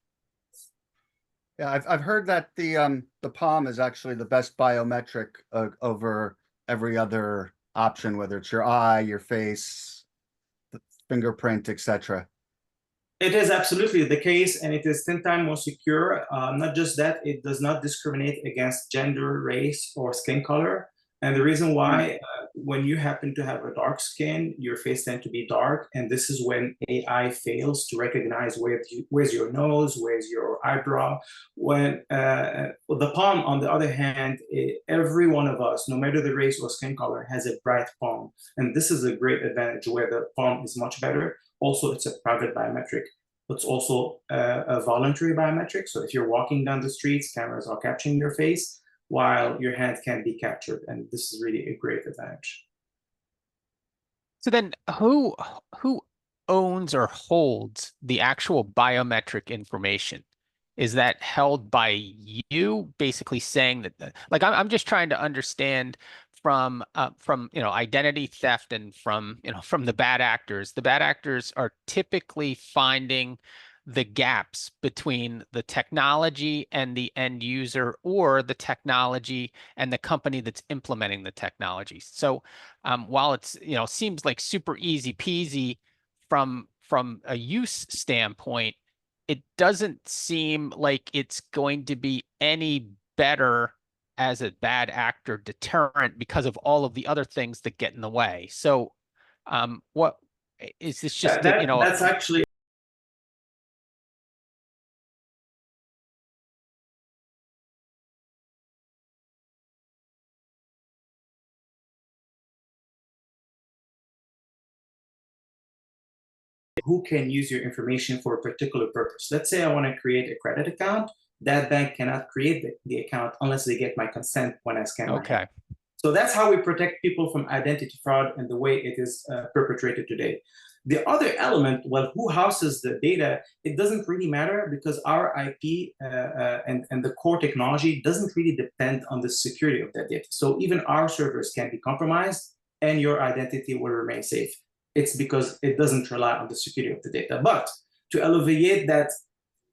Yeah, I've heard that the palm is actually the best biometric over every other option, whether it's your eye, your face, the fingerprint, etc. It is absolutely the case, and it is 10 times more secure. Not just that, it does not discriminate against gender, race, or skin color. And the reason why, when you happen to have a dark skin, your face tends to be dark, and this is when AI fails to recognize where's your nose, where's your eyebrow. When the palm, on the other hand, every one of us, no matter the race or skin color, has a bright palm, and this is a great advantage where the palm is much better. Also, it's a private biometric. It's also a voluntary biometric. So if you're walking down the streets, cameras are capturing your face, while your hand can be captured. And this is really a great advantage. So then who owns or holds the actual biometric information? Is that held by you, basically saying that, like, I'm just trying to understand from identity theft and from the bad actors. The bad actors are typically finding the gaps between the technology and the end user, or the technology and the company that's implementing the technology. So while it's, seems like super easy peasy from a use standpoint, it doesn't seem like it's going to be any better as a bad actor deterrent because of all of the other things that get in the way. So what is this just, that's actually who can use your information for a particular purpose. Let's say I want to create a credit account. That bank cannot create the account unless they get my consent when I scan my hand. So that's how we protect people from identity fraud and the way it is perpetrated today. The other element, well, who houses the data, it doesn't really matter, because our IP and the core technology doesn't really depend on the security of that data. So even our servers can be compromised and your identity will remain safe. It's because it doesn't rely on the security of the data. But to alleviate that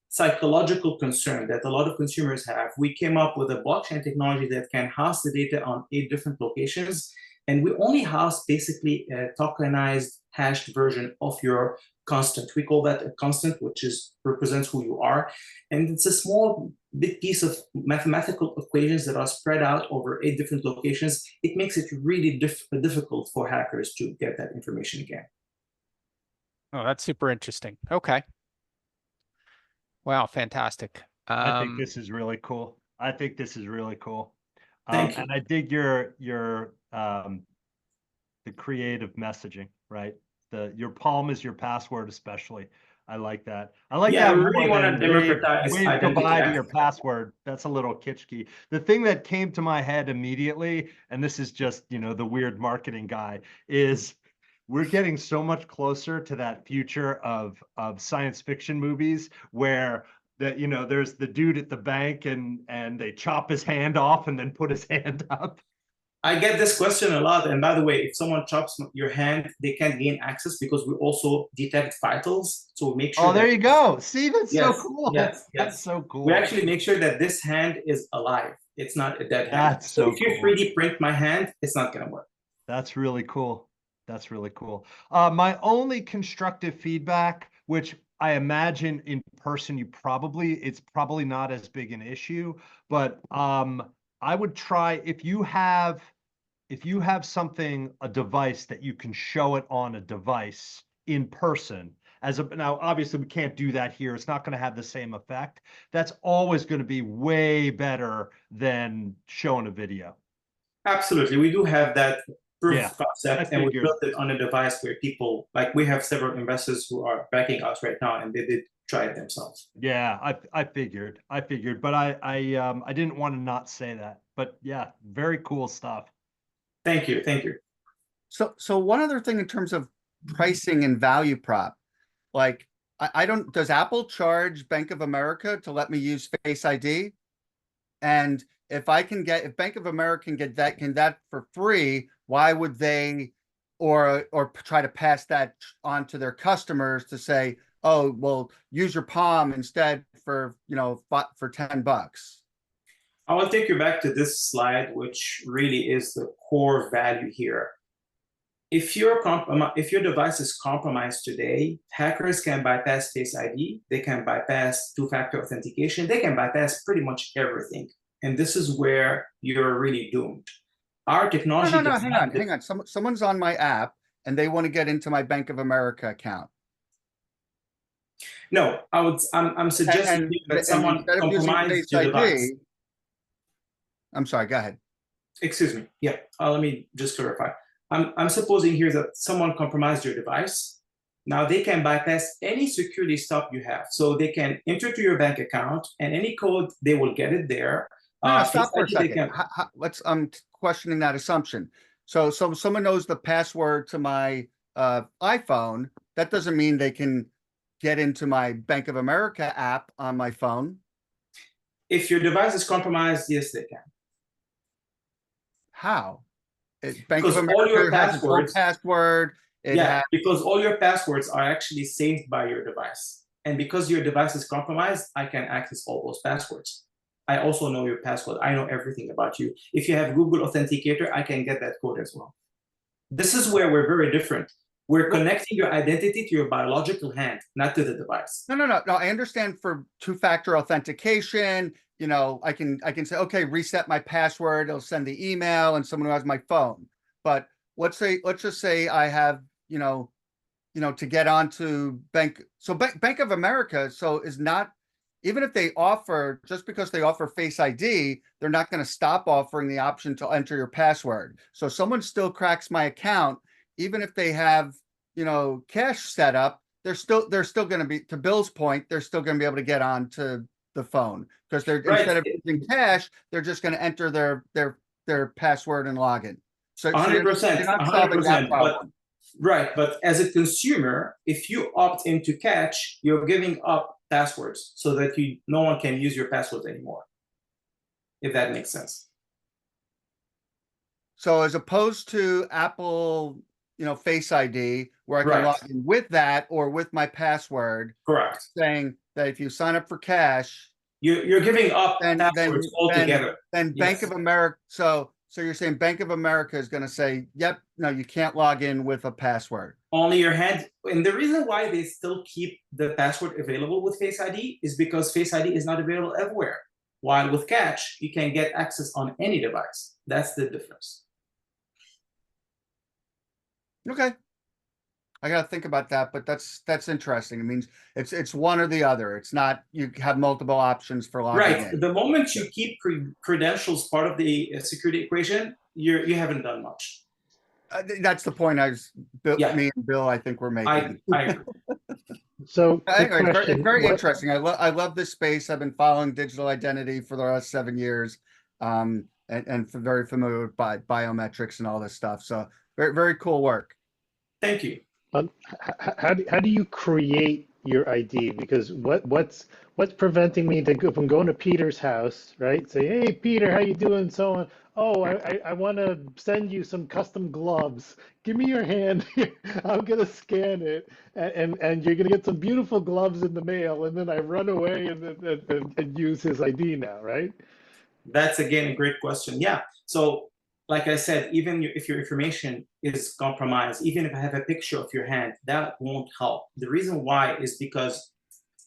psychological concern that a lot of consumers have, we came up with a blockchain technology that can house the data on 8 different locations. And we only house basically a tokenized hashed version of your constant. We call that a constant, which represents who you are. And it's a small big piece of mathematical equations that are spread out over 8 different locations. It makes it really difficult for hackers to get that information again. Oh, that's super interesting. Okay. Wow, fantastic. I think this is really cool. I think this is really cool. Thank you. And I dig your the creative messaging, right? Your palm is your password, especially. I like that. I like that. We really want to democratize wave identity goodbye to access. your password. That's a little kitschy. The thing that came to my head immediately, and this is just, the weird marketing guy, is we're getting so much closer to that future of science fiction movies where that, you know, there's the dude at the bank and they chop his hand off and then put his hand up. I get this question a lot. And by the way, if someone chops your hand, they can't gain access because we also detect vitals. So we make sure. Oh, there you go. See, that's yes, so cool. Yes, That's so cool. We actually make sure that this hand is alive. It's not a dead hand. That's so if you cool. 3D print my hand, it's not going to work. That's really cool. That's really cool. My only constructive feedback, which I imagine in person, it's probably not as big an issue, but I would try if you have something, a device that you can show it on a device in person. Now, obviously, we can't do that here. It's not going to have the same effect. That's always going to be way better than showing a video. Absolutely, we do have that proof of concept, and we figured. built it on a device where people, like we have several investors who are backing us right now, and they did try it themselves. Yeah, I figured, but I didn't want to not say that. But yeah, very cool stuff. Thank you. So one other thing in terms of pricing and value prop, like I don't, does Apple charge Bank of America to let me use Face ID? And if Bank of America can get that for free, why would they or try to pass that on to their customers to say, oh, well, use your palm instead for, for $10? I will take you back to this slide, which really is the core value here. If your device is compromised today, hackers can bypass Face ID, they can bypass two-factor authentication, they can bypass pretty much everything. And this is where you're really doomed. Our technology. No, hang on. Someone's on my app and they want to get into my Bank of America account. No, I'm suggesting that someone compromised your device. I'm sorry, go ahead. Excuse me. Yeah, let me just clarify. I'm supposing here that someone compromised your device. Now they can bypass any security stop you have. So they can enter to your bank account and any code, they will get it there. No, stop for a second. I'm questioning that assumption. So someone knows the password to my iPhone. That doesn't mean they can get into my Bank of America app on my phone. If your device is compromised, yes, they can. How? Bank of America has its own password. Because all your passwords are actually saved by your device. And because your device is compromised, I can access all those passwords. I also know your password. I know everything about you. If you have Google Authenticator, I can get that code as well. This is where we're very different. We're connecting your identity to your biological hand, not to the device. No. I understand for two-factor authentication, I can say, okay, reset my password. It'll send the email and someone who has my phone. But let's just say I have, to get onto Bank. So Bank of America, is not, even if they offer, just because they offer Face ID, they're not going to stop offering the option to enter your password. So someone still cracks my account, even if they have, cash set up, they're still going to be, to Bill's point, they're still going to be able to get onto the phone because they're instead of using cash, they're just going to enter their password and login. So 100%, 100%. But as a consumer, if you opt into cash, you're giving up passwords so that no one can use your passwords anymore. If that makes sense. So as opposed to Apple, Face ID, where I can log in with that or with my password. Correct. Saying that if you sign up for cash, you're giving up passwords altogether. Then Bank of America. So you're saying Bank of America is going to say, yep, no, you can't log in with a password. Only your hand. And the reason why they still keep the password available with Face ID is because Face ID is not available everywhere. While with cash, you can get access on any device. That's the difference. Okay. I got to think about that, but that's interesting. It means it's one or the other. It's not, you have multiple options for logging in. The moment you keep credentials part of the security equation, you haven't done much. That's the point me and Bill, I think we're making. I agree. So anyway, it's very interesting. I love this space. I've been following digital identity for the last 7 years, and very familiar with biometrics and all this stuff. So very, very cool work. Thank you. How do you create your ID? Because what's preventing me from going to Peter's house, right? Say, hey, Peter, how you doing? So on. Oh, I want to send you some custom gloves. Give me your hand here. I'm gonna scan it, and you're gonna get some beautiful gloves in the mail. And then I run away and use his ID now, right? That's again a great question. Yeah. So, like I said, even if your information is compromised, even if I have a picture of your hand, that won't help. The reason why is because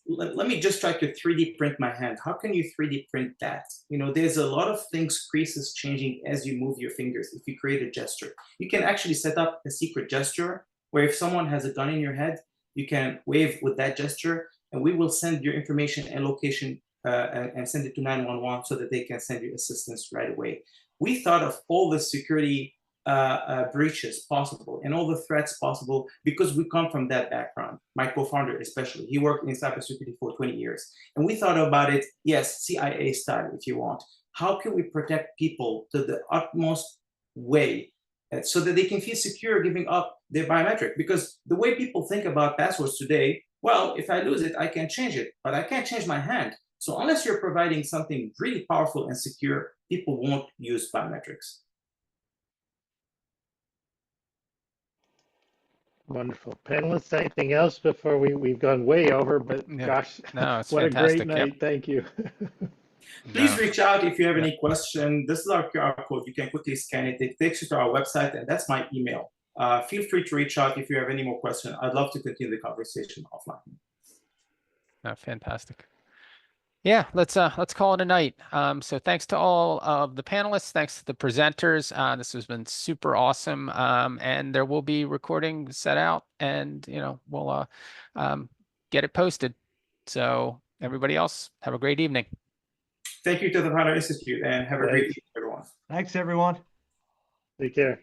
let me just try to 3D print my hand. How can you 3D print that? You know, there's a lot of things, creases changing as you move your fingers. If you create a gesture, you can actually set up a secret gesture where if someone has a gun in your head, you can wave with that gesture, and we will send your information and location and send it to 911 so that they can send you assistance right away. We thought of all the security breaches possible and all the threats possible because we come from that background. My co-founder especially, he worked in cybersecurity for 20 years. And we thought about it, yes, CIA style if you want. How can we protect people to the utmost way so that they can feel secure giving up their biometric? Because the way people think about passwords today, well, if I lose it, I can change it, but I can't change my hand. So unless you're providing something really powerful and secure, people won't use biometrics. Wonderful. Panelists, anything else before we've gone way over, but Yeah. gosh, No, it's what fantastic. a great night. Thank you. Please No. reach out if you have any question. This is our QR code. You can quickly scan it. It takes you to our website, and that's my email. Feel free to reach out if you have any more questions. I'd love to continue the conversation offline. No, fantastic. Yeah, let's call it a night. So thanks to all of the panelists, thanks to the presenters. This has been super awesome. And there will be recording set out, and we'll get it posted. So everybody else, have a great evening. Thank you to the Founder Institute, and have a great evening, everyone. Thanks, everyone. Take care.